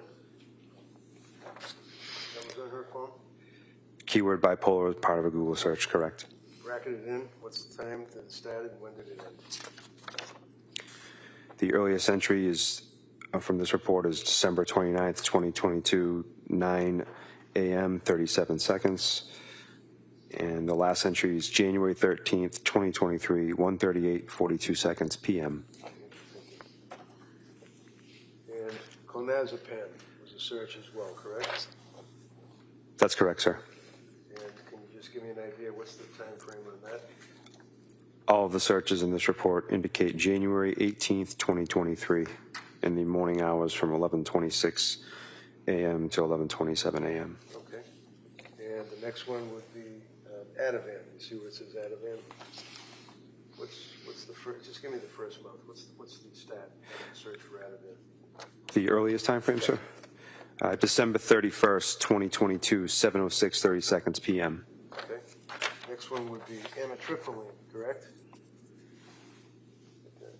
That was on her phone? Keyword bipolar is part of a Google search, correct? Bracketed in. What's the time that it started? When did it end? The earliest entry is from this report is December 29th, 2022, 9 a.m., 37 seconds. And the last entry is January 13th, 2023, 1:38:42 seconds p.m. And clonazepam was a search as well, correct? That's correct, sir. And can you just give me an idea, what's the time frame on that? All of the searches in this report indicate January 18th, 2023, in the morning hours from 11:26 a.m. to 11:27 a.m. Okay. And the next one would be Ativan. You see where it says Ativan? What's the first? Just give me the first month. What's the stat? Search for Ativan. The earliest time frame, sir? December 31st, 2022, 7:06:30 seconds p.m. Okay. Next one would be amitriptyline, correct? Okay.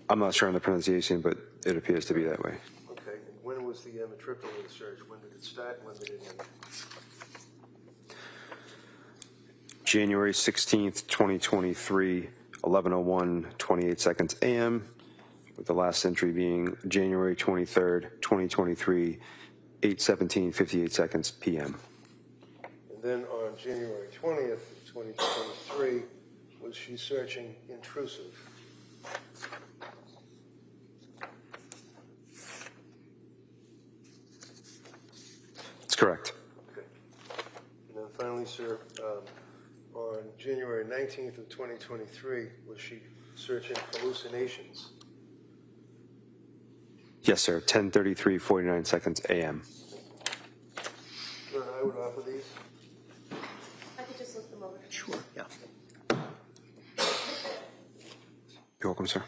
I'm not sure on the pronunciation, but it appears to be that way. Okay. And when was the amitriptyline search? When did it start? When did it end? January 16th, 2023, 11:01:28 seconds a.m., with the last entry being January 23rd, 2023, 8:17:58 seconds p.m. And then on January 20th, 2023, was she searching intrusive? That's correct. Okay. And then finally, sir, on January 19th of 2023, was she searching hallucinations? Yes, sir. 10:33:49 seconds a.m. Sir, I would offer these. I could just look them over. Sure. Yeah. You're welcome, sir.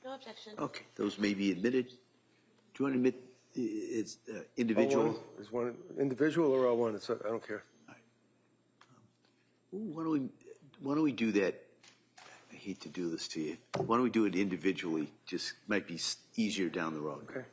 No objection. Okay, those may be admitted. Do you want to admit it's individual? Is one individual or all one? It's, I don't care. Ooh, why don't we do that? I hate to do this to you. Why don't we do it individually? Just might be easier down the road. Okay.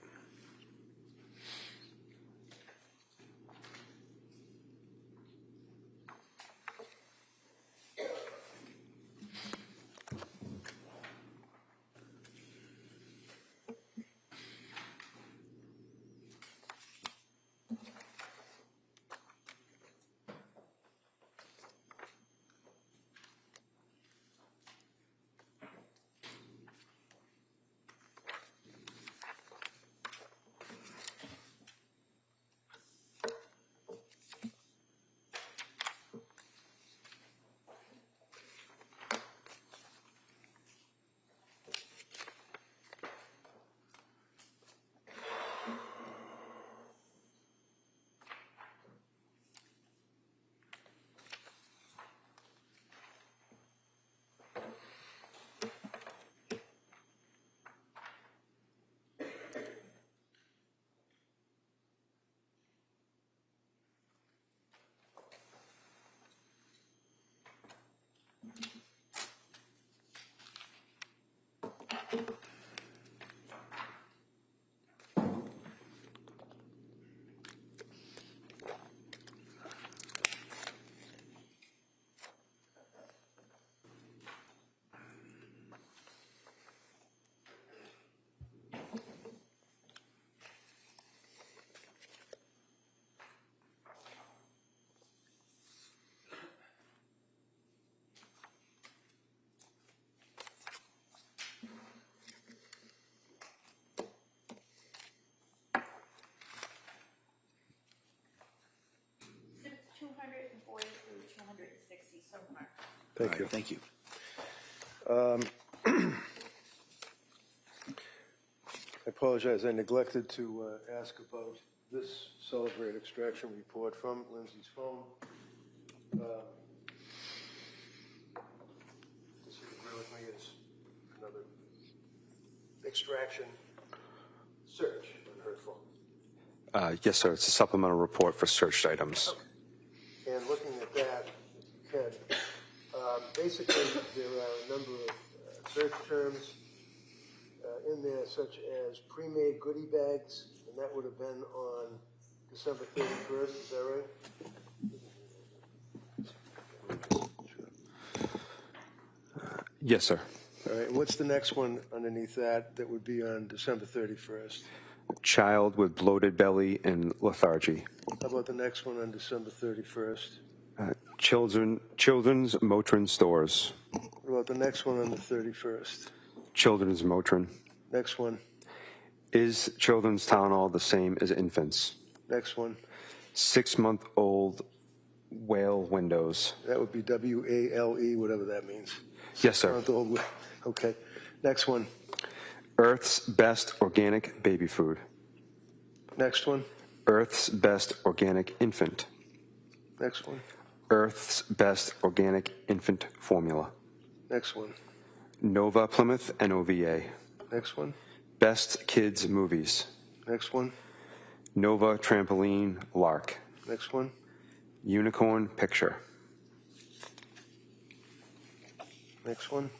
Exhibits 240 through 260 so far. Thank All you. right, thank you. I apologize. I neglected to ask about this Celebrate extraction report from Lindsay's phone. Just agree with me is another extraction search on her phone. Yes, sir. It's a supplemental report for searched items. And looking at that, Ken, basically there are a number of search terms in there, such as pre-made goodie bags, and that would have been on December 31st. Is that right? Yes, sir. All right. And what's the next one underneath that that would be on December 31st? Child with bloated belly and lethargy. How about the next one on December 31st? Children's Motrin stores. What about the next one on the 31st? Children's Motrin. Next one. Is children's town hall the same as infants? Next one. 6-month-old whale windows. That would be WALE, whatever that means. Yes, sir. Month-old. Okay. Next one. Earth's best organic baby food. Next one. Earth's best organic infant. Next one. Earth's best organic infant formula. Next one. Nova Plymouth NOVA. Next one. Best kids movies. Next one. Nova Trampoline Lark. Next one. Unicorn Picture. Next one,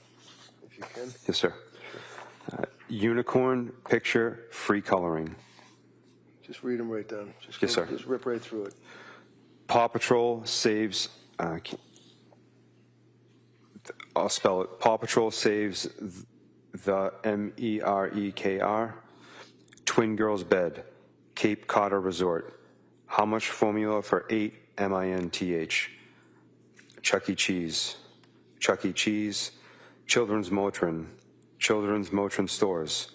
if you can. Yes, sir. Unicorn Picture Free Coloring. Just read them right down. Just Yes, sir. Just rip right through it. Paw Patrol saves. I'll spell it. Paw Patrol saves the MEREKR. Twin Girls Bed. Cape Cod Resort. How much formula for 8 MINTH? Chuck E. Cheese. Chuck E. Cheese. Children's Motrin. Children's Motrin stores.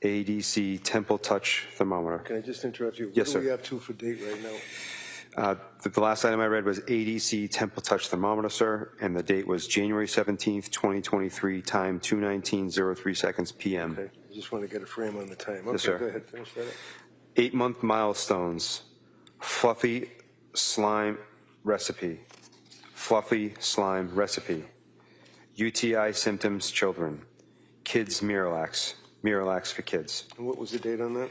ADC Temple Touch Thermometer. Can I just interrupt you? Yes, What sir. do we have to for date right now? The last item I read was ADC Temple Touch Thermometer, sir, and the date was January 17th, 2023, time 2:19:03 seconds p.m. Okay. I just want to get a frame on the time. Okay, Yes, sir. Go ahead. Finish that up. 8-month milestones. Fluffy slime recipe. Fluffy slime recipe. UTI symptoms children. Kids Miralax. Miralax for Kids. And what was the date on that?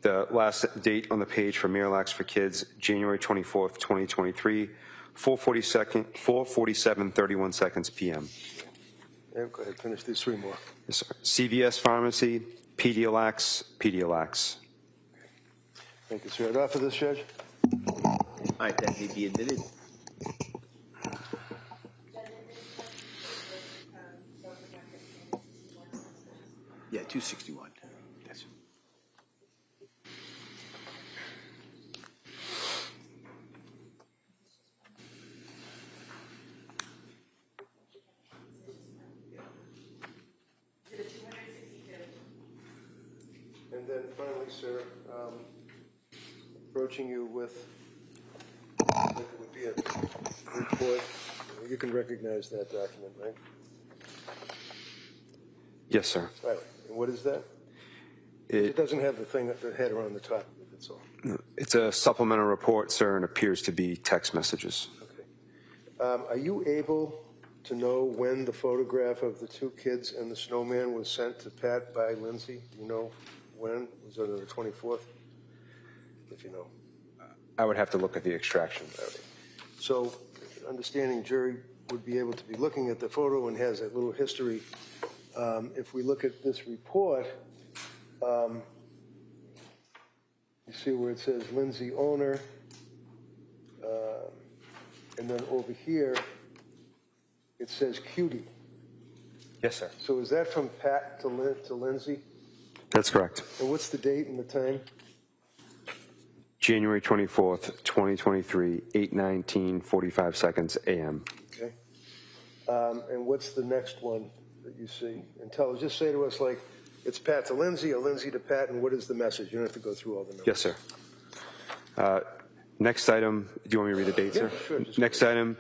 The last date on the page for Miralax for Kids, January 24th, 2023, 4:47:31 seconds p.m. Yeah, go ahead, finish these three more. Yes, sir. CVS Pharmacy, Pedialax. Thank you, sir. I'd offer this, Judge. All right, that may be admitted. Yeah, 261. That's And then finally, sir, approaching you with, it would be a report. You can recognize that document, right? Yes, sir. Right. And what is that? It doesn't have the header on the top of it, that's all. It's a supplemental report, sir, and appears to be text messages. Okay. Are you able to know when the photograph of the two kids and the snowman was sent to Pat by Lindsay? Do you know when? Was it on the 24th? If you know. I would have to look at the extraction. So, understanding jury would be able to be looking at the photo and has a little history. If we look at this report, you see where it says Lindsay owner, and then over here it says Cutie. Yes, sir. So is that from Pat to Lindsay? That's correct. And what's the date and the time? January 24th, 2023, 8:19:45 seconds a.m. Okay. And what's the next one that you see? And just say to us, like, it's Pat to Lindsay or Lindsay to Pat, and what is the message? You don't have to go through all the numbers. Yes, sir. Next item, do you want me to read the date, sir? Yeah, sure. Next item,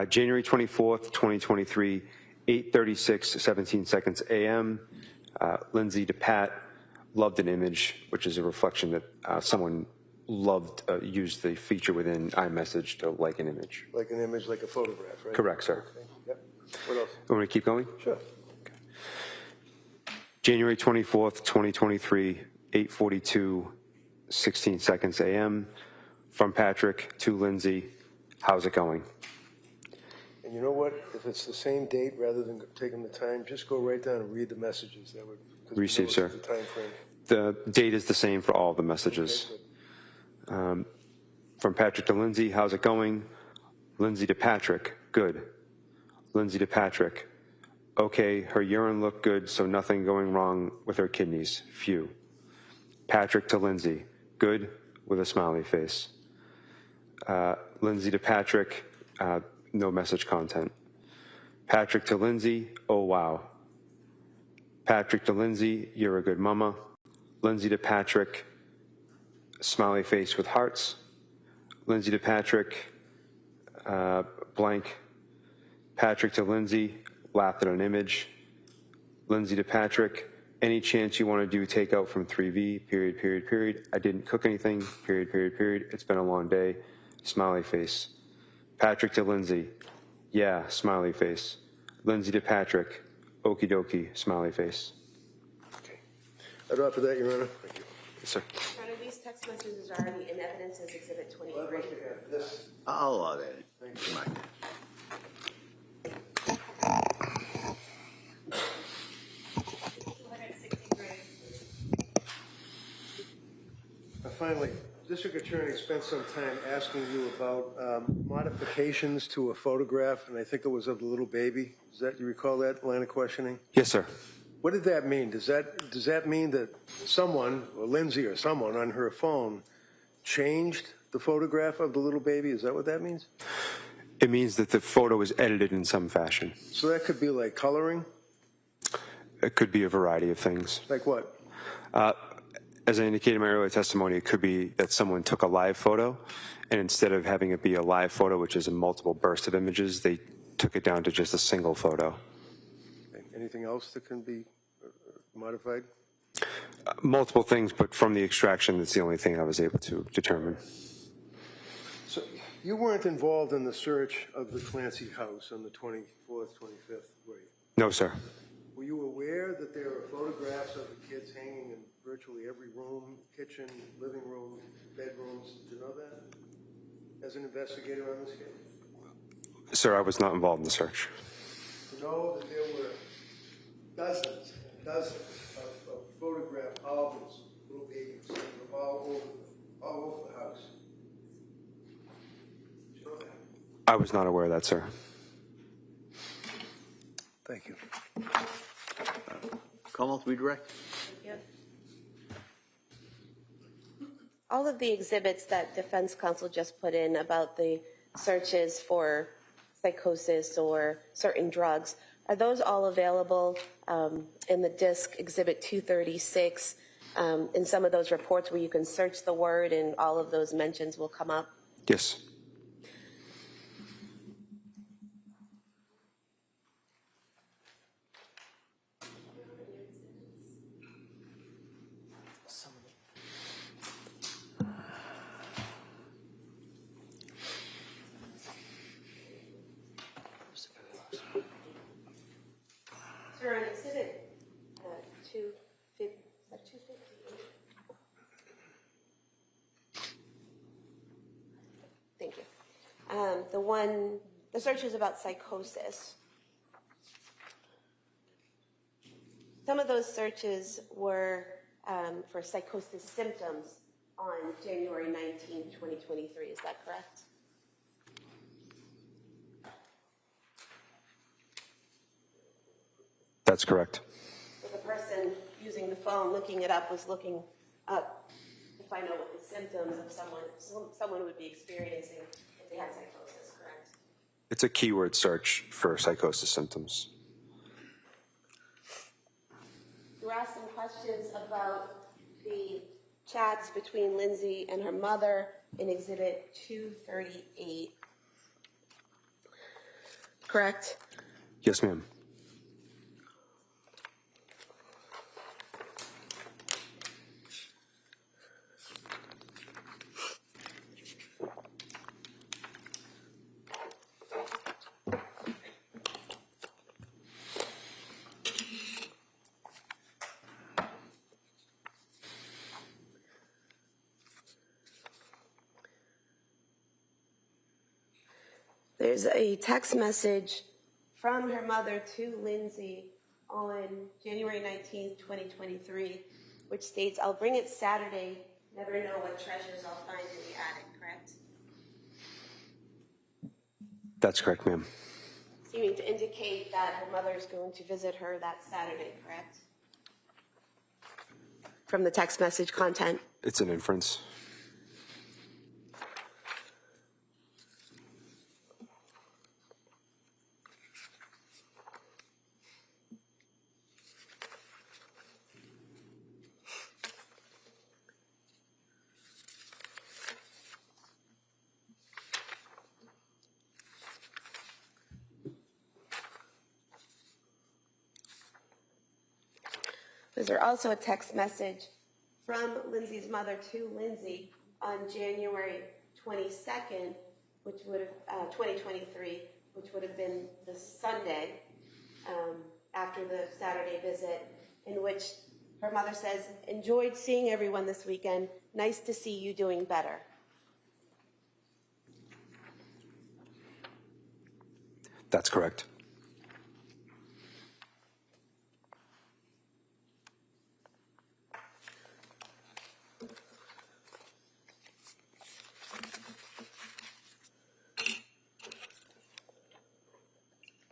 January 24th, 2023, 8:36:17 seconds a.m. Lindsay to Pat, loved an image, which is a reflection that someone used the feature within iMessage to like an image. Like an image, like a photograph, right? Correct, sir. Okay. Yep. What else? You want me to keep going? Sure. January 24th, 2023, 8:42:16 seconds a.m. From Patrick to Lindsay, how's it going? And you know what? If it's the same date, rather than taking the time, just go right down and read the messages. That would Receive, sir. The time frame. The date is the same for all the messages. Okay, From Patrick to Lindsay, how's it going? Lindsay to Patrick, good. Lindsay to Patrick, okay, her urine looked good, so nothing going wrong with her kidneys, phew. Patrick to Lindsay, good, with a smiley face. Lindsay to Patrick, no message content. Patrick to Lindsay, oh wow. Patrick to Lindsay, you're a good mama. Lindsay to Patrick, smiley face with hearts. Lindsay to Patrick, blank. Patrick to Lindsay, laughed at an image. Lindsay to Patrick, any chance you want to do takeout from 3V, period. I didn't cook anything, period. It's been a long day, smiley face. Patrick to Lindsay, yeah, smiley face. Lindsay to Patrick, okie dokie, smiley face. Okay. I'd offer that, Your Honor. Thank you. Yes, sir. Your Honor, these text messages are already in evidence as Exhibit 23. This. I'll allow that. Come on. Finally, District Attorney spent some time asking you about modifications to a photograph, and I think it was of the little baby. Do you recall that line of questioning? Yes, sir. What did that mean? Does that mean that someone, or Lindsay or someone on her phone, changed the photograph of the little baby? Is that what that means? It means that the photo was edited in some fashion. So that could be like coloring? It could be a variety of things. Like what? As I indicated in my earlier testimony, it could be that someone took a live photo, and instead of having it be a live photo, which is a multiple burst of images, they took it down to just a single photo. Anything else that can be modified? Multiple things, but from the extraction, that's the only thing I was able to determine. So you weren't involved in the search of the Clancy house on the 24th, 25th, were you? No, sir. Were you aware that there are photographs of the kids hanging in virtually every room, kitchen, living room, bedrooms? Did you know that as an investigator on this case? Sir, I was not involved in the search. To know that there were dozens and dozens of photograph albums of little babies all over the house. Did you know that? I was not aware of that, sir. Thank you. Commonwealth redirect. All of the exhibits that defense counsel just put in about the searches for psychosis or certain drugs, are those all available in the disc exhibit 236 in some of those reports where you can search the word and all of those mentions will come up? Yes. Sir, on exhibit 258. Thank you. The search is about psychosis. Some of those searches were for psychosis symptoms on January 19, 2023. Is that correct? That's correct. So the person using the phone, looking it up, was looking up to find out what the symptoms of someone would be experiencing if they had psychosis, correct? It's a keyword search for psychosis symptoms. You were asked some questions about the chats between Lindsay and her mother in Exhibit 238, correct? Yes, ma'am. There's a text message from her mother to Lindsay on January 19th, 2023, which states, "I'll bring it Saturday, never know what treasures I'll find in the attic," correct? That's correct, ma'am. Seeming to indicate that her mother is going to visit her that Saturday, correct? From the text message content. It's an inference. Is there also a text message from Lindsay's mother to Lindsay on January 22nd, which would have 2023, which would have been the Sunday after the Saturday visit, in which her mother says, "Enjoyed seeing everyone this weekend. Nice to see you doing better." That's correct.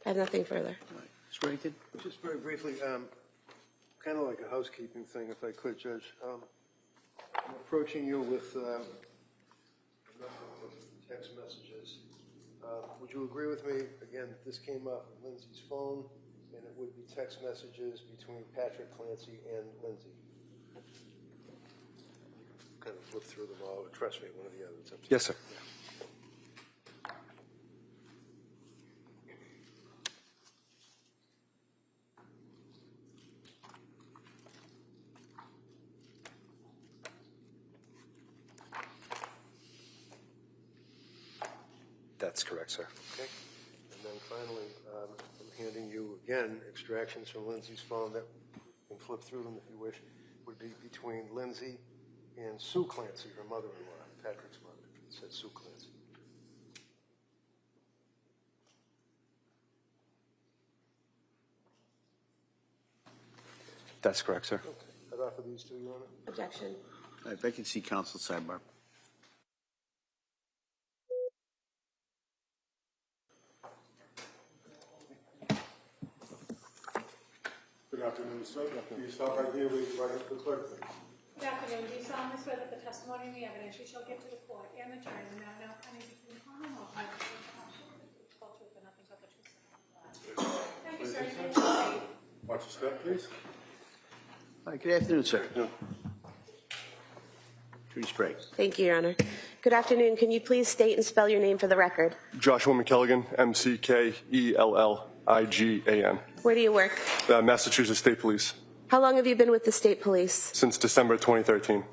I have nothing further. Mr. Reddington? Just very briefly, kind of like a housekeeping thing, if I could, Judge. I'm approaching you with a number of text messages. Would you agree with me, again, this came off of Lindsay's phone, and it would be text messages between Patrick Clancy and Lindsay? Kind of flip through them all, but trust me, one or the other. It's up to you. Yes, sir. That's correct, sir. Okay. And then finally, I'm handing you again, extractions from Lindsay's phone that you can flip through them if you wish, would be between Lindsay and Sue Clancy, her mother-in-law, Patrick's mother. It said Sue Clancy. That's correct, sir. Okay. I'd offer these to you, Your Honor. Objection. If I can see counsel sidebar. Good afternoon, sir. Can you stop right here with the clerk, please? Good afternoon. Do you solemnly swear that the testimony and the evidence you shall give to the court and the jury will now pending between the Commonwealth and the full truth and nothing but the truth? Thank you, sir. You may proceed. Watch your step, please. All right, good afternoon, sir. Attorney Sprague. Thank you, Your Honor. Good afternoon. Can you please state and spell your name for the record? Joshua McKelligan, McKelligan. Where do you work? Massachusetts State Police, How long have you been with the state police? since December 2013,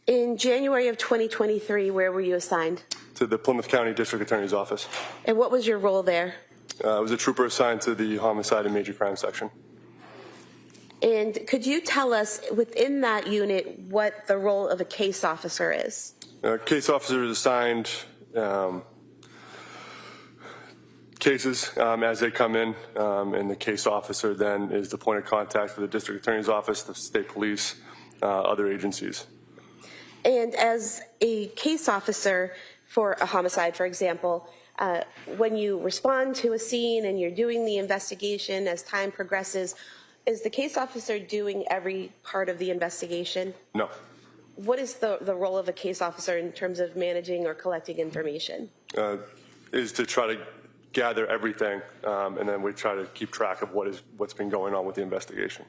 In January of 2023, where were you assigned? to the Plymouth County District Attorney's Office. And what was your role there? I was a trooper assigned to the Homicide and Major Crime Section. And could you tell us, within that unit, what the role of a case officer is? Case officer is assigned cases as they come in, and the case officer then is the point of contact for the District Attorney's Office, the State Police, other agencies. And as a case officer for a homicide, for example, when you respond to a scene and you're doing the investigation as time progresses, is the case officer doing every part of the investigation? No. What is the role of a case officer in terms of managing or collecting information? Is to try to gather everything, and then we try to keep track of what's been going on with the investigation.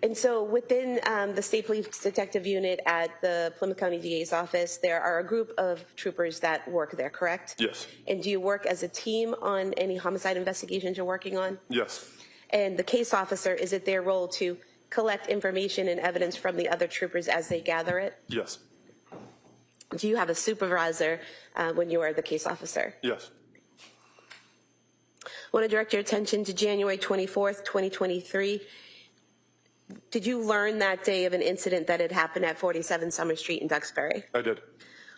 And so within the State Police Detective Unit at the Plymouth County DA's office, there are a group of troopers that work there, correct? Yes. And do you work as a team on any homicide investigations you're working on? Yes. And the case officer, is it their role to collect information and evidence from the other troopers as they gather it? Yes. Do you have a supervisor when you are the case officer? Yes. I want to direct your attention to January 24th, 2023. Did you learn that day of an incident that had happened at 47 Summer Street in Duxbury? I did.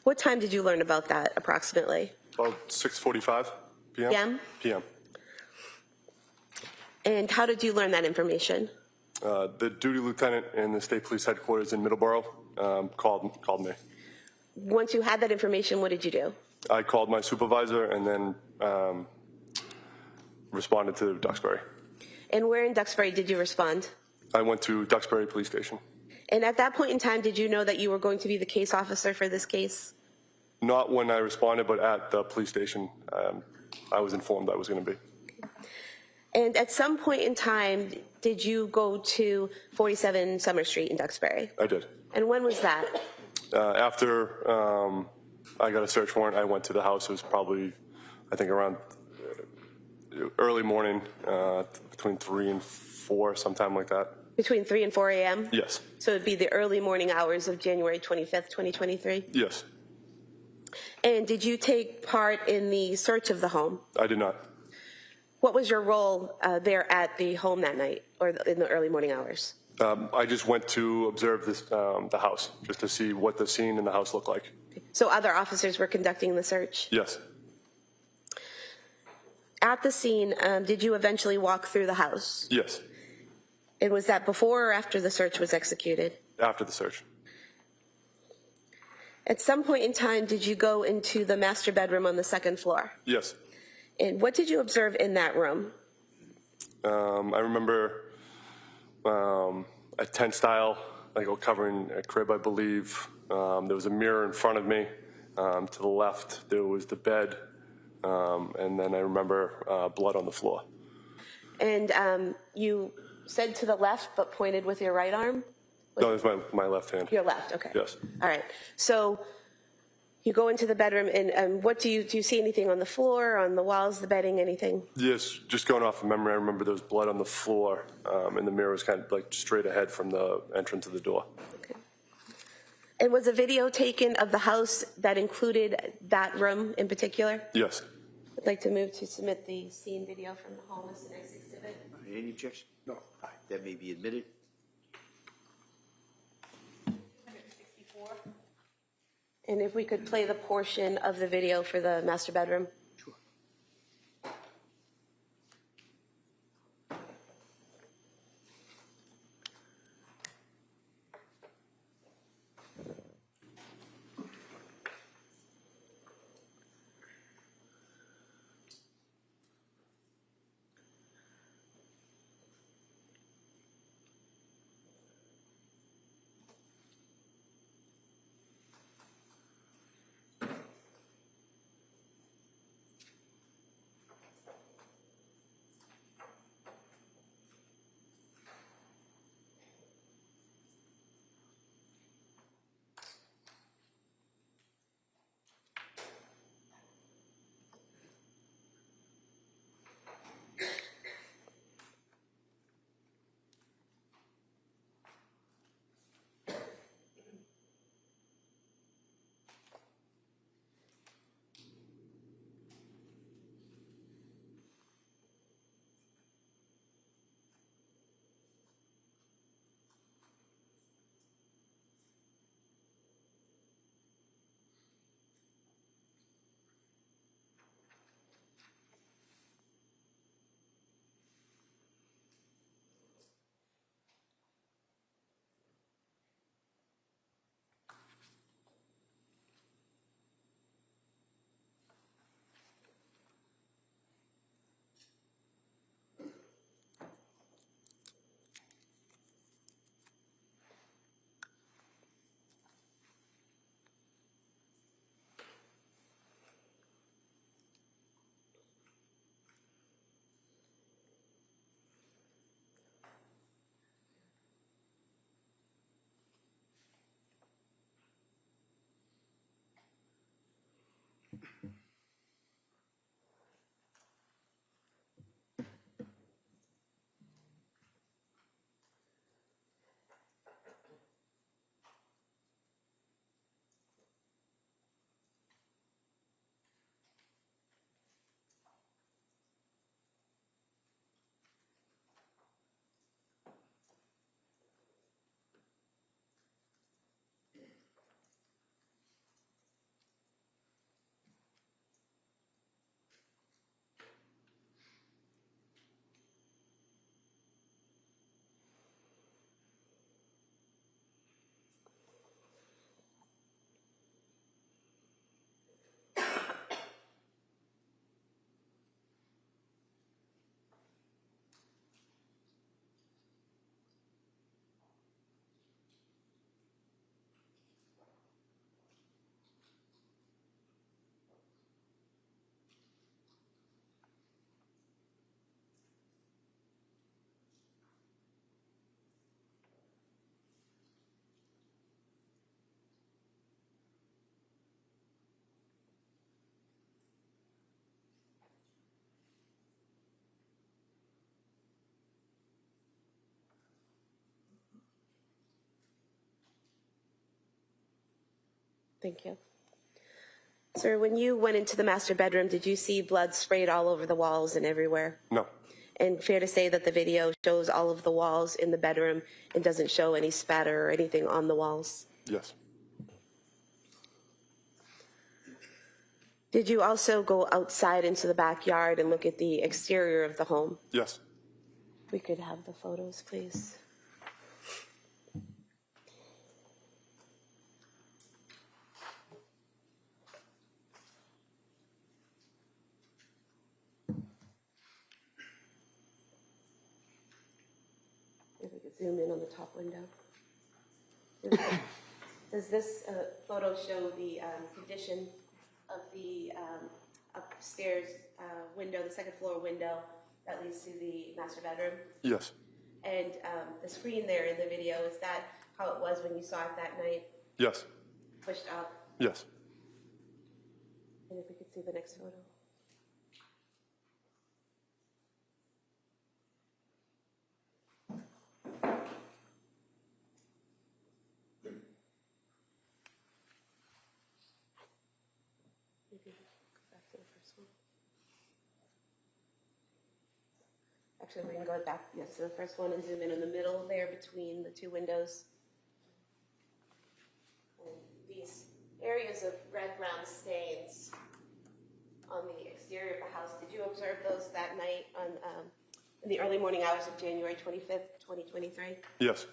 What time did you learn about that, approximately? About 6:45 p.m. PM? PM. And how did you learn that information? The duty lieutenant in the state police headquarters in Middleborough called me. Once you had that information, what did you do? I called my supervisor and then responded to Duxbury. And where in Duxbury did you respond? I went to Duxbury Police Station. And at that point in time, did you know that you were going to be the case officer for this case? Not when I responded, but at the police station, I was informed I was going to be. And at some point in time, did you go to 47 Summer Street in Duxbury? I did. And when was that? After I got a search warrant, I went to the house. It was probably, I think, around early morning, between 3 and 4, sometime like that. Between 3 and 4 a.m.? Yes. So it'd be the early morning hours of January 25th, 2023? Yes. And did you take part in the search of the home? I did not. What was your role there at the home that night, or in the early morning hours? I just went to observe the house, just to see what the scene in the house looked like. So other officers were conducting the search? Yes. At the scene, did you eventually walk through the house? Yes. And was that before or after the search was executed? After the search. At some point in time, did you go into the master bedroom on the second floor? Yes. And what did you observe in that room? I remember a tent style, like covering a crib, I believe. There was a mirror in front of me. To the left, there was the bed. And then I remember blood on the floor. And you said to the left, but pointed with your right arm? No, it was my left hand. Your left, okay. Yes. All right. So you go into the bedroom, and what do you see anything on the floor, on the walls, the bedding, anything? Yes, just going off of memory, I remember there was blood on the floor, and the mirror was kind of like straight ahead from the entrance of the door. Okay. And was a video taken of the house that included that room in particular? Yes. I'd like to move to submit the scene video from the home as the next exhibit. Any objection? No. All right, that may be admitted. 264. And if we could play the portion of the video for the master bedroom. Sure. Thank you. Sir, when you went into the master bedroom, did you see blood sprayed all over the walls and everywhere? No. And fair to say that the video shows all of the walls in the bedroom and doesn't show any spatter or anything on the walls? Yes. Did you also go outside into the backyard and look at the exterior of the home? Yes. We could have the photos, please. If we could zoom in on the top window. Does this photo show the condition of the upstairs window, the second floor window that leads to the master bedroom? Yes. And the screen there in the video, is that how it was when you saw it that night? Yes. Pushed up? Yes. And if we could see the next photo. Maybe go back to the first one. Actually, we can go back, yes, to the first one and zoom in the middle there between the two windows. And these areas of red-brown stains on the exterior of the house, did you observe those that night on, in the early morning hours of January 25th, 2023? Yes.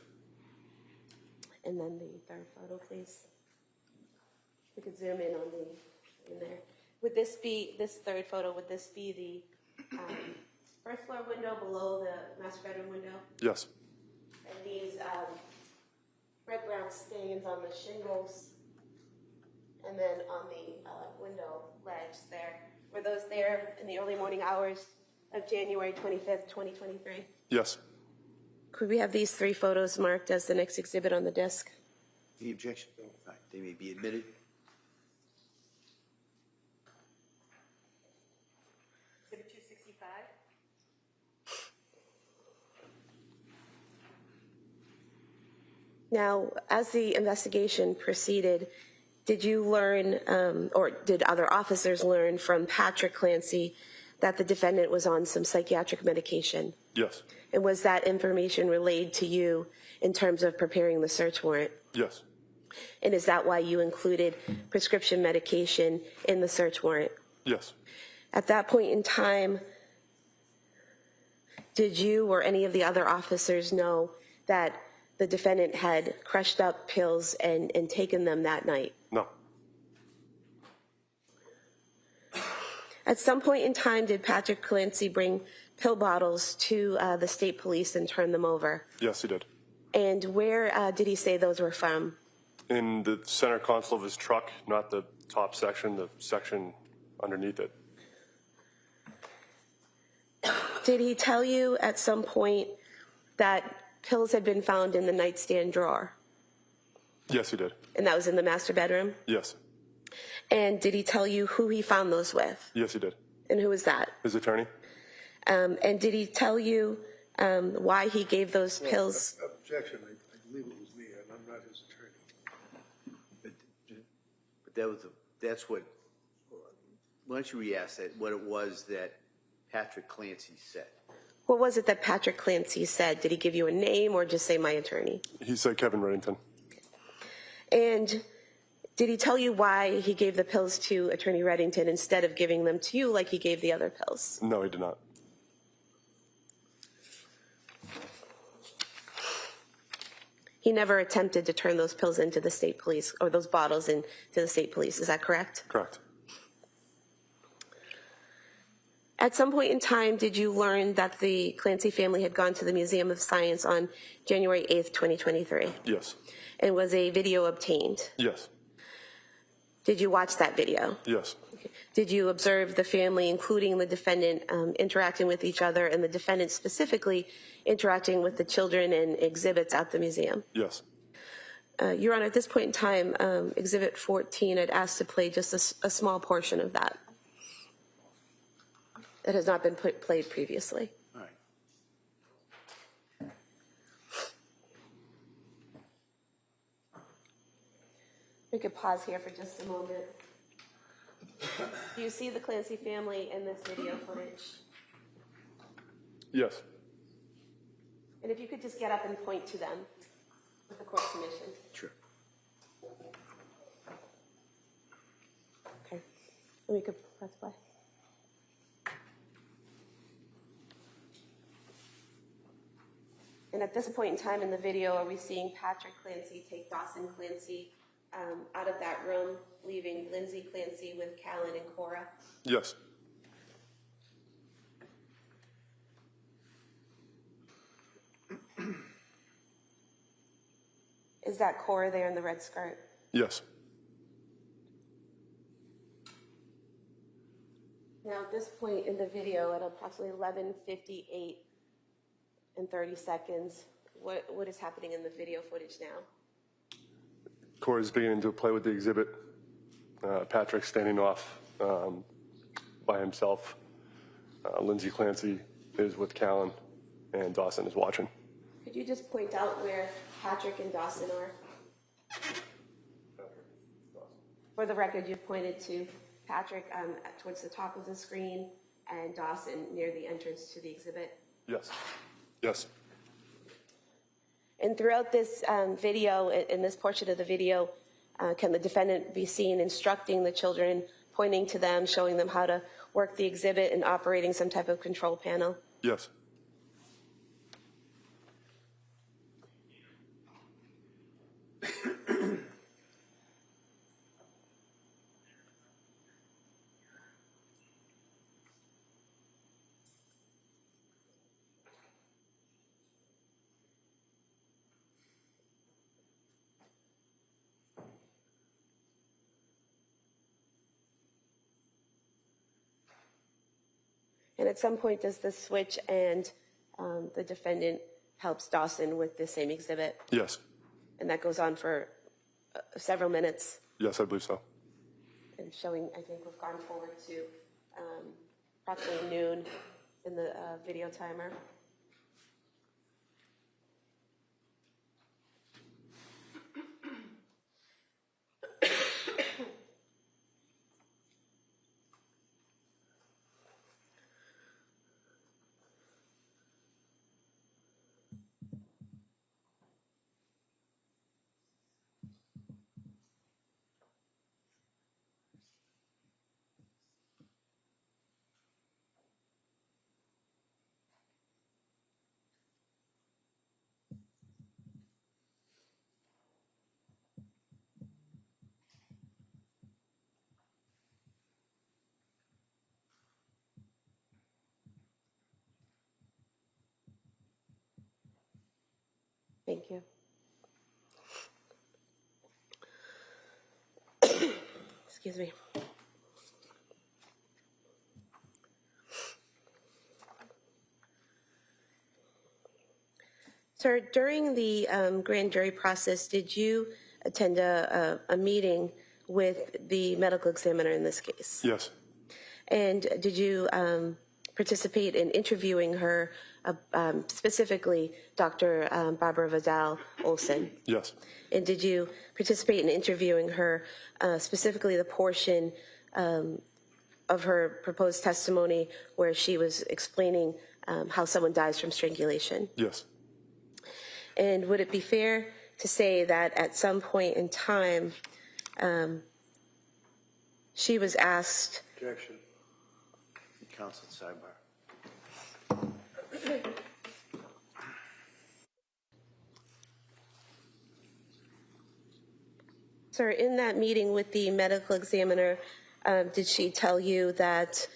And then the third photo, please. We could zoom in on in there. Would this be, this third photo, would this be the first floor window below the master bedroom window? Yes. And these red-brown stains on the shingles and then on the window ledge there, were those there in the early morning hours of January 25th, 2023? Yes. Could we have these three photos marked as the next exhibit on the disc? Any objection? All right, they may be admitted. Exhibit 265. Now, as the investigation proceeded, did you learn, or did other officers learn from Patrick Clancy that the defendant was on some psychiatric medication? Yes. And was that information relayed to you in terms of preparing the search warrant? Yes. And is that why you included prescription medication in the search warrant? Yes. At that point in time, did you or any of the other officers know that the defendant had crushed up pills and taken them that night? No. At some point in time, did Patrick Clancy bring pill bottles to the state police and turn them over? Yes, he did. And where did he say those were from? In the center console of his truck, not the top section, the section underneath it. Did he tell you at some point that pills had been found in the nightstand drawer? Yes, he did. And that was in the master bedroom? Yes. And did he tell you who he found those with? Yes, he did. And who was that? His attorney? And did he tell you why he gave those pills? Objection, I believe it was me, and I'm not his attorney. But that's what, why don't you re-ask that, what it was that Patrick Clancy said? What was it that Patrick Clancy said? Did he give you a name or just say my attorney? He said Kevin Reddington. And did he tell you why he gave the pills to Attorney Reddington instead of giving them to you like he gave the other pills? No, he did not. He never attempted to turn those pills into the state police, or those bottles into the state police. Is that correct? Correct. At some point in time, did you learn that the Clancy family had gone to the Museum of Science on January 8th, 2023? Yes. And was a video obtained? Yes. Did you watch that video? Yes. Did you observe the family, including the defendant, interacting with each other, and the defendant specifically interacting with the children and exhibits at the museum? Yes. Your Honor, at this point in time, Exhibit 14, I'd ask to play just a small portion of that. That has not been played previously. All right. We could pause here for just a moment. Do you see the Clancy family in this video footage? Yes. And if you could just get up and point to them with the court permission. Sure. Okay. And we could press play. And at this point in time in the video, are we seeing Patrick Clancy take Dawson Clancy out of that room, leaving Lindsay Clancy with Callan and Cora? Yes. Is that Cora there in the red skirt? Yes. Now, at this point in the video, at approximately 11:58 and 30 seconds, what is happening in the video footage now? Corey's beginning to play with the exhibit. Patrick's standing off by himself. Lindsay Clancy is with Callan, and Dawson is watching. Could you just point out where Patrick and Dawson are? For the record, you've pointed to Patrick towards the top of the screen and Dawson near the entrance to the exhibit. Yes. Yes. And throughout this video, in this portion of the video, can the defendant be seen instructing the children, pointing to them, showing them how to work the exhibit and operating some type of control panel? Yes. And at some point, does this switch and the defendant helps Dawson with the same exhibit? Yes. And that goes on for several minutes? Yes, I believe so. And showing, I think we've gone forward to approximately noon in the video timer. Thank you. Excuse me. Sir, during the grand jury process, did you attend a meeting with the medical examiner in this case? Yes. And did you participate in interviewing her, specifically Dr. Barbara Vidal Olson? Yes. And did you participate in interviewing her, specifically the portion of her proposed testimony where she was explaining how someone dies from strangulation? Yes. And would it be fair to say that at some point in time, she was asked... Objection. Counsel sidebar. Sir, in that meeting with the medical examiner, did she tell you that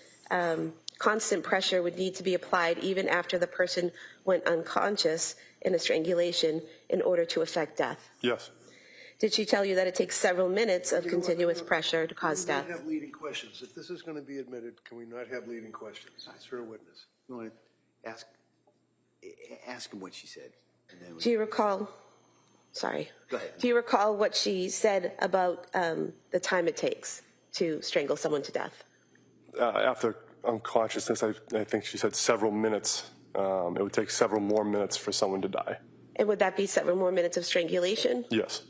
constant pressure would need to be applied even after the person went unconscious in a strangulation in order to effect death? Yes. Did she tell you that it takes several minutes of continuous pressure to cause Can we death? not have leading questions? If this is going to be admitted, can we not have leading questions? It's for a witness. You want to ask him what she said. And then Do you recall? Sorry. Go ahead. Do you recall what she said about the time it takes to strangle someone to death? After unconsciousness, I think she said several minutes. It would take several more minutes for someone to die. And would that be several more minutes of strangulation? Yes.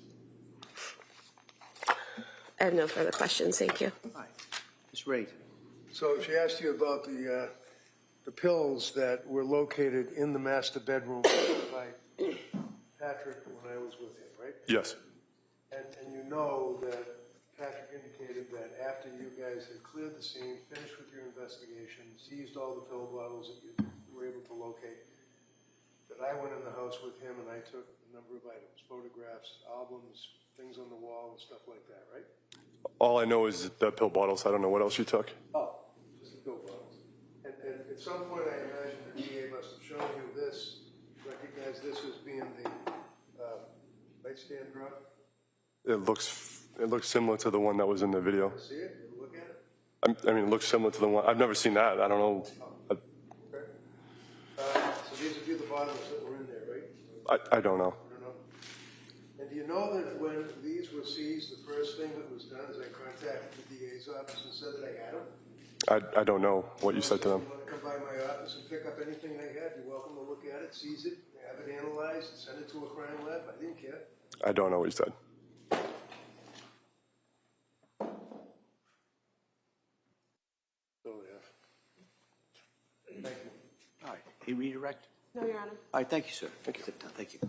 I have no further questions. Thank you. All right. Ms. Reid. So she asked you about the pills that were located in the master bedroom by Patrick when I was with him, right? Yes. And you know that Patrick indicated that after you guys had cleared the scene, finished with your investigation, seized all the pill bottles that you were able to locate, that I went in the house with him and I took a number of items, photographs, albums, things on the wall and stuff like that, right? All I know is the pill bottles. I don't know what else you took. Oh, just the pill bottles. And at some point I imagine the DA must have shown you this, recognize this as being the nightstand drug. It looks similar to the one that was in the video. See it? You look at it? I mean, it looks similar to the one. I've never seen that. I don't know. Okay. So these would be the bottles that were in there, right? I don't know. I don't know. And do you know that when these were seized, the first thing that was done is I contacted the DA's office and said that I had them? I don't know what you said to them. If you want to come by my office and pick up anything they had, you're welcome to look at it, seize it, have it analyzed, and send it to a crime lab. I didn't care. I don't know what you said. So, yeah. Thank you. All right. Any redirect? No, Your Honor. All right, thank you, sir. Thank you. Thank you.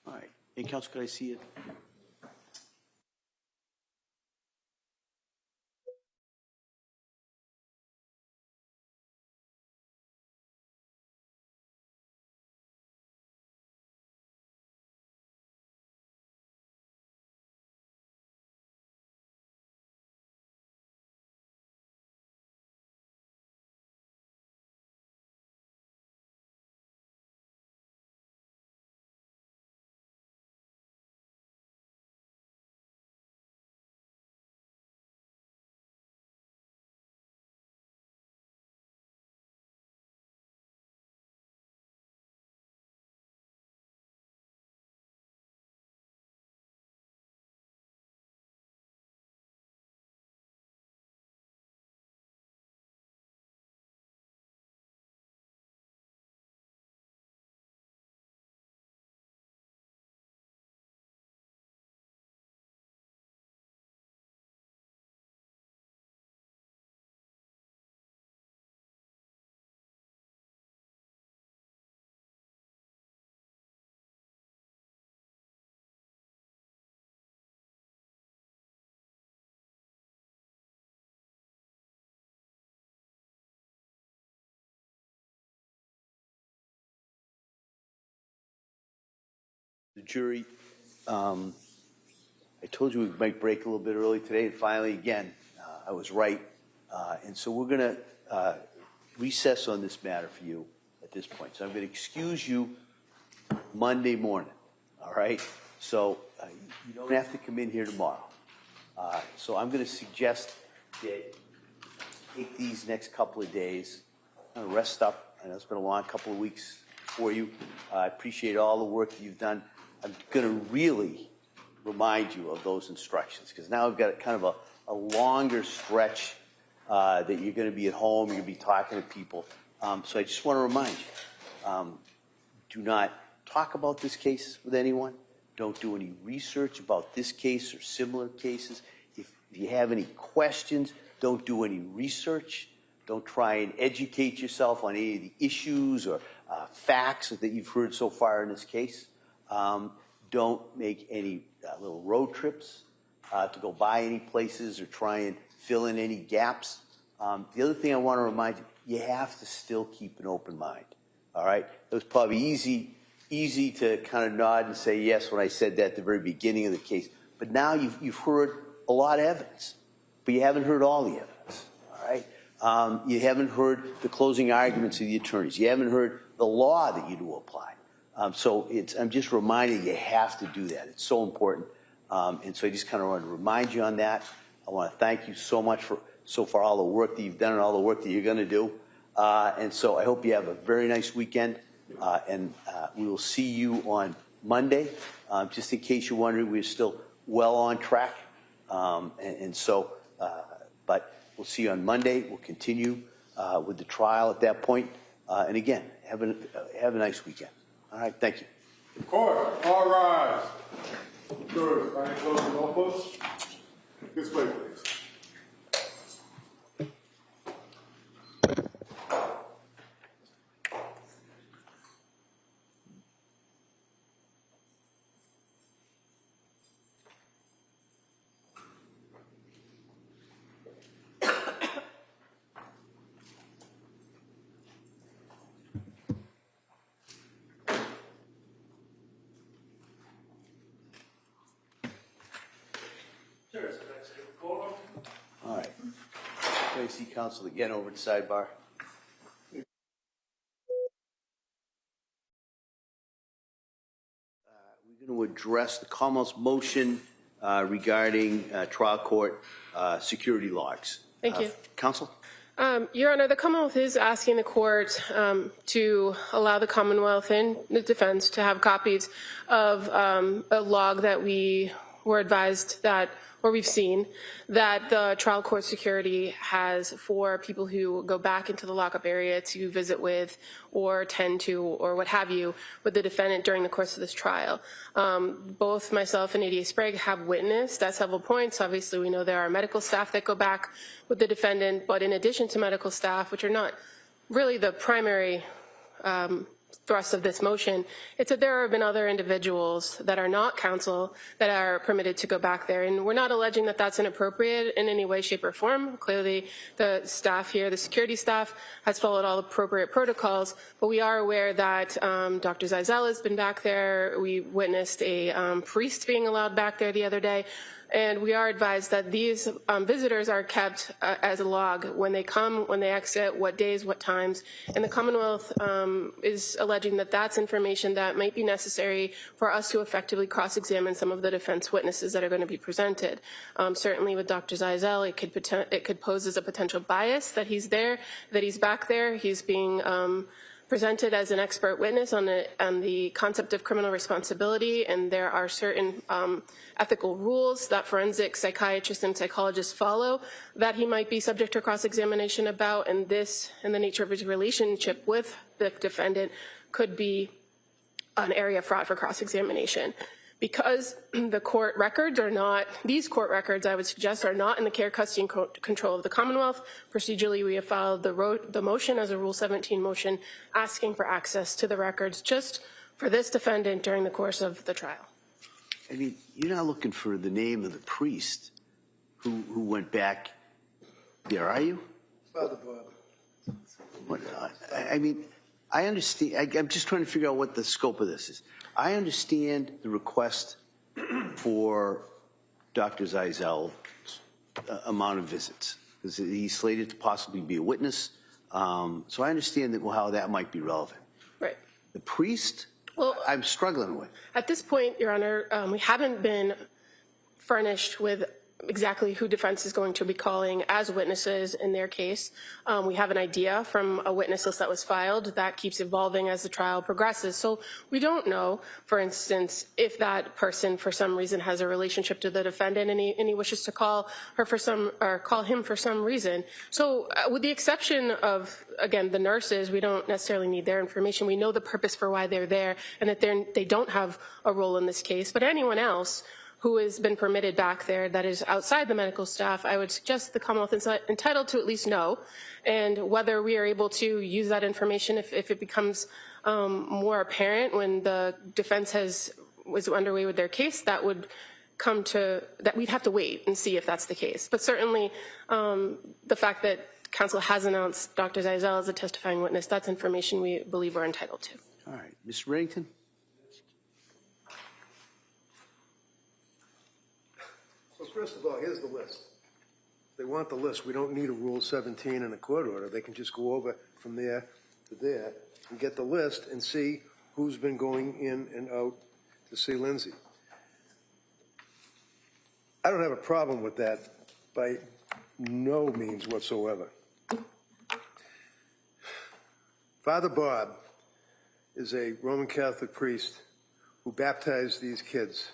All right. Hey, Counsel, could I see it? The jury, I told you we might break a little bit early today, and finally, again, I was right. And so we're going to recess on this matter for you at this point. So I'm going to excuse you Monday morning, all right? So you don't have to come in here tomorrow. So I'm going to suggest that take these next couple of days, kind of rest up. I know it's been a long couple of weeks for you. I appreciate all the work that you've done. I'm going to really remind you of those instructions because now I've got kind of a longer stretch that you're going to be at home, you're going to be talking to people. So I just want to remind you, do not talk about this case with anyone. Don't do any research about this case or similar cases. If you have any questions, don't do any research. Don't try and educate yourself on any of the issues or facts that you've heard so far in this case. Don't make any little road trips to go by any places or try and fill in any gaps. The other thing I want to remind you, you have to still keep an open mind. All right? It was probably easy to kind of nod and say yes when I said that at the very beginning of the case. But now you've heard a lot of evidence, but you haven't heard all the evidence. All right? You haven't heard the closing arguments of the attorneys. You haven't heard the law that you do apply. So I'm just reminding you have to do that. It's so important. And so I just kind of want to remind you on that. I want to thank you so much for so far all the work that you've done and all the work that you're going to do. And so I hope you have a very nice weekend. And we will see you on Monday. Just in case you're wondering, we're still well on track. But we'll see you on Monday. We'll continue with the trial at that point. And again, have a nice weekend. All right, thank you. Court, all rise. Jurors, I close the notebooks. This way, please. All right. I see counsel again over at the sidebar. We're going to address the Commonwealth's motion regarding trial court security logs. Thank you. Counsel? Your Honor, the Commonwealth is asking the court to allow the Commonwealth and the defense to have copies of a log that we we're advised that, or we've seen, that the trial court security has for people who go back into the lockup area to visit with or tend to or what have you with the defendant during the course of this trial. Both myself and ADA Sprague have witnessed at several points. Obviously, we know there are medical staff that go back with the defendant, but in addition to medical staff, which are not really the primary thrust of this motion, it's that there have been other individuals that are not counsel that are permitted to go back there. And we're not alleging that that's inappropriate in any way, shape, or form. Clearly, the staff here, the security staff, has followed all appropriate protocols, but we are aware that Dr. Zeisel has been back there. We witnessed a priest being allowed back there the other day. And we are advised that these visitors are kept as a log when they come, when they exit, what days, what times. And the Commonwealth is alleging that that's information that might be necessary for us to effectively cross-examine some of the defense witnesses that are going to be presented. Certainly with Dr. Zeisel, it could pose as a potential bias that he's there, that he's back there. He's being presented as an expert witness on the concept of criminal responsibility, and there are certain ethical rules that forensic psychiatrists and psychologists follow that he might be subject to cross-examination about, and this, and the nature of his relationship with the defendant, could be an area fraught for cross-examination. Because the court records are not, these court records, I would suggest, are not in the care, custody, and control of the Commonwealth. Procedurally, we have filed the motion as a Rule 17 motion asking for access to the records just for this defendant during the course of the trial. I mean, you're not looking for the name of the priest who went back there, are you? Father Bob. What, I mean, I understand. I'm just trying to figure out what the scope of this is. I understand the request for Dr. Zeisel's amount of visits, because he's slated to possibly be a witness. So I understand that, how that might be relevant. Right. The priest, well, I'm struggling with. At this point, Your Honor, we haven't been furnished with exactly who defense is going to be calling as witnesses in their case. We have an idea from a witness list that was filed that keeps evolving as the trial progresses. So we don't know, for instance, if that person for some reason has a relationship to the defendant and he wishes to call her for some, or call him for some reason. So with the exception of, again, the nurses, we don't necessarily need their information. We know the purpose for why they're there and that they don't have a role in this case. But anyone else who has been permitted back there that is outside the medical staff, I would suggest the Commonwealth is entitled to at least know, and whether we are able to use that information if it becomes more apparent when the defense was underway with their case, that would come to, that we'd have to wait and see if that's the case. But certainly the fact that counsel has announced Dr. Zeisel as a testifying witness, that's information we believe we're entitled to. All right, Ms. Reddington? Well, first of all, here's the list. If they want the list, we don't need a Rule 17 and a court order. They can just go over from there to there and get the list and see who's been going in and out to see Lindsay. I don't have a problem with that by no means whatsoever. Father Bob is a Roman Catholic priest who baptized these kids,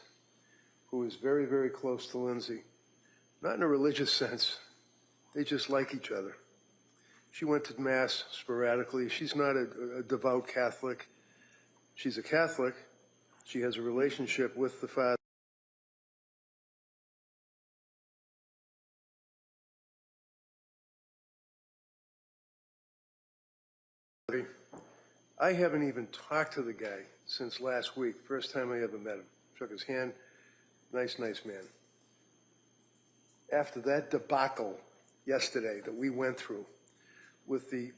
who is very, very close to Lindsay. Not in a religious sense. They just like each other. She went to Mass sporadically. She's not a devout Catholic. She's a Catholic. She has a relationship with the Father. I haven't even talked to the guy since last week. First time I ever met him. Shook his hand. Nice man. After that debacle yesterday that we went through with the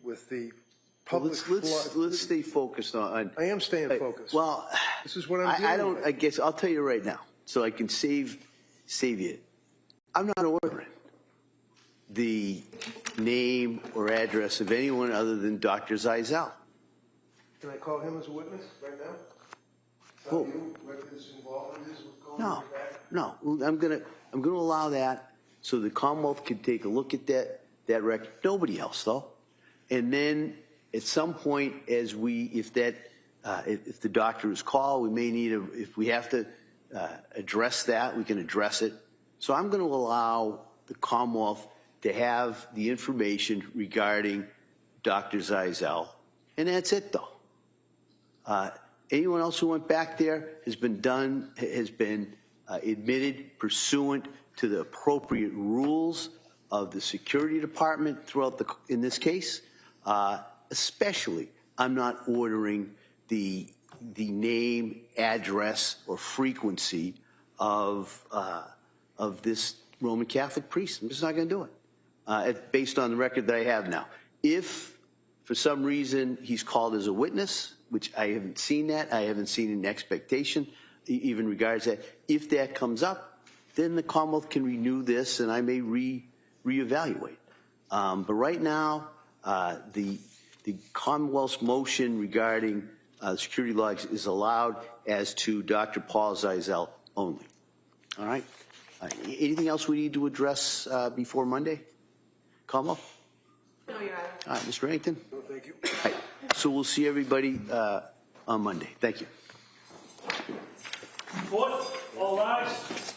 public, let's stay focused on. I am staying focused. Well, this is what I'm dealing with. I guess I'll tell you right now, so I can save you. I'm not ordering the name or address of anyone other than Dr. Zeisel. Can I call him as a witness right now? Who? Tell you what his involvement is with going back? No. I'm gonna allow that so the Commonwealth can take a look at that record. Nobody else though. And then at some point, if the doctor is called, we may need if we have to address that. We can address it. So I'm going to allow the Commonwealth to have the information regarding Dr. Zeisel, and that's it, though. Anyone else who went back there has been admitted pursuant to the appropriate rules of the security department throughout in this case. Especially, I'm not ordering the name, address, or frequency of this Roman Catholic priest. I'm just not going to do it, based on the record that I have now. If, for some reason, he's called as a witness, which I haven't seen that, I haven't seen an expectation, even regards that. If that comes up, then the Commonwealth can renew this, and I may reevaluate. But right now, the Commonwealth's motion regarding security logs is allowed as to Dr. Paul Zeisel only. All right? Anything else we need to address before Monday? Commonwealth? No, Your Honor. All right, Mr. Rankin? No, thank you. All right. So we'll see everybody on Monday. Thank you. Court, all rise.